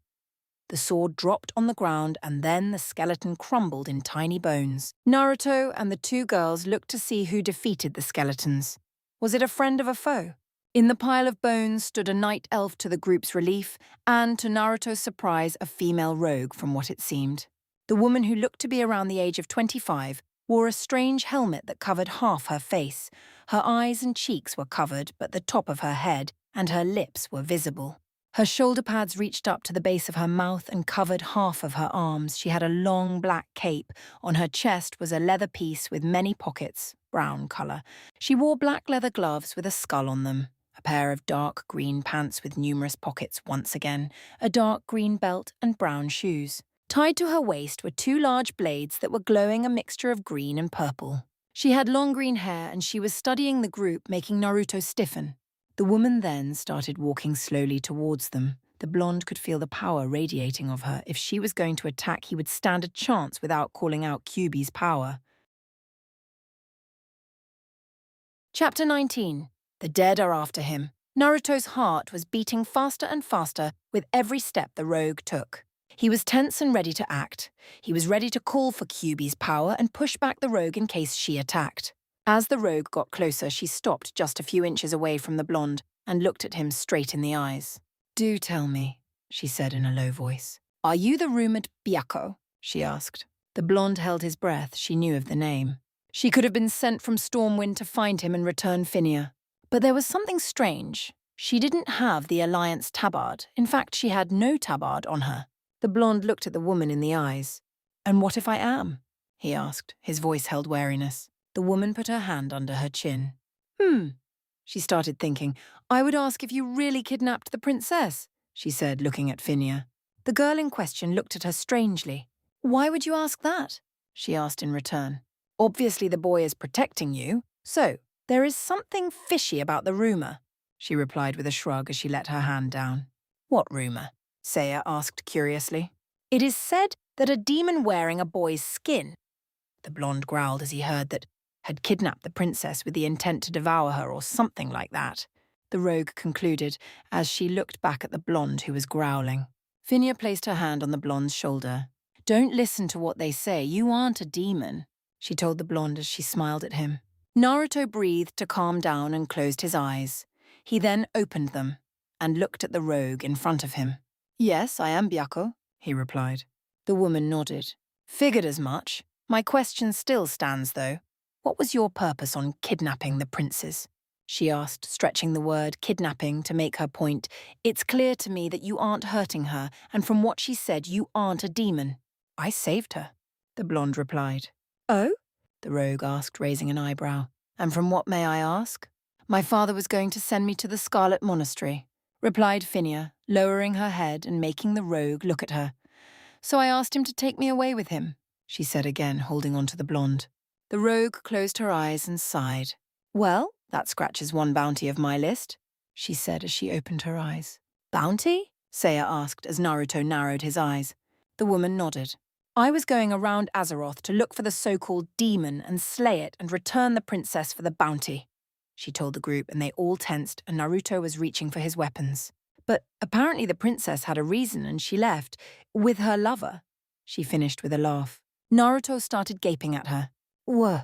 The sword dropped on the ground and then the skeleton crumbled in tiny bones. Naruto and the 2 girls looked to see who defeated the skeletons. Was it a friend of a foe? In the pile of bones stood a night elf to the group's relief, and, to Naruto's surprise, a female rogue from what it seemed. The woman, who looked to be around the age of 25, wore a strange helmet that covered half her face. Her eyes and cheeks were covered, but the top of her head and her lips were visible. Her shoulder pads reached up to the base of her mouth and covered half of her arms. She had a long black cape. On her chest was a leather piece with many pockets, brown color. She wore black leather gloves with a skull on them, a pair of dark green pants with numerous pockets once again, a dark green belt and brown shoes. Tied to her waist were 2 large blades that were glowing a mixture of green and purple. She had long green hair and she was studying the group, making Naruto stiffen. The woman then started walking slowly towards them. The blonde could feel the power radiating off her. If she was going to attack, he would stand a chance without calling out Kyuubi's power. Chapter 19. The dead are after him. Naruto's heart was beating faster and faster with every step the rogue took. He was tense and ready to act. He was ready to call for Kyuubi's power and push back the rogue in case she attacked. As the rogue got closer, she stopped just a few inches away from the blonde and looked at him straight in the eyes. Do tell me, she said in a low voice. Are you the rumoured Byakko? She asked. The blonde held his breath. She knew of the name. She could have been sent from Stormwind to find him and return Finia. But there was something strange. She didn't have the Alliance tabard. In fact, she had no tabard on her. The blonde looked at the woman in the eyes. "And what if I am?" he asked. His voice held wariness. The woman put her hand under her chin. She started thinking. "I would ask if you really kidnapped the princess," she said, looking at Finia. The girl in question looked at her strangely. "Why would you ask that?" she asked in return. "Obviously the boy is protecting you, so there is something fishy about the rumour," she replied with a shrug as she let her hand down. "What rumour?" Saya asked curiously. "It is said that a demon wearing a boy's skin," the blonde growled as he heard that, had kidnapped the princess with the intent to devour her or something like that. The rogue concluded as she looked back at the blonde who was growling. Finia placed her hand on the blonde's shoulder. "Don't listen to what they say. You aren't a demon," she told the blonde as she smiled at him. Naruto breathed to calm down and closed his eyes. He then opened them and looked at the rogue in front of him. "Yes, I am Byakko," he replied. The woman nodded. "Figured as much. My question still stands, though. What was your purpose on kidnapping the princes?" she asked, stretching the word kidnapping to make her point. "It's clear to me that you aren't hurting her, and from what she said, you aren't a demon." "I saved her," the blonde replied. "Oh?" the rogue asked, raising an eyebrow. "And from what, may I ask?" "My father was going to send me to the Scarlet Monastery," replied Finia, lowering her head and making the rogue look at her. "So I asked him to take me away with him," she said again, holding on to the blonde. The rogue closed her eyes and sighed. "Well, that scratches one bounty of my list," she said as she opened her eyes. "Bounty?" Saya asked as Naruto narrowed his eyes. The woman nodded. "I was going around Azeroth to look for the so-called demon and slay it and return the princess for the bounty," she told the group, and they all tensed and Naruto was reaching for his weapons. "But apparently the princess had a reason and she left, with her lover," she finished with a laugh. Naruto started gaping at her. "Whoa."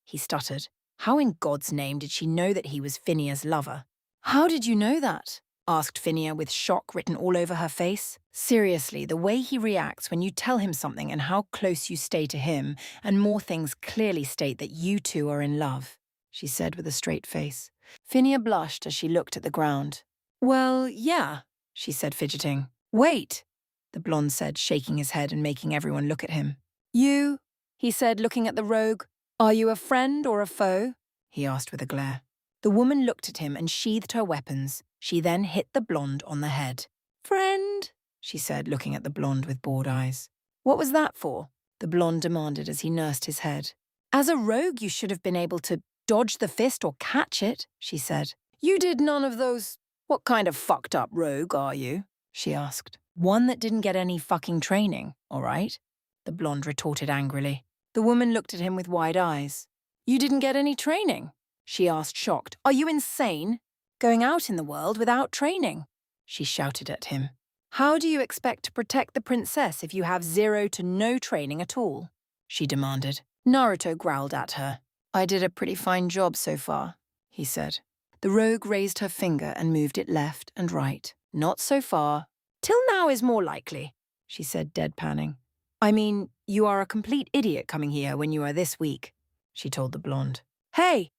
He stuttered. How in God's name did she know that he was Finia's lover? "How did you know that?" asked Finia with shock written all over her face. "Seriously, the way he reacts when you tell him something and how close you stay to him, and more things clearly state that you two are in love," she said with a straight face. Finia blushed as she looked at the ground. "Well, yeah," she said, fidgeting. "Wait," the blonde said, shaking his head and making everyone look at him. "You," he said, looking at the rogue. "Are you a friend or a foe?" he asked with a glare. The woman looked at him and sheathed her weapons. She then hit the blonde on the head. "Friend," she said, looking at the blonde with bored eyes. "What was that for?" the blonde demanded as he nursed his head. "As a rogue, you should have been able to dodge the fist or catch it," she said. "You did none of those. What kind of fucked up rogue are you?" she asked. "One that didn't get any fucking training, all right?" the blonde retorted angrily. The woman looked at him with wide eyes. "You didn't get any training?" she asked, shocked. "Are you insane? Going out in the world without training?" she shouted at him. "How do you expect to protect the princess if you have 0 to no training at all?" she demanded. Naruto growled at her. "I did a pretty fine job so far," he said. The rogue raised her finger and moved it left and right. "Not so far. Till now is more likely," she said, deadpanning. "I mean, you are a complete idiot coming here when you are this weak," she told the blonde. "Hey!"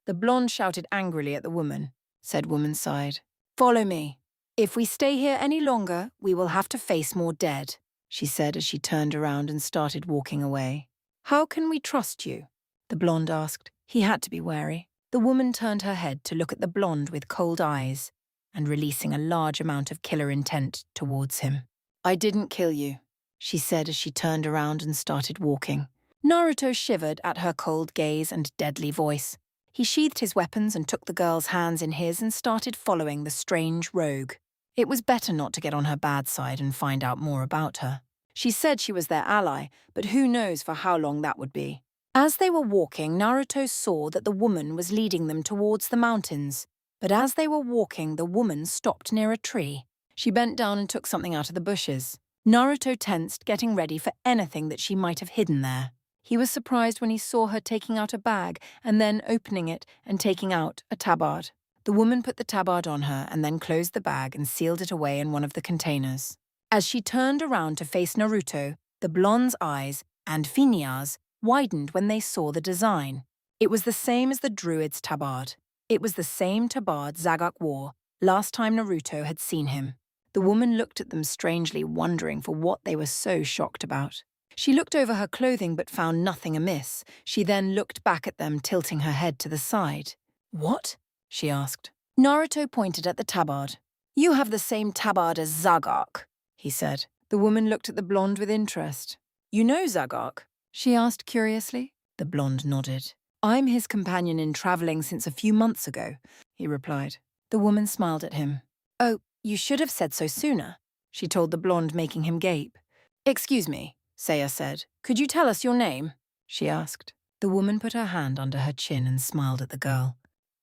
the blonde shouted angrily at the woman. Said woman sighed. "Follow me. If we stay here any longer, we will have to face more dead," she said as she turned around and started walking away. "How can we trust you?" the blonde asked. He had to be wary. The woman turned her head to look at the blonde with cold eyes and releasing a large amount of killer intent towards him. "I didn't kill you," she said as she turned around and started walking. Naruto shivered at her cold gaze and deadly voice. He sheathed his weapons and took the girl's hands in his and started following the strange rogue. It was better not to get on her bad side and find out more about her. She said she was their ally, but who knows for how long that would be. As they were walking, Naruto saw that the woman was leading them towards the mountains. But as they were walking, the woman stopped near a tree. She bent down and took something out of the bushes. Naruto tensed, getting ready for anything that she might have hidden there. He was surprised when he saw her taking out a bag and then opening it and taking out a tabard. The woman put the tabard on her and then closed the bag and sealed it away in one of the containers. As she turned around to face Naruto, The blonde's eyes, and Finniar's, widened when they saw the design. It was the same as the druid's tabard. It was the same tabard Zagok wore last time Naruto had seen him. The woman looked at them strangely, wondering for what they were so shocked about. She looked over her clothing but found nothing amiss. She then looked back at them, tilting her head to the side. "What?" she asked. Naruto pointed at the tabard. "You have the same tabard as Zagok," he said. The woman looked at the blonde with interest. "You know Zagok?" she asked curiously. The blonde nodded. "I'm his companion in traveling since a few months ago," he replied. The woman smiled at him. "Oh, you should have said so sooner," she told the blonde, making him gape. "Excuse me," Saya said. "Could you tell us your name?" she asked. The woman put her hand under her chin and smiled at the girl.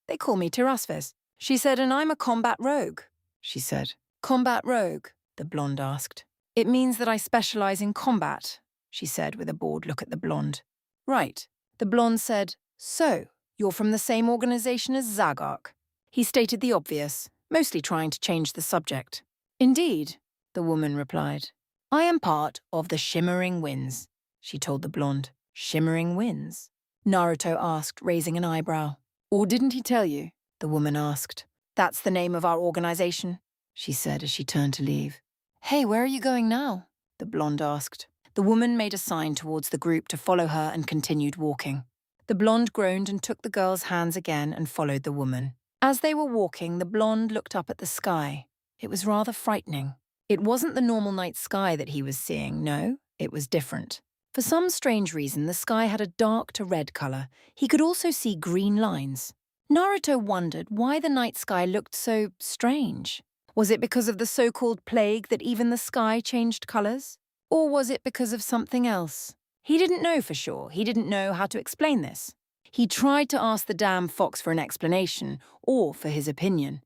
"They call me Tirasves," she said, "and I'm a combat rogue," she said. "Combat rogue?" the blonde asked. "It means that I specialize in combat," she said with a bored look at the blonde. "Right." The blonde said, "So, you're from the same organization as Zagok?" He stated the obvious, mostly trying to change the subject. "Indeed," the woman replied. "I am part of the Shimmering Winds," she told the blonde. "Shimmering Winds?" Naruto asked, raising an eyebrow. "Or didn't he tell you?" the woman asked. "That's the name of our organization," she said as she turned to leave. "Hey, where are you going now?" the blonde asked. The woman made a sign towards the group to follow her and continued walking. The blonde groaned and took the girl's hands again and followed the woman. As they were walking, the blonde looked up at the sky. It was rather frightening. It wasn't the normal night sky that he was seeing, no, it was different. For some strange reason, the sky had a dark to red color. He could also see green lines. Naruto wondered why the night sky looked so strange. Was it because of the so-called plague that even the sky changed colors? Or was it because of something else? He didn't know for sure. He didn't know how to explain this. He tried to ask the damn fox for an explanation, or for his opinion.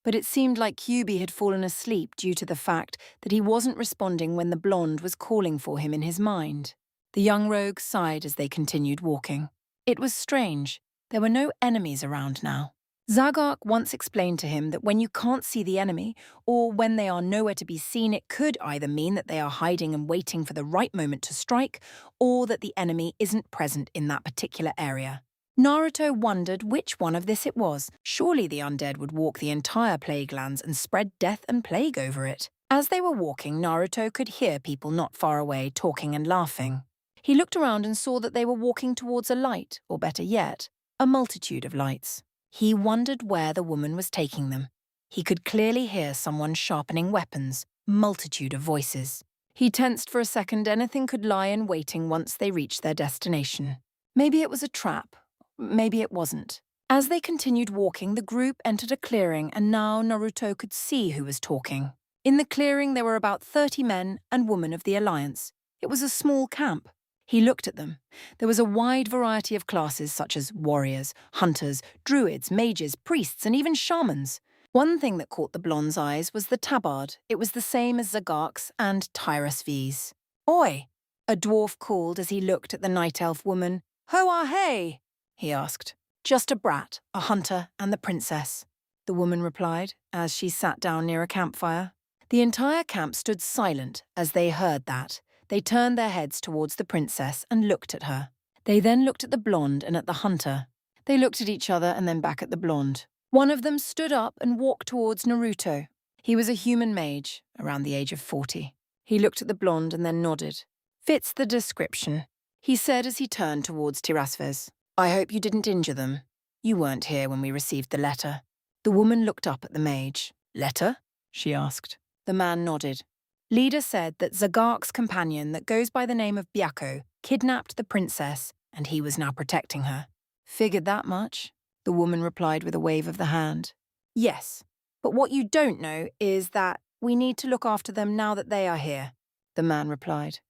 But it seemed like Kyuubi had fallen asleep due to the fact that he wasn't responding when the blonde was calling for him in his mind. The young rogue sighed as they continued walking. It was strange. There were no enemies around now. Zagok once explained to him that when you can't see the enemy, or when they are nowhere to be seen, it could either mean that they are hiding and waiting for the right moment to strike, or that the enemy isn't present in that particular area. Naruto wondered which one of this it was. Surely the undead would walk the entire plague lands and spread death and plague over it. As they were walking, Naruto could hear people not far away talking and laughing. He looked around and saw that they were walking towards a light, or better yet, a multitude of lights. He wondered where the woman was taking them. He could clearly hear someone sharpening weapons, multitude of voices. He tensed for a second. Anything could lie in waiting once they reached their destination. Maybe it was a trap. Maybe it wasn't. As they continued walking, the group entered a clearing, and now Naruto could see who was talking. In the clearing, there were about 30 men and women of the Alliance. It was a small camp. He looked at them. There was a wide variety of classes such as warriors, hunters, druids, mages, priests, and even shamans. One thing that caught the blonde's eyes was the tabard. It was the same as Zagok's and Tirasves. "Oi!" a dwarf called as he looked at the night elf woman. "Ho ah hey?" he asked. "Just a brat, a hunter, and the princess," the woman replied as she sat down near a campfire. The entire camp stood silent as they heard that. They turned their heads towards the princess and looked at her. They then looked at the blonde and at the hunter. They looked at each other and then back at the blonde. One of them stood up and walked towards Naruto. He was a human mage, around the age of 40. He looked at the blonde and then nodded. "Fits the description," he said as he turned towards Tirasves. "I hope you didn't injure them. You weren't here when we received the letter." The woman looked up at the mage. "Letter?" she asked. The man nodded. Leader said that Zagok's companion that goes by the name of Byakko kidnapped the princess and he was now protecting her. "Figured that much," the woman replied with a wave of the hand. "Yes, but what you don't know is that we need to look after them now that they are here," the man replied.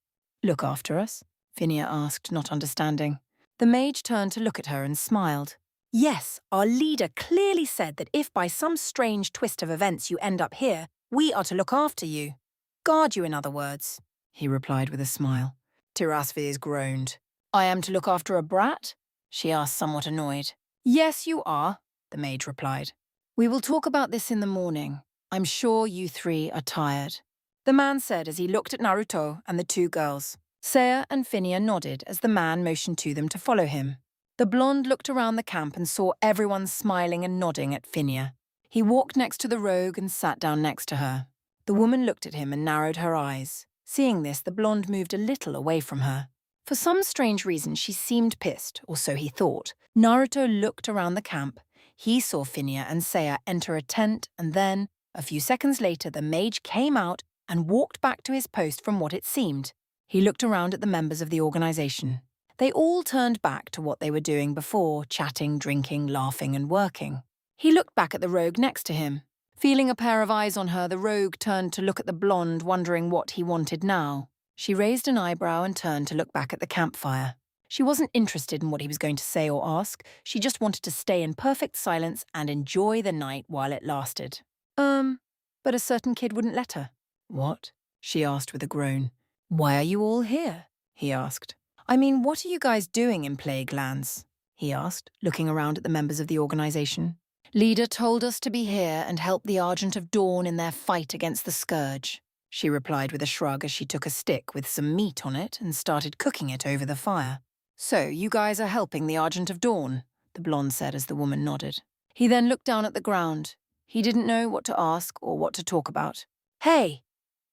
"Look after us?" Phinia asked, not understanding. The mage turned to look at her and smiled. "Yes, our leader clearly said that if by some strange twist of events you end up here, we are to look after you. Guard you, in other words," he replied with a smile. Tirasves groaned. "I am to look after a brat?" she asked, somewhat annoyed. "Yes, you are," the mage replied. "We will talk about this in the morning. I'm sure you three are tired," the man said as he looked at Naruto and the two girls. Saya and Phinia nodded as the man motioned to them to follow him. The blonde looked around the camp and saw everyone smiling and nodding at Phinia. He walked next to the rogue and sat down next to her. The woman looked at him and narrowed her eyes. Seeing this, the blonde moved a little away from her. For some strange reason, she seemed pissed, or so he thought. Naruto looked around the camp. He saw Phinia and Saya enter a tent, and then, a few seconds later, the mage came out and walked back to his post from what it seemed. He looked around at the members of the organization. They all turned back to what they were doing before, chatting, drinking, laughing, and working. He looked back at the rogue next to him. Feeling a pair of eyes on her, the rogue turned to look at the blonde, wondering what he wanted now. She raised an eyebrow and turned to look back at the campfire. She wasn't interested in what he was going to say or ask. She just wanted to stay in perfect silence and enjoy the night while it lasted. But a certain kid wouldn't let her. What? She asked with a groan. Why are you all here? He asked. I mean, what are you guys doing in Plague Lands? He asked, looking around at the members of the organization. Leader told us to be here and help the Argent of Dawn in their fight against the Scourge, she replied with a shrug as she took a stick with some meat on it and started cooking it over the fire. So, you guys are helping the Argent of Dawn, the blonde said as the woman nodded. He then looked down at the ground. He didn't know what to ask or what to talk about. Hey,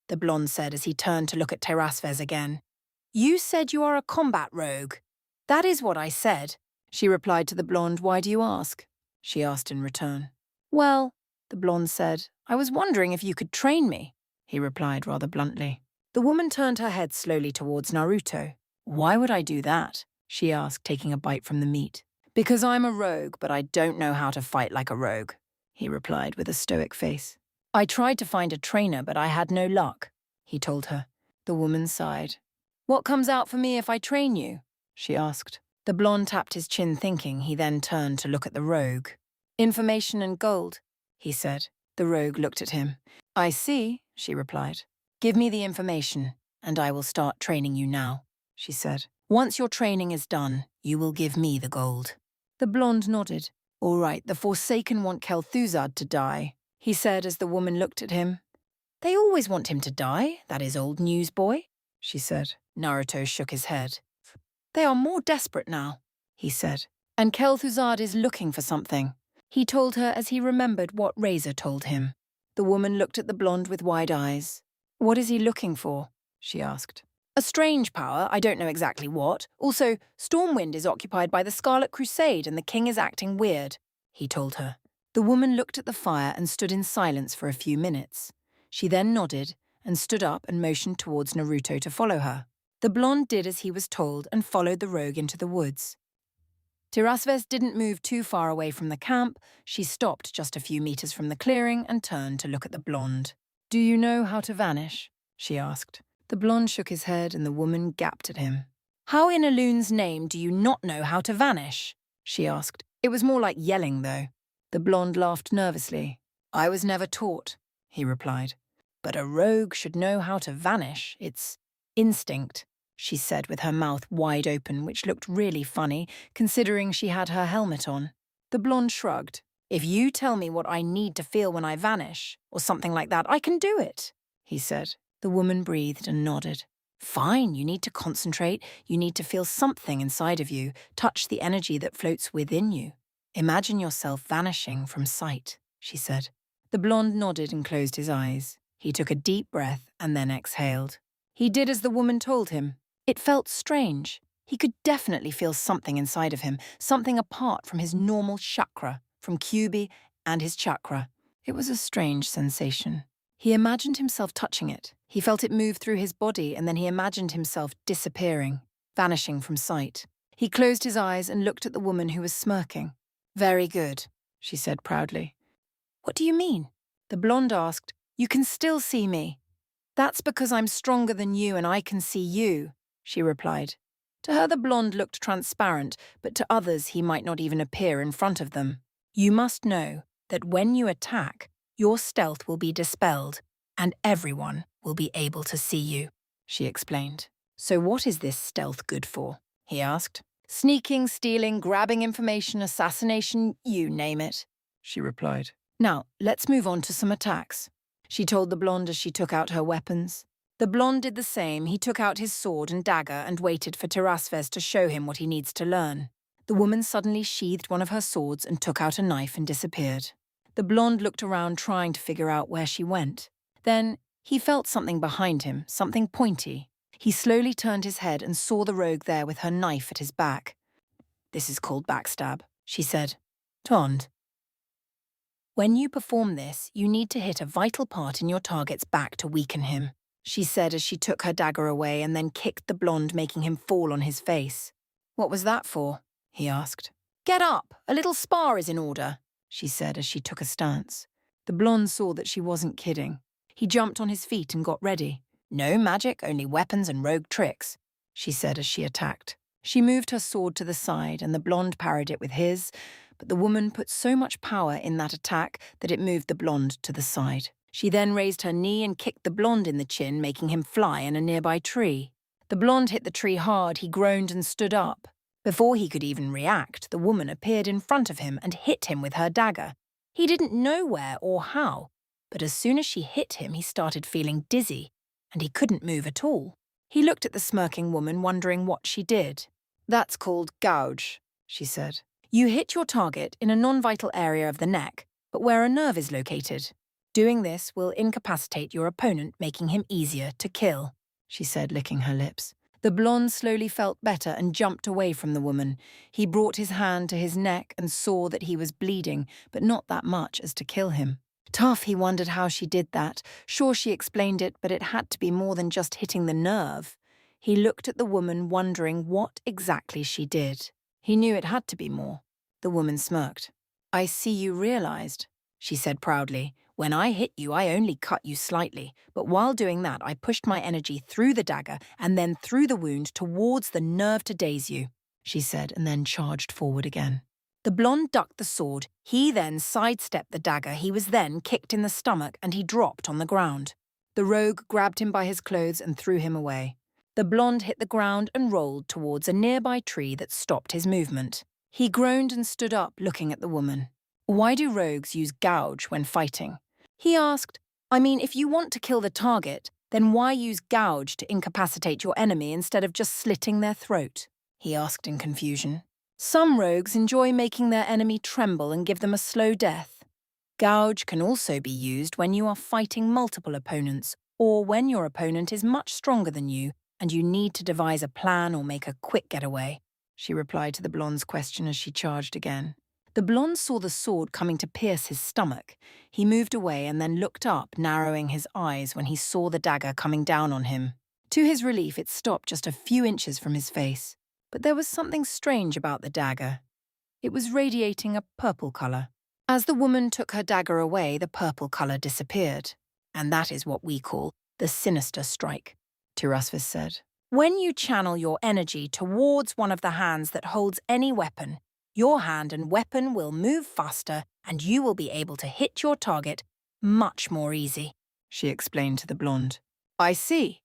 the blonde said as he turned to look at Terasvez again. You said you are a combat rogue. That is what I said, she replied to the blonde. Why do you ask? She asked in return. Well, the blonde said, I was wondering if you could train me, he replied rather bluntly. The woman turned her head slowly towards Naruto. Why would I do that? She asked, taking a bite from the meat. Because I'm a rogue, but I don't know how to fight like a rogue, he replied with a stoic face. I tried to find a trainer, but I had no luck, he told her. The woman sighed. What comes out for me if I train you? She asked. The blonde tapped his chin thinking. He then turned to look at the rogue. Information and gold, he said. The rogue looked at him. I see, she replied. Give me the information, and I will start training you now, she said. Once your training is done, you will give me the gold. The blonde nodded. All right, the Forsaken want Kel'Thuzad to die, he said as the woman looked at him. They always want him to die, that is old news, boy, she said. Naruto shook his head. They are more desperate now, he said. And Kel'Thuzad is looking for something, he told her as he remembered what Razor told him. The woman looked at the blonde with wide eyes. What is he looking for? She asked. A strange power, I don't know exactly what. Also, Stormwind is occupied by the Scarlet Crusade and the king is acting weird, he told her. The woman looked at the fire and stood in silence for a few minutes. She then nodded and stood up and motioned towards Naruto to follow her. The blonde did as he was told and followed the rogue into the woods. Terasvez didn't move too far away from the camp. She stopped just a few meters from the clearing and turned to look at the blonde. Do you know how to vanish? She asked. The blonde shook his head and the woman gaped at him. How in Aloon's name do you not know how to vanish? She asked. It was more like yelling, though. The blonde laughed nervously. I was never taught, he replied. But a rogue should know how to vanish. It's instinct, she said with her mouth wide open, which looked really funny, considering she had her helmet on. The blonde shrugged. If you tell me what I need to feel when I vanish, or something like that, I can do it, he said. The woman breathed and nodded. Fine, you need to concentrate. You need to feel something inside of you, touch the energy that floats within you. Imagine yourself vanishing from sight, she said. The blonde nodded and closed his eyes. He took a deep breath and then exhaled. He did as the woman told him. It felt strange. He could definitely feel something inside of him, something apart from his normal chakra, from Kyuubi and his chakra. It was a strange sensation. He imagined himself touching it. He felt it move through his body and then he imagined himself disappearing, vanishing from sight. He closed his eyes and looked at the woman who was smirking. Very good, she said proudly. What do you mean? The blonde asked. You can still see me. That's because I'm stronger than you and I can see you, she replied. To her the blonde looked transparent, but to others he might not even appear in front of them. You must know that when you attack, your stealth will be dispelled, and everyone will be able to see you, she explained. So what is this stealth good for? He asked. Sneaking, stealing, grabbing information, assassination, you name it, she replied. Now, let's move on to some attacks, she told the blonde as she took out her weapons. The blonde did the same. He took out his sword and dagger and waited for Tirasves to show him what he needs to learn. The woman suddenly sheathed one of her swords and took out a knife and disappeared. The blonde looked around trying to figure out where she went. Then he felt something behind him, something pointy. He slowly turned his head and saw the rogue there with her knife at his back. "This is called backstab," she said. "Tond." "When you perform this, you need to hit a vital part in your target's back to weaken him," she said as she took her dagger away and then kicked the blonde, making him fall on his face. "What was that for?" he asked. "Get up! A little spar is in order," she said as she took a stance. The blonde saw that she wasn't kidding. He jumped on his feet and got ready. "No magic, only weapons and rogue tricks," she said as she attacked. She moved her sword to the side and the blonde parried it with his, but the woman put so much power in that attack that it moved the blonde to the side. She then raised her knee and kicked the blonde in the chin, making him fly in a nearby tree. The blonde hit the tree hard. He groaned and stood up. Before he could even react, the woman appeared in front of him and hit him with her dagger. He didn't know where or how, but as soon as she hit him, he started feeling dizzy, and he couldn't move at all. He looked at the smirking woman, wondering what she did. "That's called gouge," she said. "You hit your target in a non-vital area of the neck, but where a nerve is located. Doing this will incapacitate your opponent, making him easier to kill," she said, licking her lips. The blonde slowly felt better and jumped away from the woman. He brought his hand to his neck and saw that he was bleeding, but not that much as to kill him. Tough, he wondered how she did that. Sure, she explained it, but it had to be more than just hitting the nerve. He looked at the woman, wondering what exactly she did. He knew it had to be more. The woman smirked. "I see you realized," she said proudly. "When I hit you, I only cut you slightly, but while doing that, I pushed my energy through the dagger and then through the wound towards the nerve to daze you," she said, and then charged forward again. The blonde ducked the sword. He then sidestepped the dagger. He was then kicked in the stomach and he dropped on the ground. The rogue grabbed him by his clothes and threw him away. The blonde hit the ground and rolled towards a nearby tree that stopped his movement. He groaned and stood up, looking at the woman. "Why do rogues use gouge when fighting?" he asked. "I mean, if you want to kill the target, then why use gouge to incapacitate your enemy instead of just slitting their throat?" he asked in confusion. "Some rogues enjoy making their enemy tremble and give them a slow death. Gouge can also be used when you are fighting multiple opponents or when your opponent is much stronger than you and you need to devise a plan or make a quick getaway," she replied to the blonde's question as she charged again. The blonde saw the sword coming to pierce his stomach. He moved away and then looked up, narrowing his eyes when he saw the dagger coming down on him. To his relief, it stopped just a few inches from his face. But there was something strange about the dagger. It was radiating a purple color. As the woman took her dagger away, the purple color disappeared. "And that is what we call the sinister strike," Tirasvis said. "When you channel your energy towards one of the hands that holds any weapon, your hand and weapon will move faster and you will be able to hit your target much more easy," she explained to the blonde. "I see,"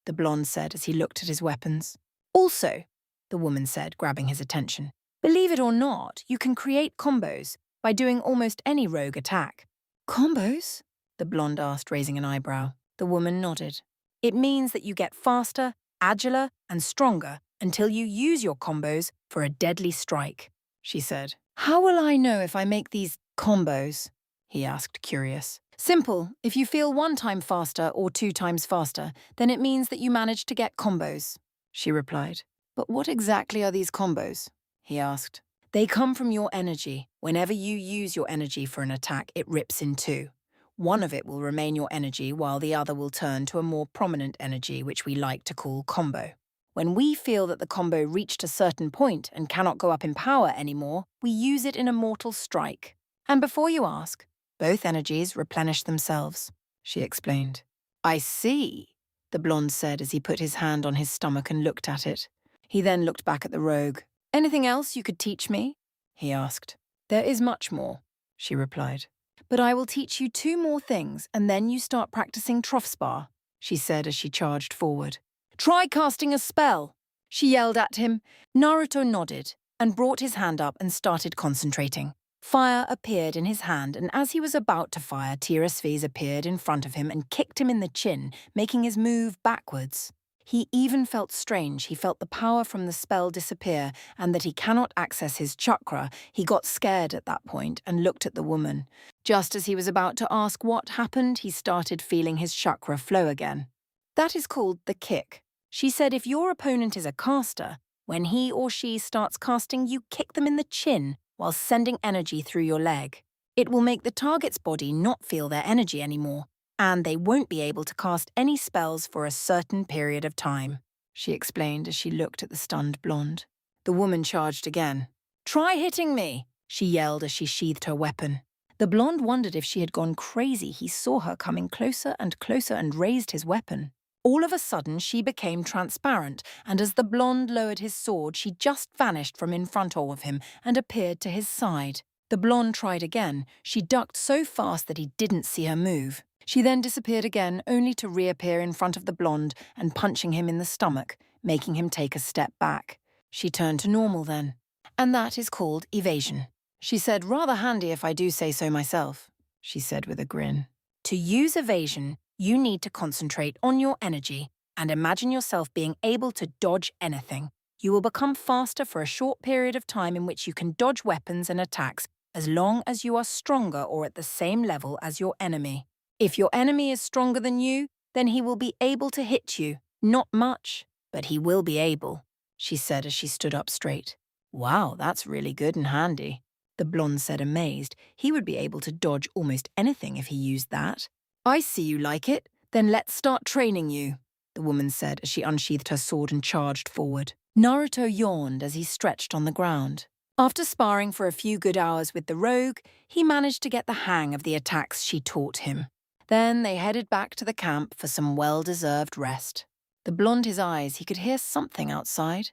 the blonde said as he looked at his weapons. "Also," the woman said, grabbing his attention, "believe it or not, you can create combos by doing almost any rogue attack." "Combos?" the blonde asked, raising an eyebrow. The woman nodded. "It means that you get faster, agiler, and stronger until you use your combos for a deadly strike," she said. "How will I know if I make these combos?" he asked, curious. "Simple. If you feel 1 time faster or 2 times faster, then it means that you managed to get combos," she replied. "But what exactly are these combos?" he asked. "They come from your energy. Whenever you use your energy for an attack, it rips in 2. One of it will remain your energy while the other will turn to a more prominent energy, which we like to call combo. When we feel that the combo reached a certain point and cannot go up in power anymore, we use it in a mortal strike. And before you ask, both energies replenish themselves," she explained. "I see," the blonde said as he put his hand on his stomach and looked at it. He then looked back at the rogue. "Anything else you could teach me?" he asked. "There is much more," she replied. "But I will teach you 2 more things and then you start practicing Troffspar," she said as she charged forward. "Try casting a spell," she yelled at him. Naruto nodded and brought his hand up and started concentrating. Fire appeared in his hand, and as he was about to fire, Tirasves appeared in front of him and kicked him in the chin, making his move backwards. He even felt strange. He felt the power from the spell disappear and that he cannot access his chakra. He got scared at that point and looked at the woman. Just as he was about to ask what happened, he started feeling his chakra flow again. That is called the kick. She said if your opponent is a caster, when he or she starts casting, you kick them in the chin while sending energy through your leg. It will make the target's body not feel their energy anymore, and they won't be able to cast any spells for a certain period of time, she explained as she looked at the stunned blonde. The woman charged again. "Try hitting me," she yelled as she sheathed her weapon. The blonde wondered if she had gone crazy. He saw her coming closer and raised his weapon. All of a sudden, she became transparent, and as the blonde lowered his sword, she just vanished from in front of him and appeared to his side. The blonde tried again. She ducked so fast that he didn't see her move. She then disappeared again, only to reappear in front of the blonde and punching him in the stomach, making him take a step back. She turned to normal then. And that is called evasion. She said, "Rather handy if I do say so myself," she said with a grin. To use evasion, you need to concentrate on your energy and imagine yourself being able to dodge anything. You will become faster for a short period of time in which you can dodge weapons and attacks as long as you are stronger or at the same level as your enemy. If your enemy is stronger than you, then he will be able to hit you. Not much, but he will be able, she said as she stood up straight. Wow, that's really good and handy, the blonde said amazed. He would be able to dodge almost anything if he used that. I see you like it. Then let's start training you, the woman said as she unsheathed her sword and charged forward. Naruto yawned as he stretched on the ground. After sparring for a few good hours with the rogue, he managed to get the hang of the attacks she taught him. Then they headed back to the camp for some well-deserved rest. The blonde his eyes, he could hear something outside.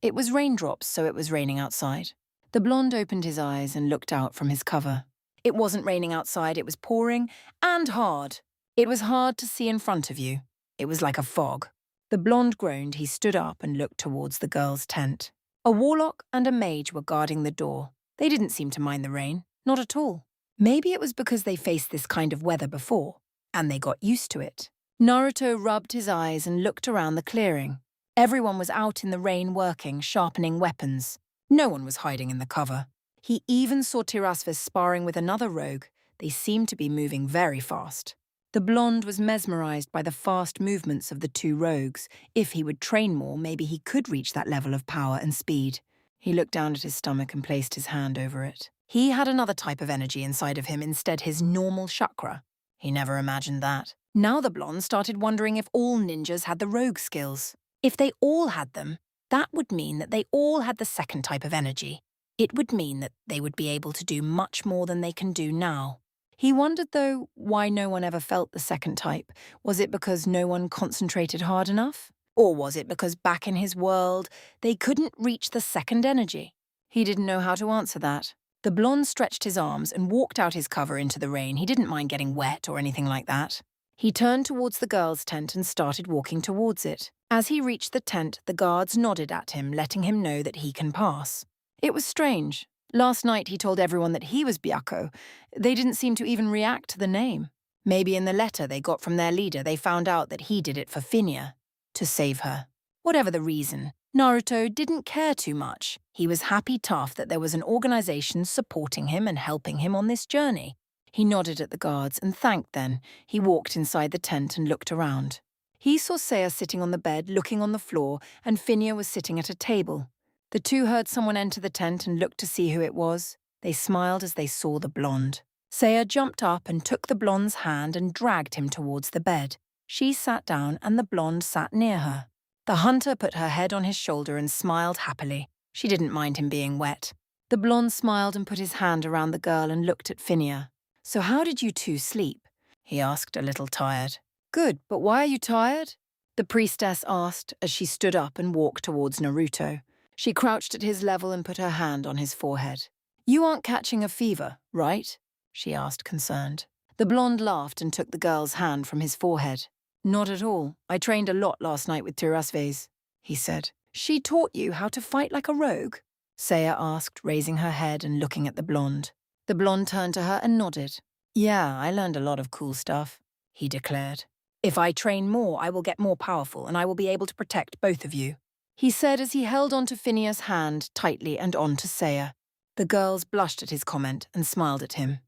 It was raindrops, so it was raining outside. The blonde opened his eyes and looked out from his cover. It wasn't raining outside, it was pouring, and hard. It was hard to see in front of you. It was like a fog. The blonde groaned. He stood up and looked towards the girl's tent. A warlock and a mage were guarding the door. They didn't seem to mind the rain, not at all. Maybe it was because they faced this kind of weather before, and they got used to it. Naruto rubbed his eyes and looked around the clearing. Everyone was out in the rain working, sharpening weapons. No one was hiding in the cover. He even saw Tirasves sparring with another rogue. They seemed to be moving very fast. The blonde was mesmerized by the fast movements of the two rogues. If he would train more, maybe he could reach that level of power and speed. He looked down at his stomach and placed his hand over it. He had another type of energy inside of him, instead his normal chakra. He never imagined that. Now the blonde started wondering if all ninjas had the rogue skills. If they all had them, that would mean that they all had the second type of energy. It would mean that they would be able to do much more than they can do now. He wondered, though, why no one ever felt the second type. Was it because no one concentrated hard enough? Or was it because back in his world, they couldn't reach the second energy? He didn't know how to answer that. The blonde stretched his arms and walked out his cover into the rain. He didn't mind getting wet or anything like that. He turned towards the girl's tent and started walking towards it. As he reached the tent, the guards nodded at him, letting him know that he can pass. It was strange. Last night he told everyone that he was Byakko. They didn't seem to even react to the name. Maybe in the letter they got from their leader they found out that he did it for Finia, to save her. Whatever the reason, Naruto didn't care too much. He was happy tough that there was an organization supporting him and helping him on this journey. He nodded at the guards and thanked then. He walked inside the tent and looked around. He saw Seiya sitting on the bed, looking on the floor, and Finia was sitting at a table. The two heard someone enter the tent and looked to see who it was. They smiled as they saw the blonde. Seiya jumped up and took the blonde's hand and dragged him towards the bed. She sat down and the blonde sat near her. The hunter put her head on his shoulder and smiled happily. She didn't mind him being wet. The blonde smiled and put his hand around the girl and looked at Finia. "So how did you two sleep?" he asked, a little tired. "Good, but why are you tired?" the priestess asked as she stood up and walked towards Naruto. She crouched at his level and put her hand on his forehead. "You aren't catching a fever, right?" she asked, concerned. The blonde laughed and took the girl's hand from his forehead. "Not at all. I trained a lot last night with Tirasves," he said. "She taught you how to fight like a rogue?" Saya asked, raising her head and looking at the blonde. The blonde turned to her and nodded. Yeah, I learned a lot of cool stuff, he declared. If I train more, I will get more powerful and I will be able to protect both of you, he said as he held onto Phineas' hand tightly and onto Saya. The girls blushed at his comment and smiled at him.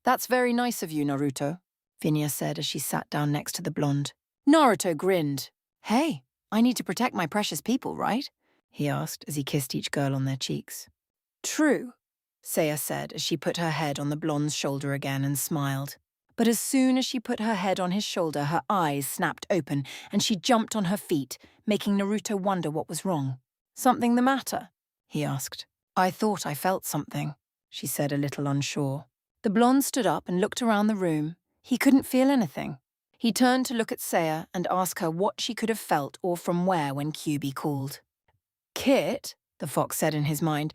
That's very nice of you, Naruto, Phineas said as she sat down next to the blonde. Naruto grinned. Hey, I need to protect my precious people, right? He asked as he kissed each girl on their cheeks. True, Saya said as she put her head on the blonde's shoulder again and smiled. But as soon as she put her head on his shoulder, her eyes snapped open and she jumped on her feet, making Naruto wonder what was wrong. Something the matter? He asked. I thought I felt something, she said, a little unsure. The blonde stood up and looked around the room. He couldn't feel anything. He turned to look at Saya and ask her what she could have felt or from where when QB called. Kit, the fox said in his mind,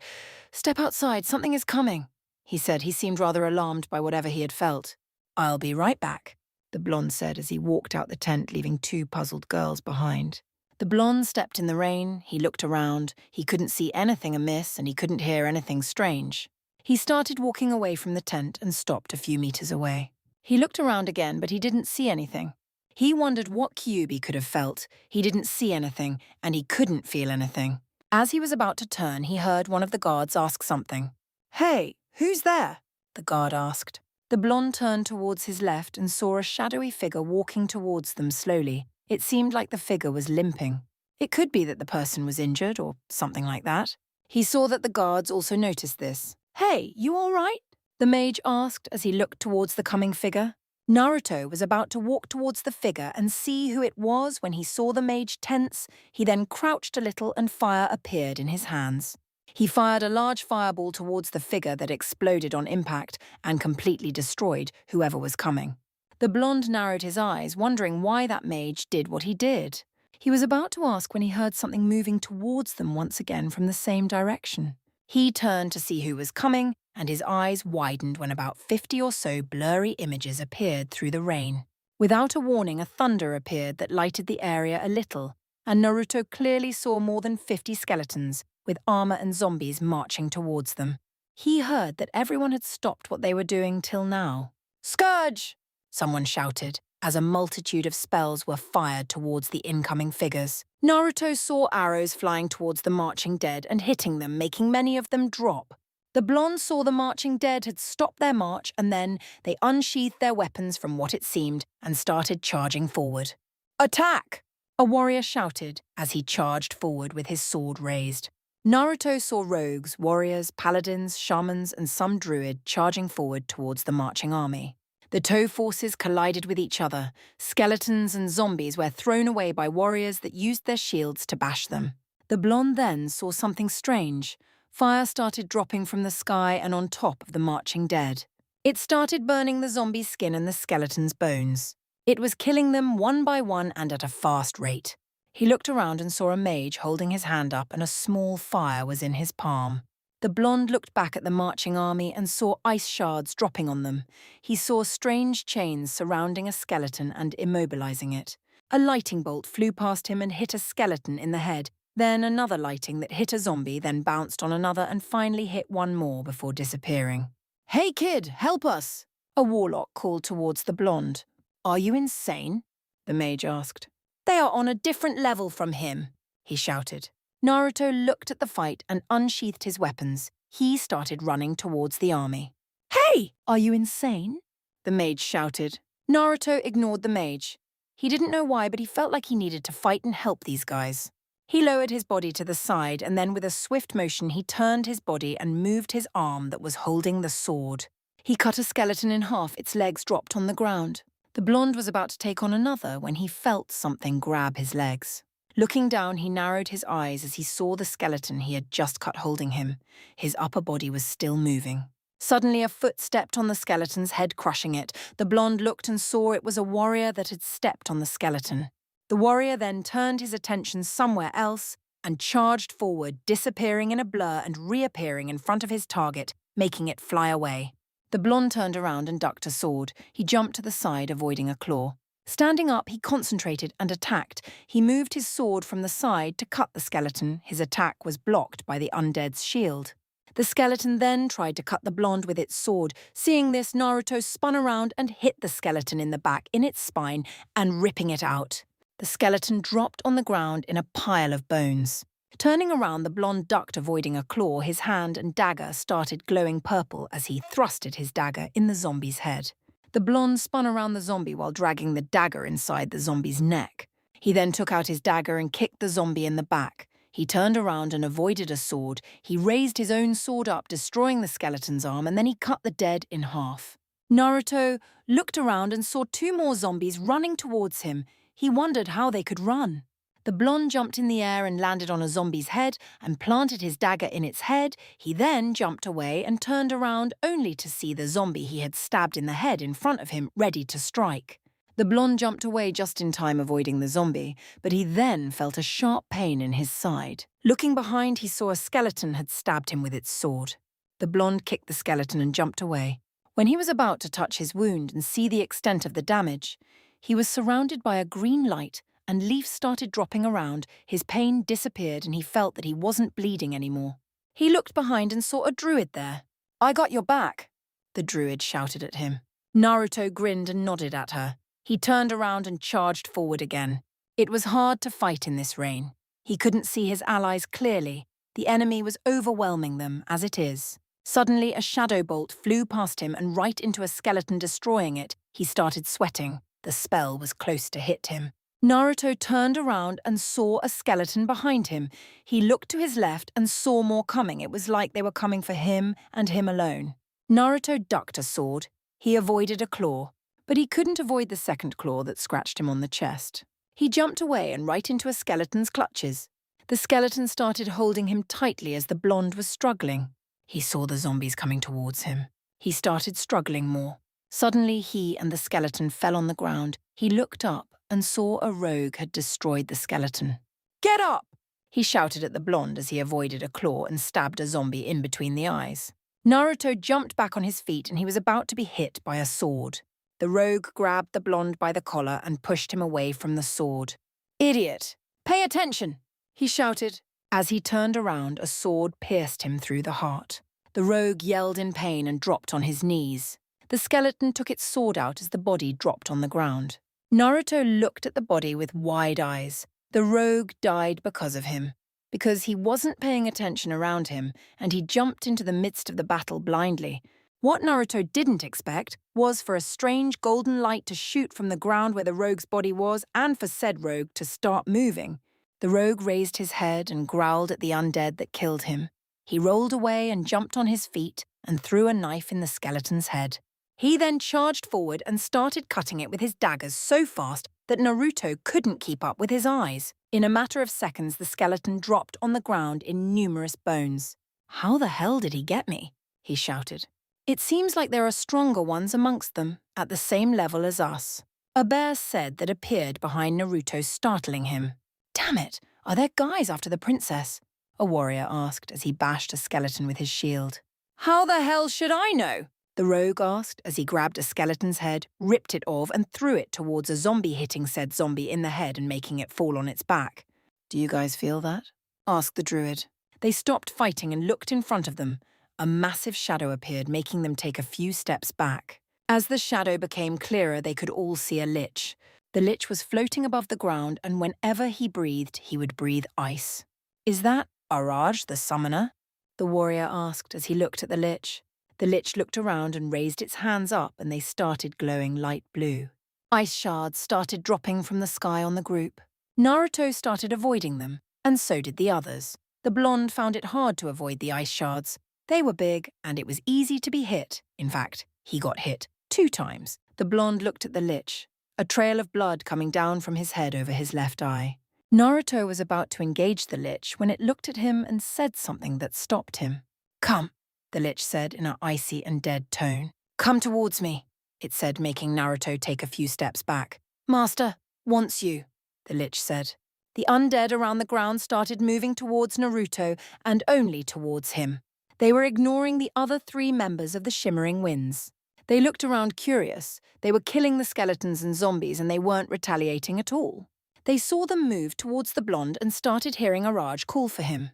step outside, something is coming. He said he seemed rather alarmed by whatever he had felt. I'll be right back, the blonde said as he walked out the tent, leaving two puzzled girls behind. The blonde stepped in the rain, he looked around, he couldn't see anything amiss and he couldn't hear anything strange. He started walking away from the tent and stopped a few meters away. He looked around again, but he didn't see anything. He wondered what Kyuubi could have felt. He didn't see anything, and he couldn't feel anything. As he was about to turn, he heard one of the guards ask something. Hey, who's there? The guard asked. The blonde turned towards his left and saw a shadowy figure walking towards them slowly. It seemed like the figure was limping. It could be that the person was injured or something like that. He saw that the guards also noticed this. Hey, you all right? The mage asked as he looked towards the coming figure. Naruto was about to walk towards the figure and see who it was when he saw the mage tense. He then crouched a little and fire appeared in his hands. He fired a large fireball towards the figure that exploded on impact and completely destroyed whoever was coming. The blonde narrowed his eyes, wondering why that mage did what he did. He was about to ask when he heard something moving towards them once again from the same direction. He turned to see who was coming, and his eyes widened when about 50 or so blurry images appeared through the rain. Without a warning, a thunder appeared that lighted the area a little, and Naruto clearly saw more than 50 skeletons, with armor and zombies marching towards them. He heard that everyone had stopped what they were doing till now. Scourge! Someone shouted, as a multitude of spells were fired towards the incoming figures. Naruto saw arrows flying towards the marching dead and hitting them, making many of them drop. The blonde saw the marching dead had stopped their march and then they unsheathed their weapons from what it seemed and started charging forward. Attack! A warrior shouted as he charged forward with his sword raised. Naruto saw rogues, warriors, paladins, shamans, and some druid charging forward towards the marching army. The two forces collided with each other. Skeletons and zombies were thrown away by warriors that used their shields to bash them. The blonde then saw something strange. Fire started dropping from the sky and on top of the marching dead. It started burning the zombie's skin and the skeleton's bones. It was killing them one by one and at a fast rate. He looked around and saw a mage holding his hand up and a small fire was in his palm. The blonde looked back at the marching army and saw ice shards dropping on them. He saw strange chains surrounding a skeleton and immobilizing it. A lightning bolt flew past him and hit a skeleton in the head, then another lighting that hit a zombie, then bounced on another and finally hit one more before disappearing. Hey kid, help us! A warlock called towards the blonde. Are you insane? The mage asked. They are on a different level from him, he shouted. Naruto looked at the fight and unsheathed his weapons. He started running towards the army. Hey! Are you insane? The mage shouted. Naruto ignored the mage. He didn't know why, but he felt like he needed to fight and help these guys. He lowered his body to the side and then with a swift motion he turned his body and moved his arm that was holding the sword. He cut a skeleton in half, its legs dropped on the ground. The blonde was about to take on another when he felt something grab his legs. Looking down, he narrowed his eyes as he saw the skeleton he had just cut holding him. His upper body was still moving. Suddenly a foot stepped on the skeleton's head, crushing it. The blonde looked and saw it was a warrior that had stepped on the skeleton. The warrior then turned his attention somewhere else and charged forward, disappearing in a blur and reappearing in front of his target, making it fly away. The blonde turned around and ducked a sword. He jumped to the side, avoiding a claw. Standing up, he concentrated and attacked. He moved his sword from the side to cut the skeleton. His attack was blocked by the undead's shield. The skeleton then tried to cut the blonde with its sword. Seeing this, Naruto spun around and hit the skeleton in the back, in its spine, and ripping it out. The skeleton dropped on the ground in a pile of bones. Turning around, the blonde ducked, avoiding a claw. His hand and dagger started glowing purple as he thrusted his dagger in the zombie's head. The blonde spun around the zombie while dragging the dagger inside the zombie's neck. He then took out his dagger and kicked the zombie in the back. He turned around and avoided a sword. He raised his own sword up, destroying the skeleton's arm, and then he cut the dead in half. Naruto looked around and saw two more zombies running towards him. He wondered how they could run. The blonde jumped in the air and landed on a zombie's head and planted his dagger in its head. He then jumped away and turned around only to see the zombie he had stabbed in the head in front of him, ready to strike. The blonde jumped away just in time, avoiding the zombie, but he then felt a sharp pain in his side. Looking behind, he saw a skeleton had stabbed him with its sword. The blonde kicked the skeleton and jumped away. When he was about to touch his wound and see the extent of the damage, he was surrounded by a green light and leaves started dropping around. His pain disappeared and he felt that he wasn't bleeding anymore. He looked behind and saw a druid there. "I got your back," the druid shouted at him. Naruto grinned and nodded at her. He turned around and charged forward again. It was hard to fight in this rain. He couldn't see his allies clearly. The enemy was overwhelming them, as it is. Suddenly, a shadow bolt flew past him and right into a skeleton, destroying it. He started sweating. The spell was close to hit him. Naruto turned around and saw a skeleton behind him. He looked to his left and saw more coming. It was like they were coming for him and him alone. Naruto ducked a sword. He avoided a claw, but he couldn't avoid the second claw that scratched him on the chest. He jumped away and right into a skeleton's clutches. The skeleton started holding him tightly as the blonde was struggling. He saw the zombies coming towards him. He started struggling more. Suddenly, he and the skeleton fell on the ground. He looked up and saw a rogue had destroyed the skeleton. "Get up!" he shouted at the blonde as he avoided a claw and stabbed a zombie in between the eyes. Naruto jumped back on his feet and he was about to be hit by a sword. The rogue grabbed the blonde by the collar and pushed him away from the sword. "Idiot! Pay attention!" he shouted. As he turned around, a sword pierced him through the heart. The rogue yelled in pain and dropped on his knees. The skeleton took its sword out as the body dropped on the ground. Naruto looked at the body with wide eyes. The rogue died because of him, because he wasn't paying attention around him, and he jumped into the midst of the battle blindly. What Naruto didn't expect was for a strange golden light to shoot from the ground where the rogue's body was and for said rogue to start moving. The rogue raised his head and growled at the undead that killed him. He rolled away and jumped on his feet and threw a knife in the skeleton's head. He then charged forward and started cutting it with his daggers so fast that Naruto couldn't keep up with his eyes. In a matter of seconds, the skeleton dropped on the ground in numerous bones. "How the hell did he get me?" he shouted. "It seems like there are stronger ones amongst them, at the same level as us." A bear said that appeared behind Naruto, startling him. "Damn it, are there guys after the princess?" a warrior asked as he bashed a skeleton with his shield. "How the hell should I know?" the rogue asked as he grabbed a skeleton's head, ripped it off and threw it towards a zombie, hitting said zombie in the head and making it fall on its back. "Do you guys feel that?" asked the druid. They stopped fighting and looked in front of them. A massive shadow appeared, making them take a few steps back. As the shadow became clearer, they could all see a lich. The lich was floating above the ground, and whenever he breathed, he would breathe ice. "Is that Araj, the summoner?" the warrior asked as he looked at the lich. The lich looked around and raised its hands up, and they started glowing light blue. Ice shards started dropping from the sky on the group. Naruto started avoiding them, and so did the others. The blonde found it hard to avoid the ice shards. They were big, and it was easy to be hit. In fact, he got hit 2 times. The blonde looked at the lich, a trail of blood coming down from his head over his left eye. Naruto was about to engage the lich when it looked at him and said something that stopped him. "Come," the lich said in an icy and dead tone. "Come towards me," it said, making Naruto take a few steps back. "Master wants you," the lich said. The undead around the ground started moving towards Naruto and only towards him. They were ignoring the other 3 members of the Shimmering Winds. They looked around curious. They were killing the skeletons and zombies and they weren't retaliating at all. They saw them move towards the blonde and started hearing Araj call for him.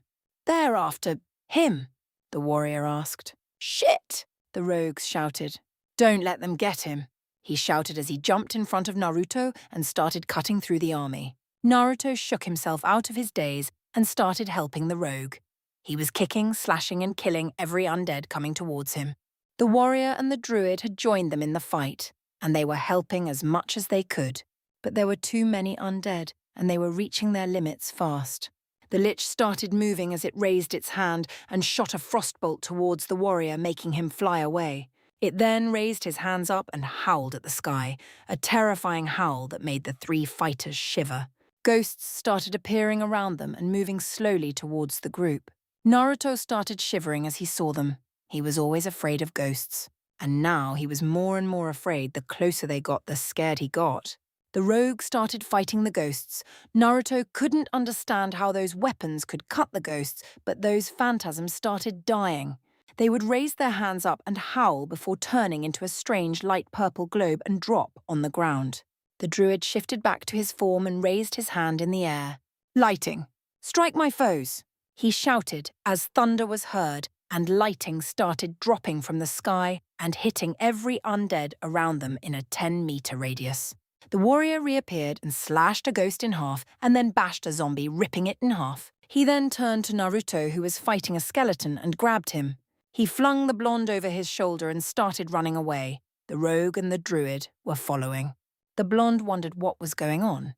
"They're after him," the warrior asked. "Shit!" the rogues shouted. "Don't let them get him," he shouted as he jumped in front of Naruto and started cutting through the army. Naruto shook himself out of his daze and started helping the rogue. He was kicking, slashing and killing every undead coming towards him. The warrior and the druid had joined them in the fight, and they were helping as much as they could. But there were too many undead, and they were reaching their limits fast. The lich started moving as it raised its hand and shot a frostbolt towards the warrior, making him fly away. It then raised his hands up and howled at the sky, a terrifying howl that made the three fighters shiver. Ghosts started appearing around them and moving slowly towards the group. Naruto started shivering as he saw them. He was always afraid of ghosts, and now he was more and more afraid. The closer they got, the scared he got. The rogue started fighting the ghosts. Naruto couldn't understand how those weapons could cut the ghosts, but those phantasms started dying. They would raise their hands up and howl before turning into a strange light purple globe and drop on the ground. The druid shifted back to his form and raised his hand in the air. "Lighting! Strike my foes!" he shouted as thunder was heard and lighting started dropping from the sky and hitting every undead around them in a 10-meter radius. The warrior reappeared and slashed a ghost in half and then bashed a zombie, ripping it in half. He then turned to Naruto, who was fighting a skeleton, and grabbed him. He flung the blonde over his shoulder and started running away. The rogue and the druid were following. The blonde wondered what was going on.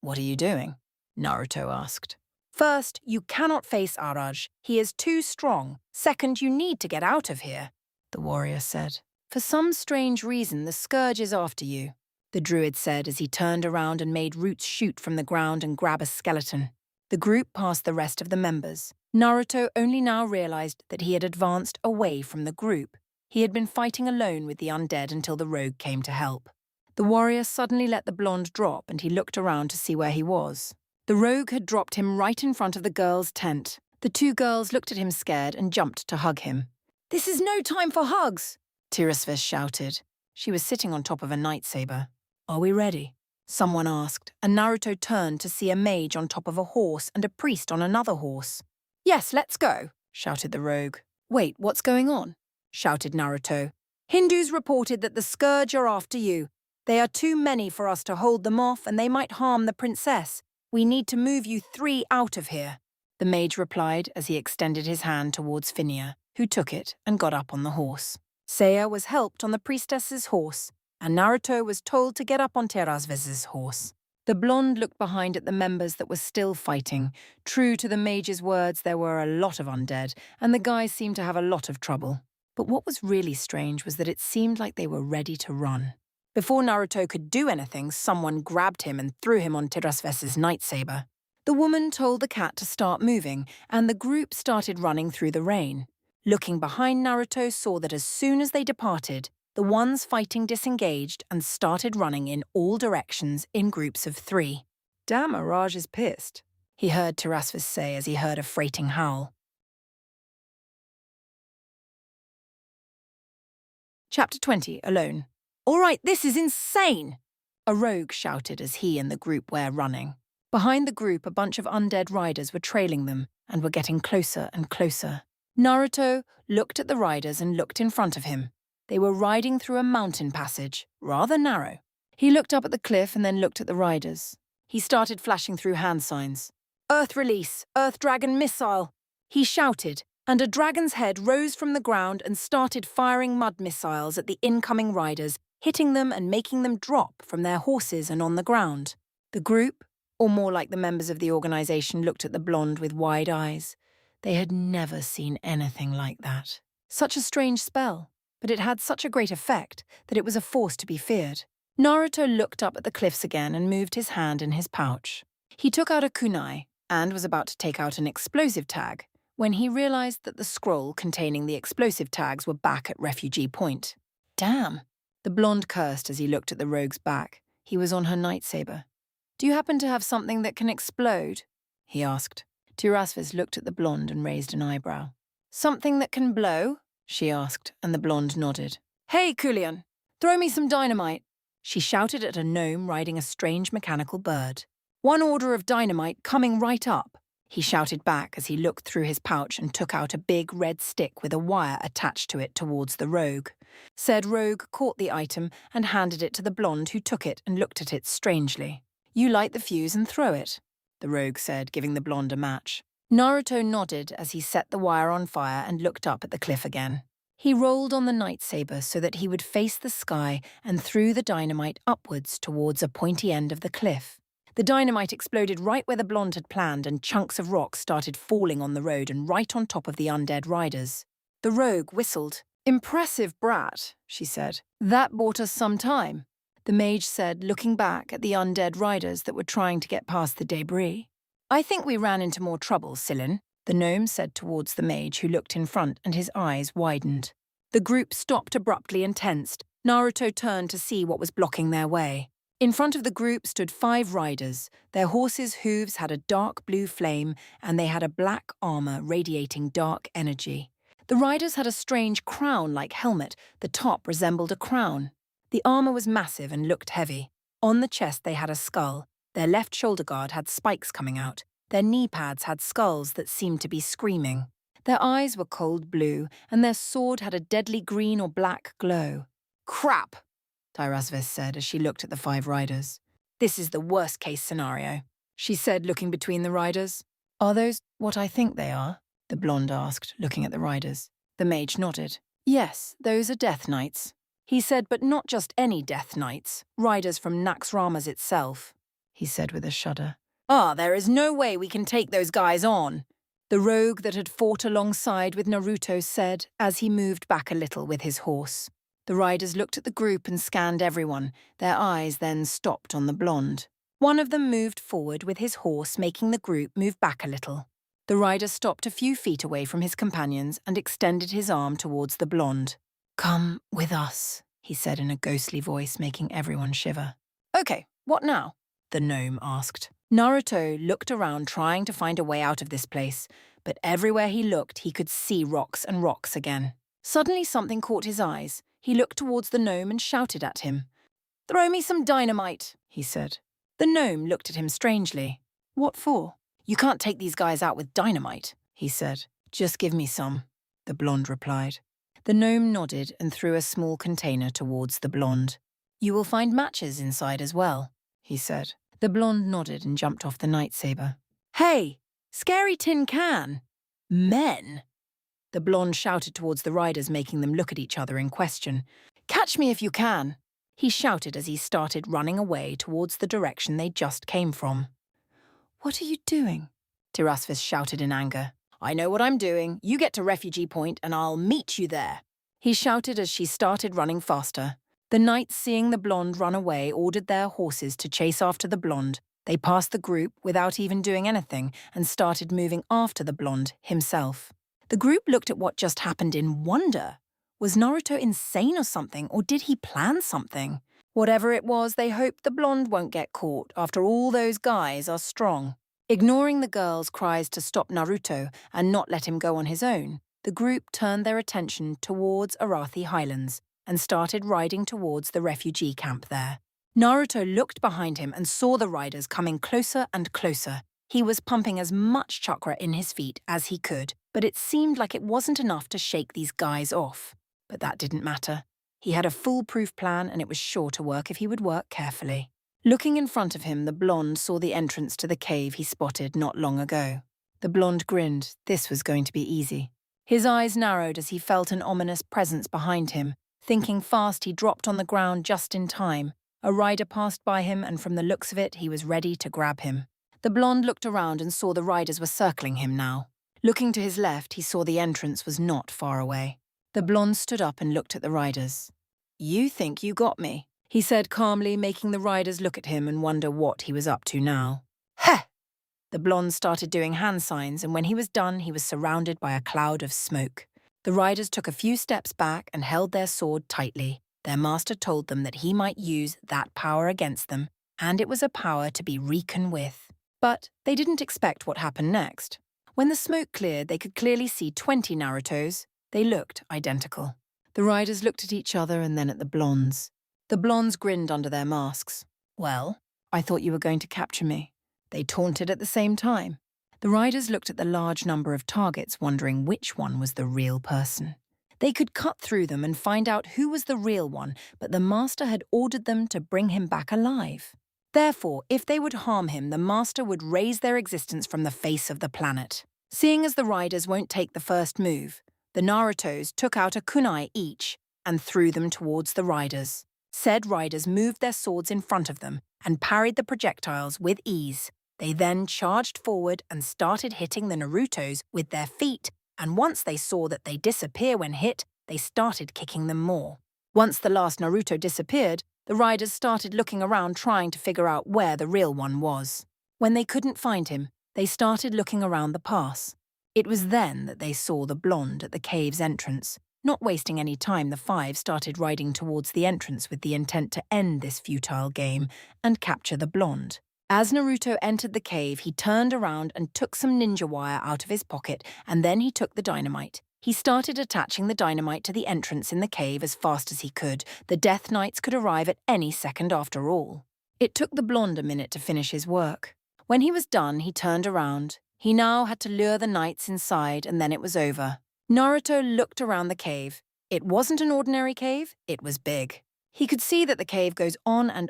What are you doing?" Naruto asked. "First, you cannot face Araj. He is too strong. Second, you need to get out of here," the warrior said. "For some strange reason, the scourge is after you," the druid said as he turned around and made roots shoot from the ground and grab a skeleton. The group passed the rest of the members. Naruto only now realized that he had advanced away from the group. He had been fighting alone with the undead until the rogue came to help. The warrior suddenly let the blonde drop and he looked around to see where he was. The rogue had dropped him right in front of the girls' tent. The two girls looked at him scared and jumped to hug him. "This is no time for hugs," Tirasvis shouted. She was sitting on top of a lightsaber. "Are we ready?" someone asked, and Naruto turned to see a mage on top of a horse and a priest on another horse. "Yes, let's go," shouted the rogue. "Wait, what's going on?" shouted Naruto. "Hindus reported that the scourge are after you. They are too many for us to hold them off and they might harm the princess. We need to move you three out of here," the mage replied as he extended his hand towards Phinia, who took it and got up on the horse. Seiya was helped on the priestess's horse, and Naruto was told to get up on Tirasvis's horse. The blonde looked behind at the members that were still fighting. True to the mage's words, there were a lot of undead, and the guys seemed to have a lot of trouble. But what was really strange was that it seemed like they were ready to run. Before Naruto could do anything, someone grabbed him and threw him on Tirasvis's lightsaber. The woman told the cat to start moving, and the group started running through the rain. Looking behind, Naruto saw that as soon as they departed, the ones fighting disengaged and started running in all directions in groups of 3. "Damn, Araj is pissed," he heard Tirasvis say as he heard a freighting howl. Chapter 20, Alone. "All right, this is insane!" a rogue shouted as he and the group were running. Behind the group, a bunch of undead riders were trailing them and were getting closer and closer. Naruto looked at the riders and looked in front of him. They were riding through a mountain passage, rather narrow. He looked up at the cliff and then looked at the riders. He started flashing through hand signs. "Earth release, Earth Dragon missile," he shouted, and a dragon's head rose from the ground and started firing mud missiles at the incoming riders, hitting them and making them drop from their horses and on the ground. The group, or more like the members of the organization, looked at the blonde with wide eyes. They had never seen anything like that. Such a strange spell, but it had such a great effect that it was a force to be feared. Naruto looked up at the cliffs again and moved his hand in his pouch. He took out a kunai and was about to take out an explosive tag when he realized that the scroll containing the explosive tags were back at Refugee Point. "Damn," the blonde cursed as he looked at the rogue's back. He was on her lightsaber. "Do you happen to have something that can explode?" he asked. Tirasvis looked at the blonde and raised an eyebrow. "Something that can blow?" she asked, and the blonde nodded. Hey, Kulian, throw me some dynamite, she shouted at a gnome riding a strange mechanical bird. One order of dynamite coming right up, he shouted back as he looked through his pouch and took out a big red stick with a wire attached to it towards the rogue. Said rogue caught the item and handed it to the blonde, who took it and looked at it strangely. You light the fuse and throw it, the rogue said, giving the blonde a match. Naruto nodded as he set the wire on fire and looked up at the cliff again. He rolled on the lightsaber so that he would face the sky and threw the dynamite upwards towards a pointy end of the cliff. The dynamite exploded right where the blonde had planned, and chunks of rock started falling on the road and right on top of the undead riders. The rogue whistled. Impressive brat, she said. That bought us some time, the mage said, looking back at the undead riders that were trying to get past the debris. I think we ran into more trouble, Sillin, the gnome said towards the mage, who looked in front and his eyes widened. The group stopped abruptly and tensed. Naruto turned to see what was blocking their way. In front of the group stood 5 riders. Their horses' hooves had a dark blue flame, and they had a black armor radiating dark energy. The riders had a strange crown-like helmet. The top resembled a crown. The armor was massive and looked heavy. On the chest they had a skull. Their left shoulder guard had spikes coming out. Their knee pads had skulls that seemed to be screaming. Their eyes were cold blue, and their sword had a deadly green or black glow. Crap, Tyrasvis said as she looked at the 5 riders. This is the worst-case scenario, she said, looking between the riders. Are those what I think they are? The blonde asked, looking at the riders. The mage nodded. Yes, those are Death Knights, he said, but not just any Death Knights, riders from Naxxrama's itself, he said with a shudder. There is no way we can take those guys on, the rogue that had fought alongside with Naruto said as he moved back a little with his horse. The riders looked at the group and scanned everyone. Their eyes then stopped on the blonde. One of them moved forward with his horse, making the group move back a little. The rider stopped a few feet away from his companions and extended his arm towards the blonde. Come with us, he said in a ghostly voice, making everyone shiver. Okay, what now? The gnome asked. Naruto looked around, trying to find a way out of this place, but everywhere he looked he could see rocks and rocks again. Suddenly something caught his eyes. He looked towards the gnome and shouted at him. Throw me some dynamite, he said. The gnome looked at him strangely. What for? You can't take these guys out with dynamite, he said. Just give me some, the blonde replied. The gnome nodded and threw a small container towards the blonde. You will find matches inside as well, he said. The blonde nodded and jumped off the lightsaber. Hey, scary tin can! Men! The blonde shouted towards the riders, making them look at each other in question. Catch me if you can, he shouted as he started running away towards the direction they just came from. What are you doing? Tyrasvis shouted in anger. I know what I'm doing. You get to Refugee Point and I'll meet you there, he shouted as she started running faster. The knights, seeing the blonde run away, ordered their horses to chase after the blonde. They passed the group without even doing anything and started moving after the blonde himself. The group looked at what just happened in wonder. Was Naruto insane or something, or did he plan something? Whatever it was, they hoped the blonde won't get caught. After all, those guys are strong. Ignoring the girls' cries to stop Naruto and not let him go on his own, the group turned their attention towards Arathi Highlands and started riding towards the refugee camp there. Naruto looked behind him and saw the riders coming closer and closer. He was pumping as much chakra in his feet as he could, but it seemed like it wasn't enough to shake these guys off. But that didn't matter. He had a foolproof plan, and it was sure to work if he would work carefully. Looking in front of him, the blonde saw the entrance to the cave he spotted not long ago. The blonde grinned. This was going to be easy. His eyes narrowed as he felt an ominous presence behind him. Thinking fast, he dropped on the ground just in time. A rider passed by him, and from the looks of it, he was ready to grab him. The blonde looked around and saw the riders were circling him now. Looking to his left, he saw the entrance was not far away. The blonde stood up and looked at the riders. You think you got me, he said calmly, making the riders look at him and wonder what he was up to now. Heh! The blonde started doing hand signs, and when he was done, he was surrounded by a cloud of smoke. The riders took a few steps back and held their sword tightly. Their master told them that he might use that power against them, and it was a power to be reckoned with. But they didn't expect what happened next. When the smoke cleared, they could clearly see 20 Narutos. They looked identical. The riders looked at each other and then at the blondes. The blondes grinned under their masks. "Well, I thought you were going to capture me." They taunted at the same time. The riders looked at the large number of targets, wondering which one was the real person. They could cut through them and find out who was the real one, but the master had ordered them to bring him back alive. Therefore, if they would harm him, the master would raise their existence from the face of the planet. Seeing as the riders won't take the first move, the Narutos took out a kunai each and threw them towards the riders. Said riders moved their swords in front of them and parried the projectiles with ease. They then charged forward and started hitting the Narutos with their feet, and once they saw that they disappear when hit, they started kicking them more. Once the last Naruto disappeared, the riders started looking around trying to figure out where the real one was. When they couldn't find him, they started looking around the pass. It was then that they saw the blonde at the cave's entrance. Not wasting any time, the five started riding towards the entrance with the intent to end this futile game and capture the blonde. As Naruto entered the cave, he turned around and took some ninja wire out of his pocket, and then he took the dynamite. He started attaching the dynamite to the entrance in the cave as fast as he could. The Death Knights could arrive at any second after all. It took the blonde a minute to finish his work. When he was done, he turned around. He now had to lure the knights inside, and then it was over. Naruto looked around the cave. It wasn't an ordinary cave, it was big. He could see that the cave goes on and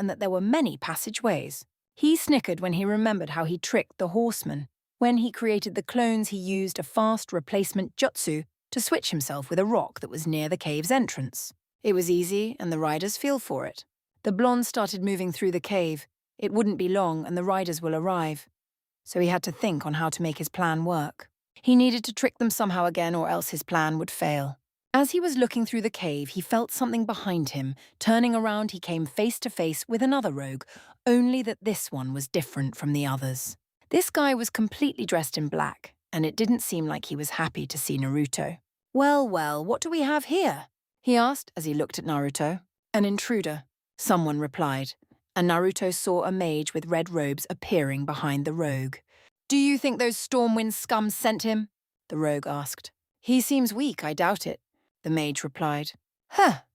that there were many passageways. He snickered when he remembered how he tricked the horsemen. When he created the clones, he used a fast replacement jutsu to switch himself with a rock that was near the cave's entrance. It was easy, and the riders fell for it. The blonde started moving through the cave. It wouldn't be long, and the riders will arrive. So he had to think on how to make his plan work. He needed to trick them somehow again, or else his plan would fail. As he was looking through the cave, he felt something behind him. Turning around, he came face to face with another rogue, only that this one was different from the others. This guy was completely dressed in black, and it didn't seem like he was happy to see Naruto. Well, what do we have here?" he asked as he looked at Naruto. "An intruder," someone replied, and Naruto saw a mage with red robes appearing behind the rogue. "Do you think those Stormwind scum sent him?" the rogue asked. "He seems weak, I doubt it," the mage replied.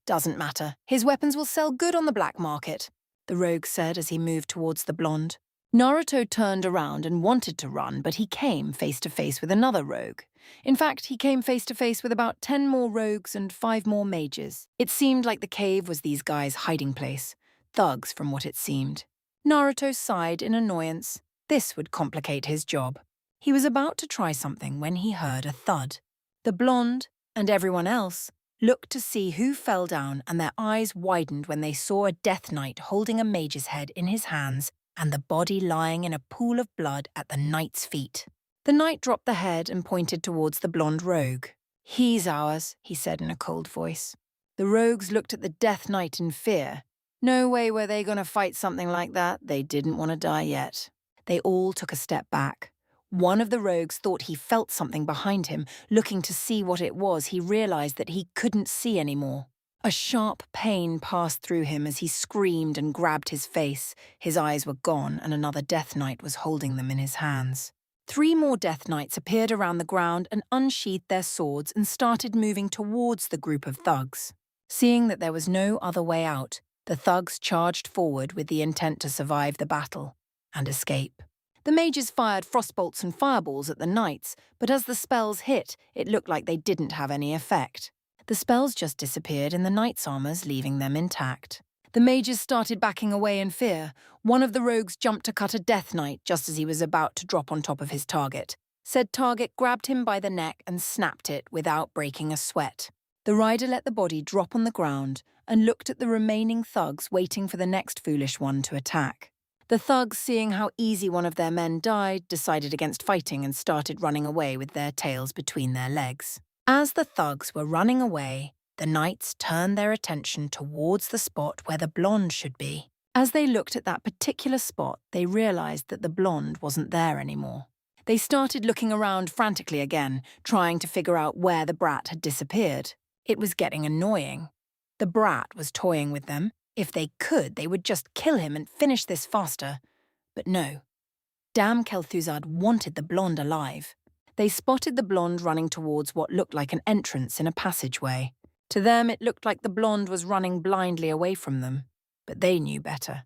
Doesn't matter. His weapons will sell good on the black market," the rogue said as he moved towards the blonde. Naruto turned around and wanted to run, but he came face to face with another rogue. In fact, he came face to face with about 10 more rogues and 5 more mages. It seemed like the cave was these guys' hiding place. Thugs, from what it seemed. Naruto sighed in annoyance. This would complicate his job. He was about to try something when he heard a thud. The blonde, and everyone else, looked to see who fell down, and their eyes widened when they saw a Death Knight holding a mage's head in his hands and the body lying in a pool of blood at the knight's feet. The knight dropped the head and pointed towards the blonde rogue. "He's ours," he said in a cold voice. The rogues looked at the Death Knight in fear. No way were they going to fight something like that. They didn't want to die yet. They all took a step back. One of the rogues thought he felt something behind him. Looking to see what it was, he realized that he couldn't see anymore. A sharp pain passed through him as he screamed and grabbed his face. His eyes were gone, and another Death Knight was holding them in his hands. 3 more Death Knights appeared around the ground and unsheathed their swords and started moving towards the group of thugs. Seeing that there was no other way out, the thugs charged forward with the intent to survive the battle and escape. The mages fired frostbolts and fireballs at the knights, but as the spells hit, it looked like they didn't have any effect. The spells just disappeared in the knights' armors, leaving them intact. The mages started backing away in fear. One of the rogues jumped to cut a Death Knight just as he was about to drop on top of his target. Said target grabbed him by the neck and snapped it without breaking a sweat. The rider let the body drop on the ground and looked at the remaining thugs waiting for the next foolish one to attack. The thugs, seeing how easy one of their men died, decided against fighting and started running away with their tails between their legs. As the thugs were running away, the knights turned their attention towards the spot where the blonde should be. As they looked at that particular spot, they realized that the blonde wasn't there anymore. They started looking around frantically again, trying to figure out where the brat had disappeared. It was getting annoying. The brat was toying with them. If they could, they would just kill him and finish this faster. But no. Damn Kel'Thuzad wanted the blonde alive. They spotted the blonde running towards what looked like an entrance in a passageway. To them, it looked like the blonde was running blindly away from them, but they knew better.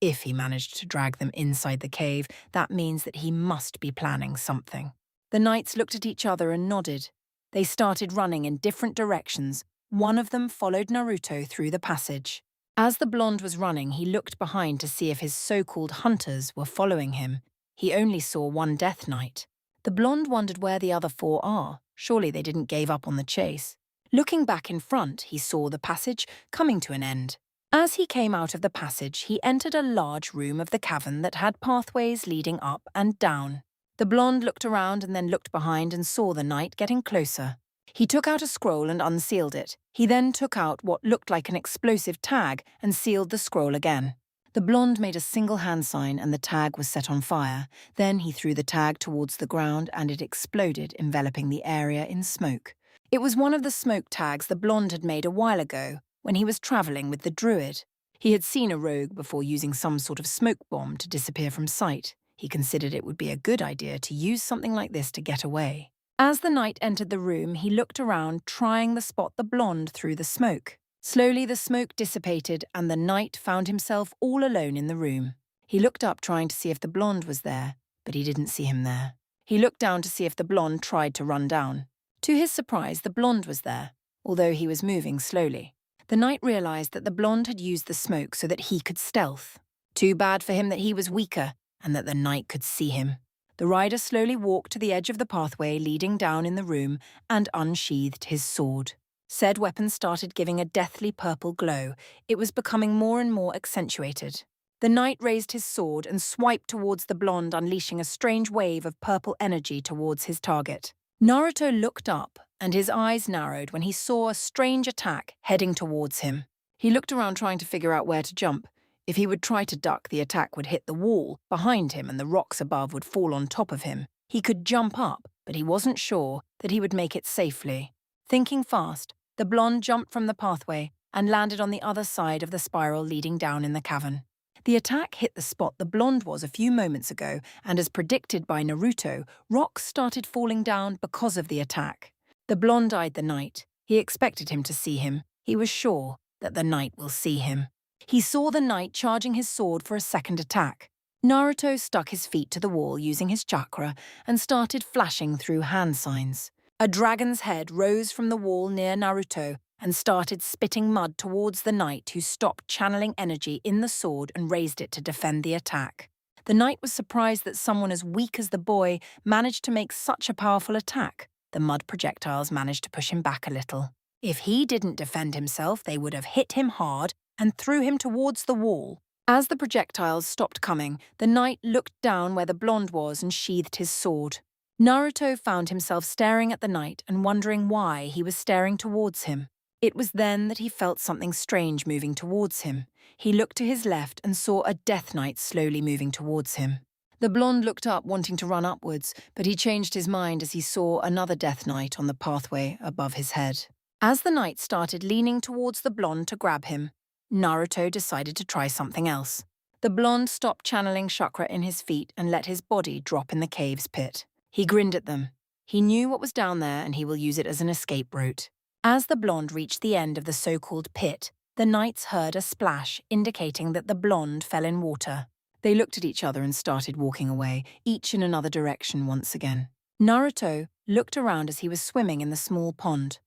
If he managed to drag them inside the cave, that means that he must be planning something. The knights looked at each other and nodded. They started running in different directions. One of them followed Naruto through the passage. As the blonde was running, he looked behind to see if his so-called hunters were following him. He only saw one Death Knight. The blonde wondered where the other four are. Surely they didn't give up on the chase. Looking back in front, he saw the passage coming to an end. As he came out of the passage, he entered a large room of the cavern that had pathways leading up and down. The blonde looked around and then looked behind and saw the knight getting closer. He took out a scroll and unsealed it. He then took out what looked like an explosive tag and sealed the scroll again. The blonde made a single hand sign and the tag was set on fire. Then he threw the tag towards the ground and it exploded, enveloping the area in smoke. It was one of the smoke tags the blonde had made a while ago, when he was travelling with the druid. He had seen a rogue before using some sort of smoke bomb to disappear from sight. He considered it would be a good idea to use something like this to get away. As the knight entered the room, he looked around, trying to spot the blonde through the smoke. Slowly the smoke dissipated and the knight found himself all alone in the room. He looked up trying to see if the blonde was there, but he didn't see him there. He looked down to see if the blonde tried to run down. To his surprise, the blonde was there, although he was moving slowly. The knight realized that the blonde had used the smoke so that he could stealth. Too bad for him that he was weaker and that the knight could see him. The rider slowly walked to the edge of the pathway leading down in the room and unsheathed his sword. Said weapon started giving a deathly purple glow. It was becoming more and more accentuated. The knight raised his sword and swiped towards the blonde, unleashing a strange wave of purple energy towards his target. Naruto looked up, and his eyes narrowed when he saw a strange attack heading towards him. He looked around trying to figure out where to jump. If he would try to duck, the attack would hit the wall behind him and the rocks above would fall on top of him. He could jump up, but he wasn't sure that he would make it safely. Thinking fast, the blonde jumped from the pathway and landed on the other side of the spiral leading down in the cavern. The attack hit the spot the blonde was a few moments ago, and as predicted by Naruto, rocks started falling down because of the attack. The blonde eyed the knight. He expected him to see him. He was sure that the knight will see him. He saw the knight charging his sword for a second attack. Naruto stuck his feet to the wall using his chakra and started flashing through hand signs. A dragon's head rose from the wall near Naruto and started spitting mud towards the knight, who stopped channeling energy in the sword and raised it to defend the attack. The knight was surprised that someone as weak as the boy managed to make such a powerful attack. The mud projectiles managed to push him back a little. If he didn't defend himself, they would have hit him hard and threw him towards the wall. As the projectiles stopped coming, the knight looked down where the blonde was and sheathed his sword. Naruto found himself staring at the knight and wondering why he was staring towards him. It was then that he felt something strange moving towards him. He looked to his left and saw a Death Knight slowly moving towards him. The blonde looked up, wanting to run upwards, but he changed his mind as he saw another Death Knight on the pathway above his head. As the knight started leaning towards the blonde to grab him, Naruto decided to try something else. The blonde stopped channeling chakra in his feet and let his body drop in the cave's pit. He grinned at them. He knew what was down there and he will use it as an escape route. As the blonde reached the end of the so-called pit, the knights heard a splash, indicating that the blonde fell in water. They looked at each other and started walking away, each in another direction once again. Naruto looked around as he was swimming in the small pond.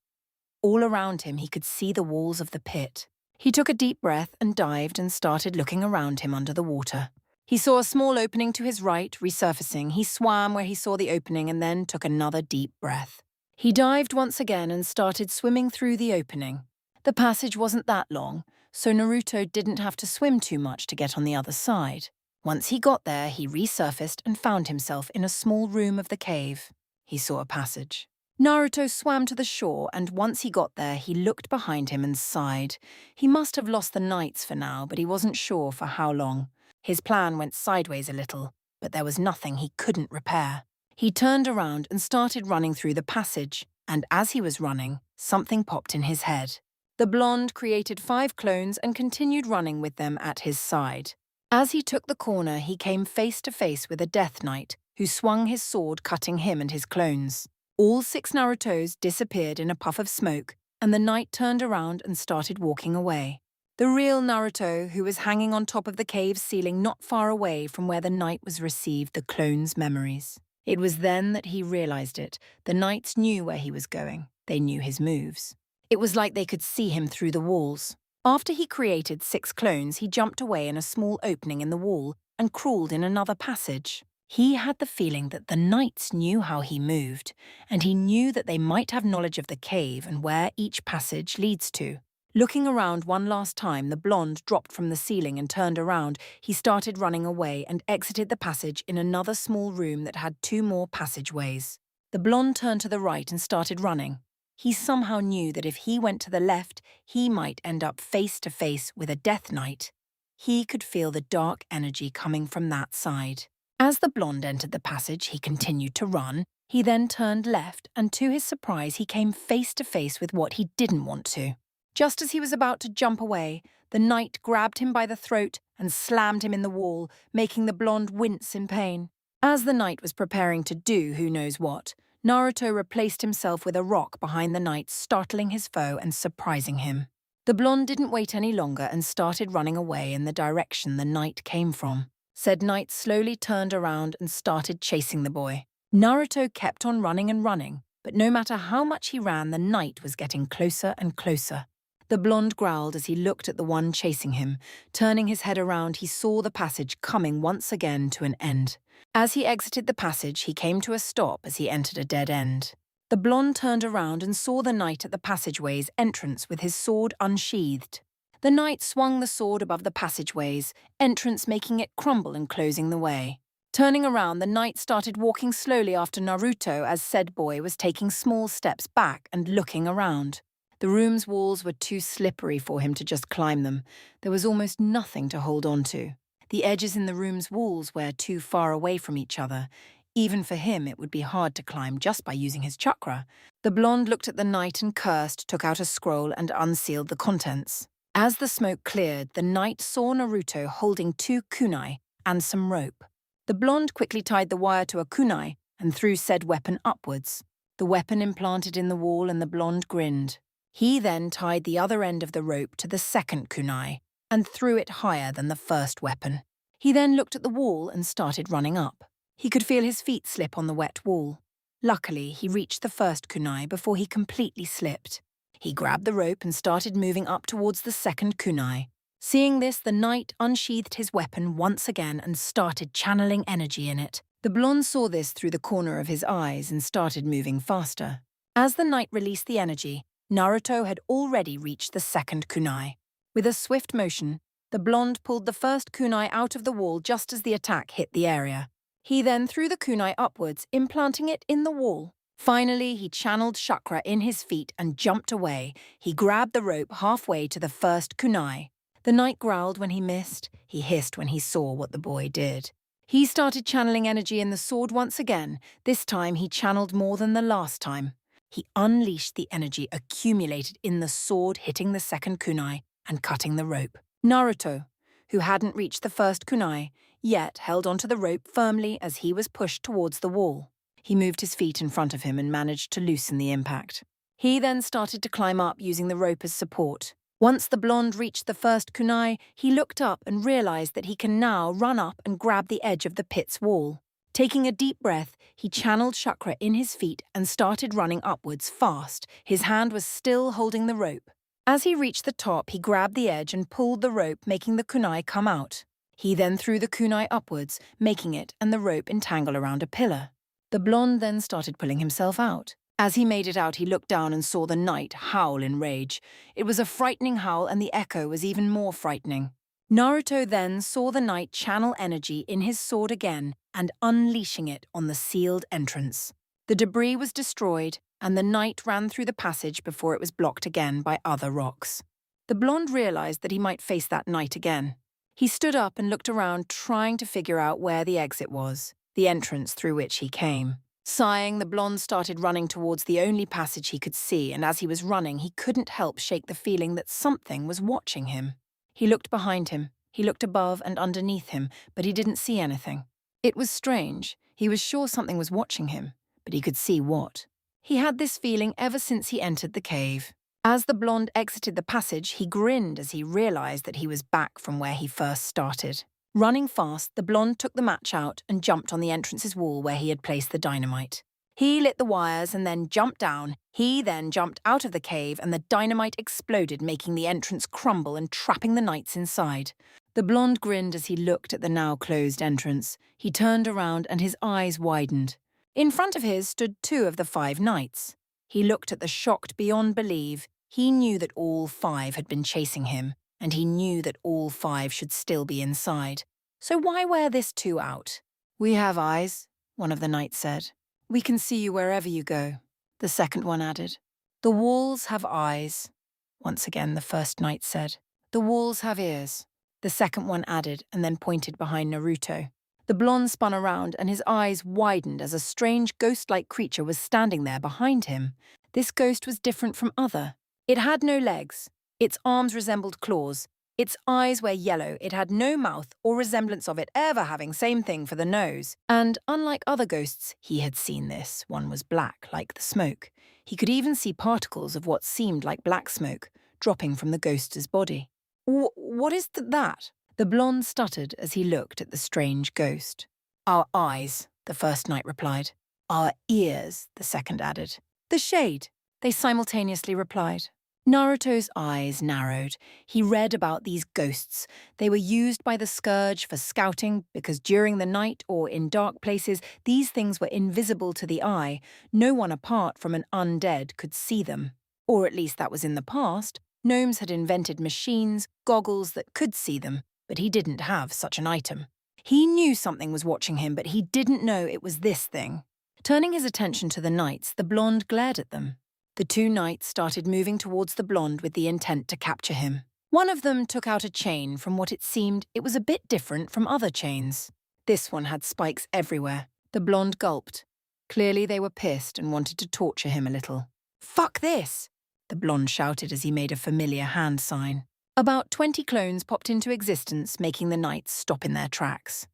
All around him he could see the walls of the pit. He took a deep breath and dived and started looking around him under the water. He saw a small opening to his right, resurfacing. He swam where he saw the opening and then took another deep breath. He dived once again and started swimming through the opening. The passage wasn't that long, so Naruto didn't have to swim too much to get on the other side. Once he got there, he resurfaced and found himself in a small room of the cave. He saw a passage. Naruto swam to the shore, and once he got there, he looked behind him and sighed. He must have lost the knights for now, but he wasn't sure for how long. His plan went sideways a little, but there was nothing he couldn't repair. He turned around and started running through the passage, and as he was running, something popped in his head. The blonde created 5 clones and continued running with them at his side. As he took the corner, he came face to face with a Death Knight, who swung his sword, cutting him and his clones. All 6 Narutos disappeared in a puff of smoke, and the knight turned around and started walking away. The real Naruto, who was hanging on top of the cave's ceiling not far away from where the knight was received the clone's memories. It was then that he realized it. The knights knew where he was going. They knew his moves. It was like they could see him through the walls. After he created 6 clones, he jumped away in a small opening in the wall and crawled in another passage. He had the feeling that the knights knew how he moved, and he knew that they might have knowledge of the cave and where each passage leads to. Looking around one last time, the blonde dropped from the ceiling and turned around. He started running away and exited the passage in another small room that had 2 more passageways. The blonde turned to the right and started running. He somehow knew that if he went to the left, he might end up face to face with a Death Knight. He could feel the dark energy coming from that side. As the blonde entered the passage, he continued to run. He then turned left, and to his surprise, he came face to face with what he didn't want to. Just as he was about to jump away, the knight grabbed him by the throat and slammed him in the wall, making the blonde wince in pain. As the knight was preparing to do who knows what, Naruto replaced himself with a rock behind the knight, startling his foe and surprising him. The blonde didn't wait any longer and started running away in the direction the knight came from. Said knight slowly turned around and started chasing the boy. Naruto kept on running and running, but no matter how much he ran, the knight was getting closer and closer. The blonde growled as he looked at the one chasing him. Turning his head around, he saw the passage coming once again to an end. As he exited the passage, he came to a stop as he entered a dead end. The blonde turned around and saw the knight at the passageway's entrance with his sword unsheathed. The knight swung the sword above the passageway's entrance, making it crumble and closing the way. Turning around, the knight started walking slowly after Naruto as said boy was taking small steps back and looking around. The room's walls were too slippery for him to just climb them. There was almost nothing to hold on to. The edges in the room's walls were too far away from each other. Even for him, it would be hard to climb just by using his chakra. The blonde looked at the knight and cursed, took out a scroll and unsealed the contents. As the smoke cleared, the knight saw Naruto holding 2 kunai and some rope. The blonde quickly tied the wire to a kunai and threw said weapon upwards. The weapon implanted in the wall and the blonde grinned. He then tied the other end of the rope to the second kunai and threw it higher than the first weapon. He then looked at the wall and started running up. He could feel his feet slip on the wet wall. Luckily, he reached the first kunai before he completely slipped. He grabbed the rope and started moving up towards the second kunai. Seeing this, the knight unsheathed his weapon once again and started channeling energy in it. The blonde saw this through the corner of his eyes and started moving faster. As the knight released the energy, Naruto had already reached the second kunai. With a swift motion, the blonde pulled the first kunai out of the wall just as the attack hit the area. He then threw the kunai upwards, implanting it in the wall. Finally, he channeled chakra in his feet and jumped away. He grabbed the rope halfway to the first kunai. The knight growled when he missed. He hissed when he saw what the boy did. He started channeling energy in the sword once again. This time, he channeled more than the last time. He unleashed the energy accumulated in the sword, hitting the second kunai and cutting the rope. Naruto, who hadn't reached the first kunai, yet held onto the rope firmly as he was pushed towards the wall. He moved his feet in front of him and managed to loosen the impact. He then started to climb up using the rope as support. Once the blonde reached the first kunai, he looked up and realized that he can now run up and grab the edge of the pit's wall. Taking a deep breath, he channeled chakra in his feet and started running upwards fast. His hand was still holding the rope. As he reached the top, he grabbed the edge and pulled the rope, making the kunai come out. He then threw the kunai upwards, making it and the rope entangle around a pillar. The blonde then started pulling himself out. As he made it out, he looked down and saw the knight howl in rage. It was a frightening howl, and the echo was even more frightening. Naruto then saw the knight channel energy in his sword again and unleashing it on the sealed entrance. The debris was destroyed, and the knight ran through the passage before it was blocked again by other rocks. The blonde realized that he might face that knight again. He stood up and looked around, trying to figure out where the exit was, the entrance through which he came. Sighing, the blonde started running towards the only passage he could see, and as he was running, he couldn't help shake the feeling that something was watching him. He looked behind him, he looked above and underneath him, but he didn't see anything. It was strange. He was sure something was watching him, but he could see what. He had this feeling ever since he entered the cave. As the blonde exited the passage, he grinned as he realized that he was back from where he first started. Running fast, the blonde took the match out and jumped on the entrance's wall where he had placed the dynamite. He lit the wires and then jumped down. He then jumped out of the cave and the dynamite exploded, making the entrance crumble and trapping the knights inside. The blonde grinned as he looked at the now closed entrance. He turned around and his eyes widened. In front of his stood 2 of the 5 knights. He looked at the shocked beyond belief. He knew that all 5 had been chasing him, and he knew that all 5 should still be inside. So why wear this 2 out? "We have eyes," one of the knights said. "We can see you wherever you go," the second one added. "The walls have eyes," once again the first knight said. "The walls have ears," the second one added, and then pointed behind Naruto. The blonde spun around and his eyes widened as a strange ghost-like creature was standing there behind him. This ghost was different from other. It had no legs. Its arms resembled claws. Its eyes were yellow. It had no mouth or resemblance of it ever having same thing for the nose. And unlike other ghosts, he had seen this. One was black, like the smoke. He could even see particles of what seemed like black smoke dropping from the ghost's body. What is that?" The blonde stuttered as he looked at the strange ghost. "Our eyes," the first knight replied. "Our ears," the second added. "The shade," they simultaneously replied. Naruto's eyes narrowed. He read about these ghosts. They were used by the Scourge for scouting because during the night or in dark places, these things were invisible to the eye. No one apart from an undead could see them. Or at least that was in the past. Gnomes had invented machines, goggles that could see them, but he didn't have such an item. He knew something was watching him, but he didn't know it was this thing. Turning his attention to the knights, the blonde glared at them. The 2 knights started moving towards the blonde with the intent to capture him. One of them took out a chain. From what it seemed, it was a bit different from other chains. This one had spikes everywhere. The blonde gulped. Clearly they were pissed and wanted to torture him a little. "Fuck this!" the blonde shouted as he made a familiar hand sign. About 20 clones popped into existence, making the knights stop in their tracks.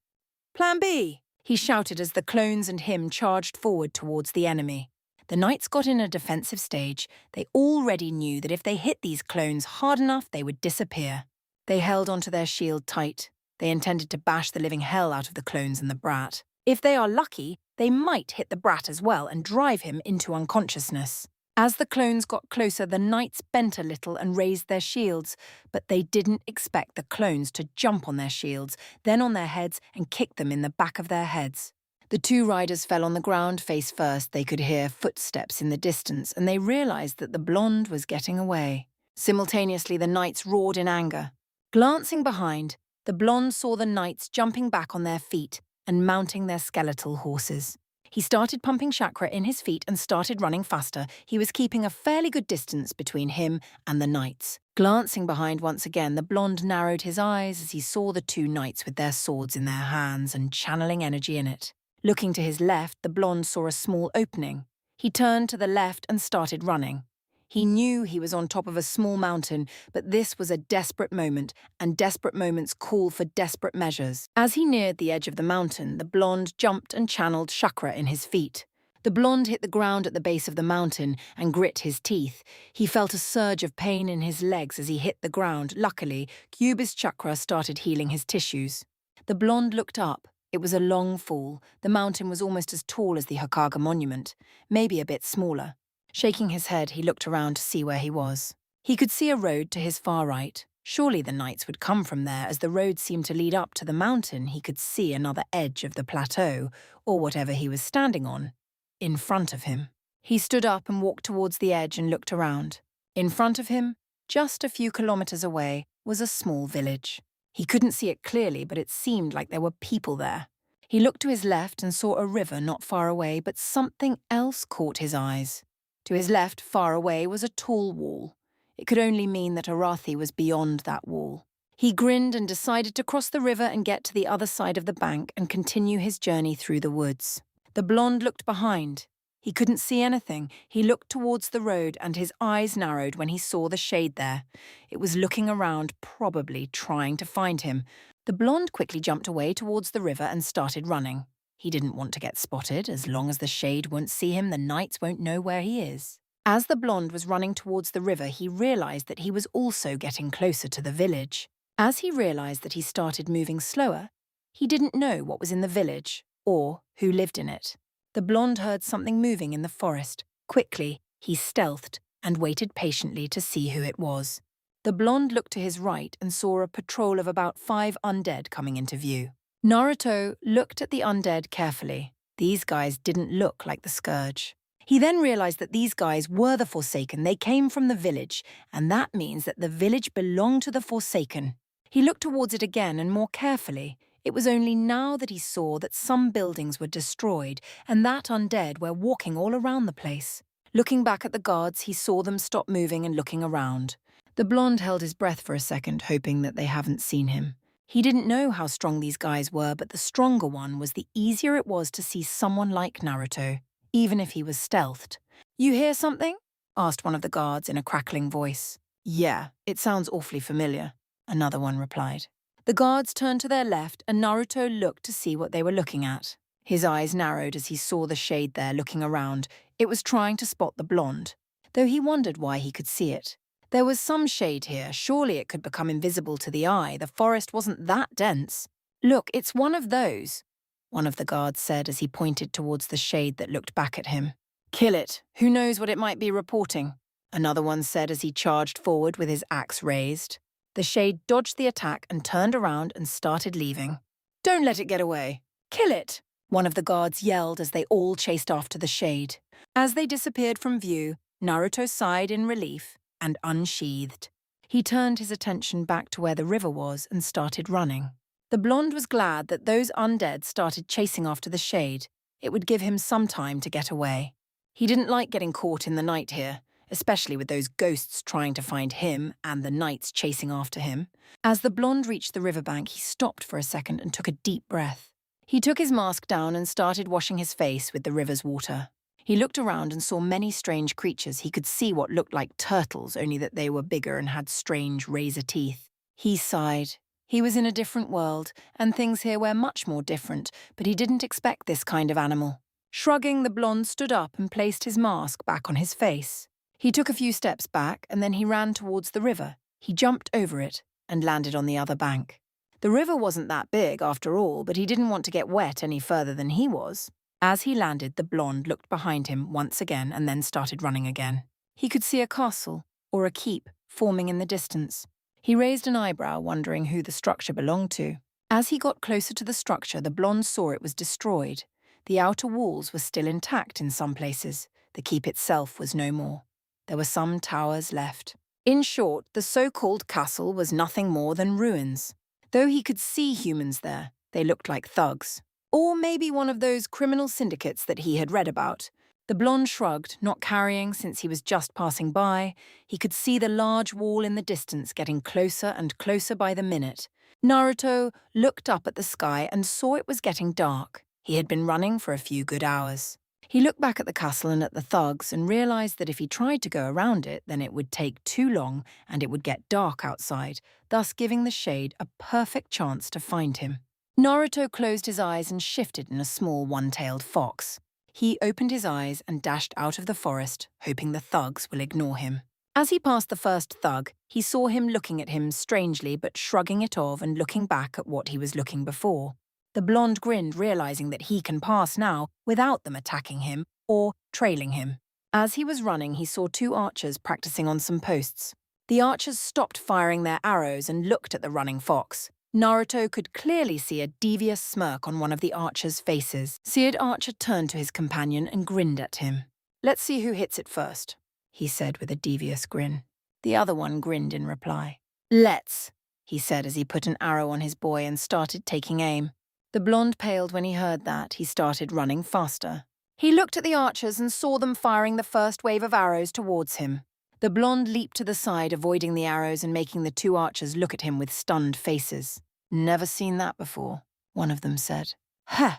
"Plan B!" he shouted as the clones and him charged forward towards the enemy. The knights got in a defensive stage. They already knew that if they hit these clones hard enough, they would disappear. They held onto their shield tight. They intended to bash the living hell out of the clones and the brat. If they are lucky, they might hit the brat as well and drive him into unconsciousness. As the clones got closer, the knights bent a little and raised their shields, but they didn't expect the clones to jump on their shields, then on their heads and kick them in the back of their heads. The 2 riders fell on the ground face first. They could hear footsteps in the distance, and they realized that the blonde was getting away. Simultaneously, the knights roared in anger. Glancing behind, the blonde saw the knights jumping back on their feet and mounting their skeletal horses. He started pumping chakra in his feet and started running faster. He was keeping a fairly good distance between him and the knights. Glancing behind once again, the blonde narrowed his eyes as he saw the 2 knights with their swords in their hands and channeling energy in it. Looking to his left, the blonde saw a small opening. He turned to the left and started running. He knew he was on top of a small mountain, but this was a desperate moment, and desperate moments call for desperate measures. As he neared the edge of the mountain, the blonde jumped and channeled chakra in his feet. The blonde hit the ground at the base of the mountain and grit his teeth. He felt a surge of pain in his legs as he hit the ground. Luckily, Cubist chakra started healing his tissues. The blonde looked up. It was a long fall. The mountain was almost as tall as the Hokage monument, maybe a bit smaller. Shaking his head, he looked around to see where he was. He could see a road to his far right. Surely the knights would come from there. As the road seemed to lead up to the mountain, he could see another edge of the plateau, or whatever he was standing on, in front of him. He stood up and walked towards the edge and looked around. In front of him, just a few kilometers away, was a small village. He couldn't see it clearly, but it seemed like there were people there. He looked to his left and saw a river not far away, but something else caught his eyes. To his left, far away, was a tall wall. It could only mean that Arathi was beyond that wall. He grinned and decided to cross the river and get to the other side of the bank and continue his journey through the woods. The blonde looked behind. He couldn't see anything. He looked towards the road and his eyes narrowed when he saw the shade there. It was looking around, probably trying to find him. The blonde quickly jumped away towards the river and started running. He didn't want to get spotted. As long as the shade won't see him, the knights won't know where he is. As the blonde was running towards the river, he realized that he was also getting closer to the village. As he realized that he started moving slower, he didn't know what was in the village or who lived in it. The blonde heard something moving in the forest. Quickly, he stealthed and waited patiently to see who it was. The blonde looked to his right and saw a patrol of about 5 undead coming into view. Naruto looked at the undead carefully. These guys didn't look like the Scourge. He then realized that these guys were the Forsaken. They came from the village, and that means that the village belonged to the Forsaken. He looked towards it again and more carefully. It was only now that he saw that some buildings were destroyed and that undead were walking all around the place. Looking back at the guards, he saw them stop moving and looking around. The blonde held his breath for a second, hoping that they haven't seen him. He didn't know how strong these guys were, but the stronger one was the easier it was to see someone like Naruto, even if he was stealthed. "You hear something?" asked one of the guards in a crackling voice. "Yeah, it sounds awfully familiar," another one replied. The guards turned to their left and Naruto looked to see what they were looking at. His eyes narrowed as he saw the shade there looking around. It was trying to spot the blonde, though he wondered why he could see it. There was some shade here. Surely it could become invisible to the eye. The forest wasn't that dense. "Look, it's one of those," one of the guards said as he pointed towards the shade that looked back at him. "Kill it. Who knows what it might be reporting?" another one said as he charged forward with his axe raised. The shade dodged the attack and turned around and started leaving. "Don't let it get away. Kill it," one of the guards yelled as they all chased after the shade. As they disappeared from view, Naruto sighed in relief and unsheathed. He turned his attention back to where the river was and started running. The blonde was glad that those undead started chasing after the shade. It would give him some time to get away. He didn't like getting caught in the night here, especially with those ghosts trying to find him and the knights chasing after him. As the blonde reached the riverbank, he stopped for a second and took a deep breath. He took his mask down and started washing his face with the river's water. He looked around and saw many strange creatures. He could see what looked like turtles, only that they were bigger and had strange razor teeth. He sighed. He was in a different world, and things here were much more different, but he didn't expect this kind of animal. Shrugging, the blonde stood up and placed his mask back on his face. He took a few steps back, and then he ran towards the river. He jumped over it and landed on the other bank. The river wasn't that big, after all, but he didn't want to get wet any further than he was. As he landed, the blonde looked behind him once again and then started running again. He could see a castle, or a keep, forming in the distance. He raised an eyebrow, wondering who the structure belonged to. As he got closer to the structure, the blonde saw it was destroyed. The outer walls were still intact in some places. The keep itself was no more. There were some towers left. In short, the so-called castle was nothing more than ruins. Though he could see humans there, they looked like thugs. Or maybe one of those criminal syndicates that he had read about. The blonde shrugged, not carrying since he was just passing by. He could see the large wall in the distance getting closer and closer by the minute. Naruto looked up at the sky and saw it was getting dark. He had been running for a few good hours. He looked back at the castle and at the thugs and realized that if he tried to go around it, then it would take too long and it would get dark outside, thus giving the shade a perfect chance to find him. Naruto closed his eyes and shifted in a small one-tailed fox. He opened his eyes and dashed out of the forest, hoping the thugs will ignore him. As he passed the first thug, he saw him looking at him strangely but shrugging it off and looking back at what he was looking before. The blonde grinned, realizing that he can pass now without them attacking him or trailing him. As he was running, he saw 2 archers practicing on some posts. The archers stopped firing their arrows and looked at the running fox. Naruto could clearly see a devious smirk on one of the archers' faces. Seared Archer turned to his companion and grinned at him. "Let's see who hits it first," he said with a devious grin. The other one grinned in reply. "Let's," he said as he put an arrow on his boy and started taking aim. The blonde paled when he heard that. He started running faster. He looked at the archers and saw them firing the first wave of arrows towards him. The blonde leaped to the side, avoiding the arrows and making the 2 archers look at him with stunned faces. "Never seen that before," one of them said. "Huh,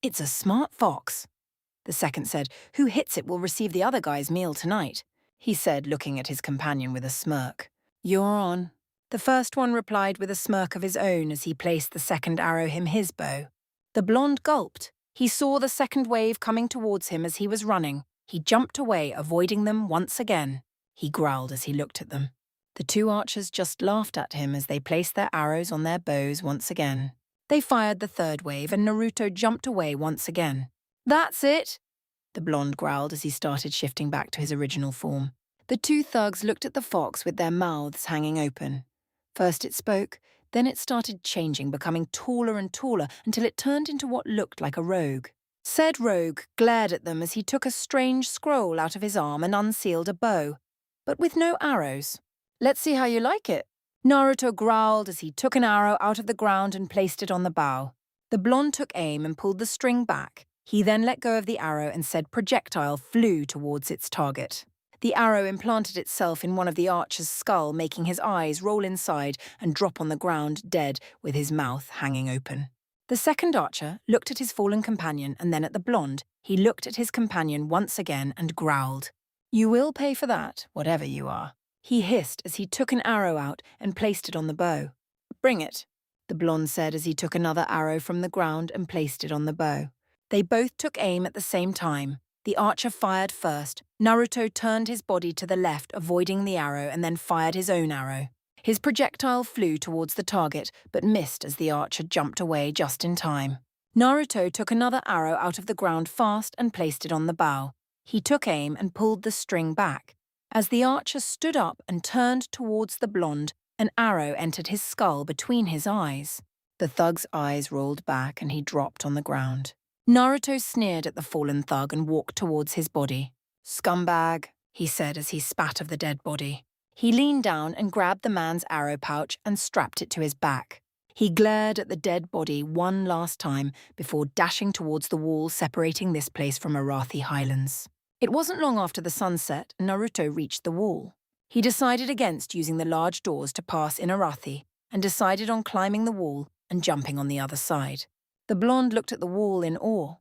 it's a smart fox." The second said, "Who hits it will receive the other guy's meal tonight," he said, looking at his companion with a smirk. "You're on." The first one replied with a smirk of his own as he placed the second arrow in his bow. The blonde gulped. He saw the second wave coming towards him as he was running. He jumped away, avoiding them once again. He growled as he looked at them. The two archers just laughed at him as they placed their arrows on their bows once again. They fired the third wave, and Naruto jumped away once again. "That's it," the blonde growled as he started shifting back to his original form. The two thugs looked at the fox with their mouths hanging open. First it spoke, then it started changing, becoming taller and taller until it turned into what looked like a rogue. Said rogue glared at them as he took a strange scroll out of his arm and unsealed a bow, but with no arrows. "Let's see how you like it." Naruto growled as he took an arrow out of the ground and placed it on the bow. The blonde took aim and pulled the string back. He then let go of the arrow and said projectile flew towards its target. The arrow implanted itself in one of the archer's skull, making his eyes roll inside and drop on the ground dead with his mouth hanging open. The second archer looked at his fallen companion and then at the blonde. He looked at his companion once again and growled. "You will pay for that, whatever you are," he hissed as he took an arrow out and placed it on the bow. "Bring it," the blonde said as he took another arrow from the ground and placed it on the bow. They both took aim at the same time. The archer fired first. Naruto turned his body to the left, avoiding the arrow, and then fired his own arrow. His projectile flew towards the target, but missed as the archer jumped away just in time. Naruto took another arrow out of the ground fast and placed it on the bow. He took aim and pulled the string back. As the archer stood up and turned towards the blonde, an arrow entered his skull between his eyes. The thug's eyes rolled back and he dropped on the ground. Naruto sneered at the fallen thug and walked towards his body. "Scumbag," he said as he spat of the dead body. He leaned down and grabbed the man's arrow pouch and strapped it to his back. He glared at the dead body one last time before dashing towards the wall separating this place from Arathi Highlands. It wasn't long after the sunset and Naruto reached the wall. He decided against using the large doors to pass in Arathi and decided on climbing the wall and jumping on the other side. The blonde looked at the wall in awe.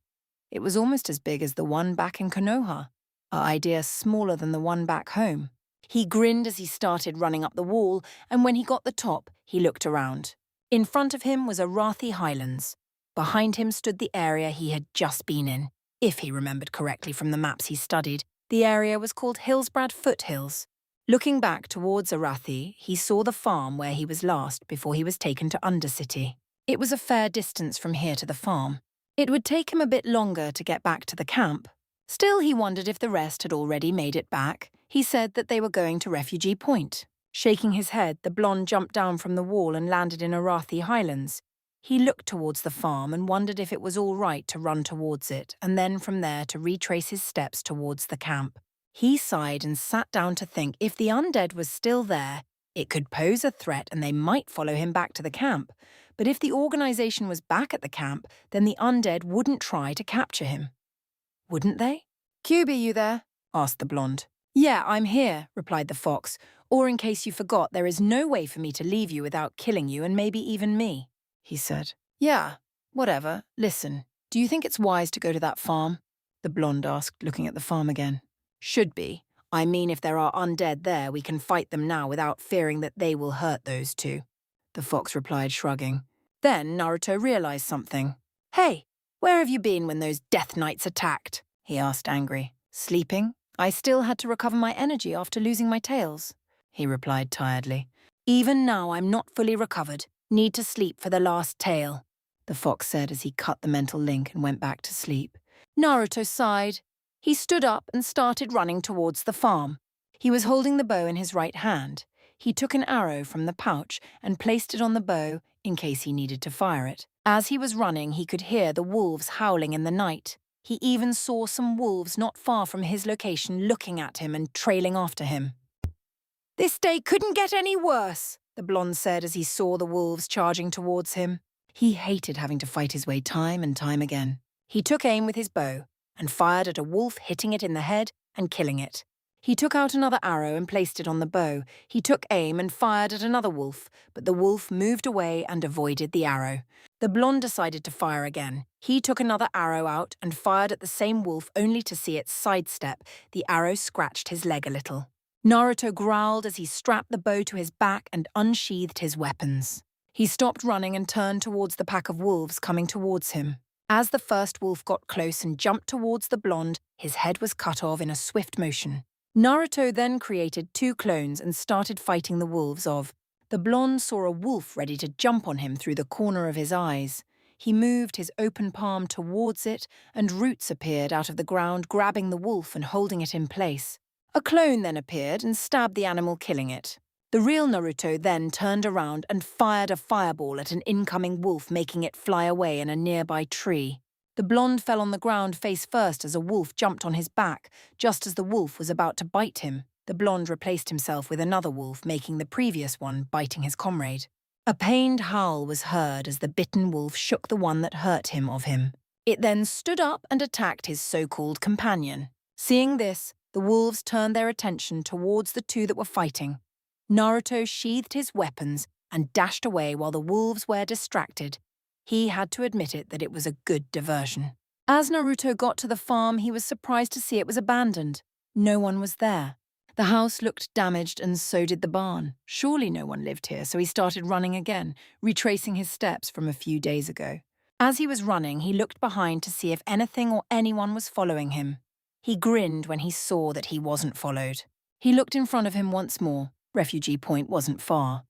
It was almost as big as the one back in Konoha, an idea smaller than the one back home. He grinned as he started running up the wall, and when he got the top, he looked around. In front of him was Arathi Highlands. Behind him stood the area he had just been in. If he remembered correctly from the maps he studied, the area was called Hillsbrad Foothills. Looking back towards Arathi, he saw the farm where he was last before he was taken to Undercity. It was a fair distance from here to the farm. It would take him a bit longer to get back to the camp. Still, he wondered if the rest had already made it back. He said that they were going to Refugee Point. Shaking his head, the blonde jumped down from the wall and landed in Arathi Highlands. He looked towards the farm and wondered if it was all right to run towards it, and then from there to retrace his steps towards the camp. He sighed and sat down to think if the undead was still there, it could pose a threat and they might follow him back to the camp. But if the organization was back at the camp, then the undead wouldn't try to capture him. Wouldn't they? "QB, you there?" asked the blonde. "Yeah, I'm here," replied the fox. "Or in case you forgot, there is no way for me to leave you without killing you and maybe even me," he said. "Yeah, whatever. Listen, do you think it's wise to go to that farm?" the blonde asked, looking at the farm again. "Should be. I mean, if there are undead there, we can fight them now without fearing that they will hurt those two," the fox replied, shrugging. Then Naruto realized something. "Hey, where have you been when those Death Knights attacked?" he asked, angry. "Sleeping? I still had to recover my energy after losing my tails," he replied tiredly. "Even now I'm not fully recovered. Need to sleep for the last tale," the fox said as he cut the mental link and went back to sleep. Naruto sighed. He stood up and started running towards the farm. He was holding the bow in his right hand. He took an arrow from the pouch and placed it on the bow in case he needed to fire it. As he was running, he could hear the wolves howling in the night. He even saw some wolves not far from his location looking at him and trailing after him. "This day couldn't get any worse," the blonde said as he saw the wolves charging towards him. He hated having to fight his way time and time again. He took aim with his bow and fired at a wolf, hitting it in the head and killing it. He took out another arrow and placed it on the bow. He took aim and fired at another wolf, but the wolf moved away and avoided the arrow. The blonde decided to fire again. He took another arrow out and fired at the same wolf only to see it sidestep. The arrow scratched his leg a little. Naruto growled as he strapped the bow to his back and unsheathed his weapons. He stopped running and turned towards the pack of wolves coming towards him. As the first wolf got close and jumped towards the blonde, his head was cut off in a swift motion. Naruto then created 2 clones and started fighting the wolves of. The blonde saw a wolf ready to jump on him through the corner of his eyes. He moved his open palm towards it, and roots appeared out of the ground, grabbing the wolf and holding it in place. A clone then appeared and stabbed the animal, killing it. The real Naruto then turned around and fired a fireball at an incoming wolf, making it fly away in a nearby tree. The blonde fell on the ground face first as a wolf jumped on his back, just as the wolf was about to bite him. The blonde replaced himself with another wolf, making the previous one biting his comrade. A pained howl was heard as the bitten wolf shook the one that hurt him of him. It then stood up and attacked his so-called companion. Seeing this, the wolves turned their attention towards the 2 that were fighting. Naruto sheathed his weapons and dashed away while the wolves were distracted. He had to admit it that it was a good diversion. As Naruto got to the farm, he was surprised to see it was abandoned. No one was there. The house looked damaged and so did the barn. Surely no one lived here, so he started running again, retracing his steps from a few days ago. As he was running, he looked behind to see if anything or anyone was following him. He grinned when he saw that he wasn't followed. He looked in front of him once more. Refugee Point wasn't far.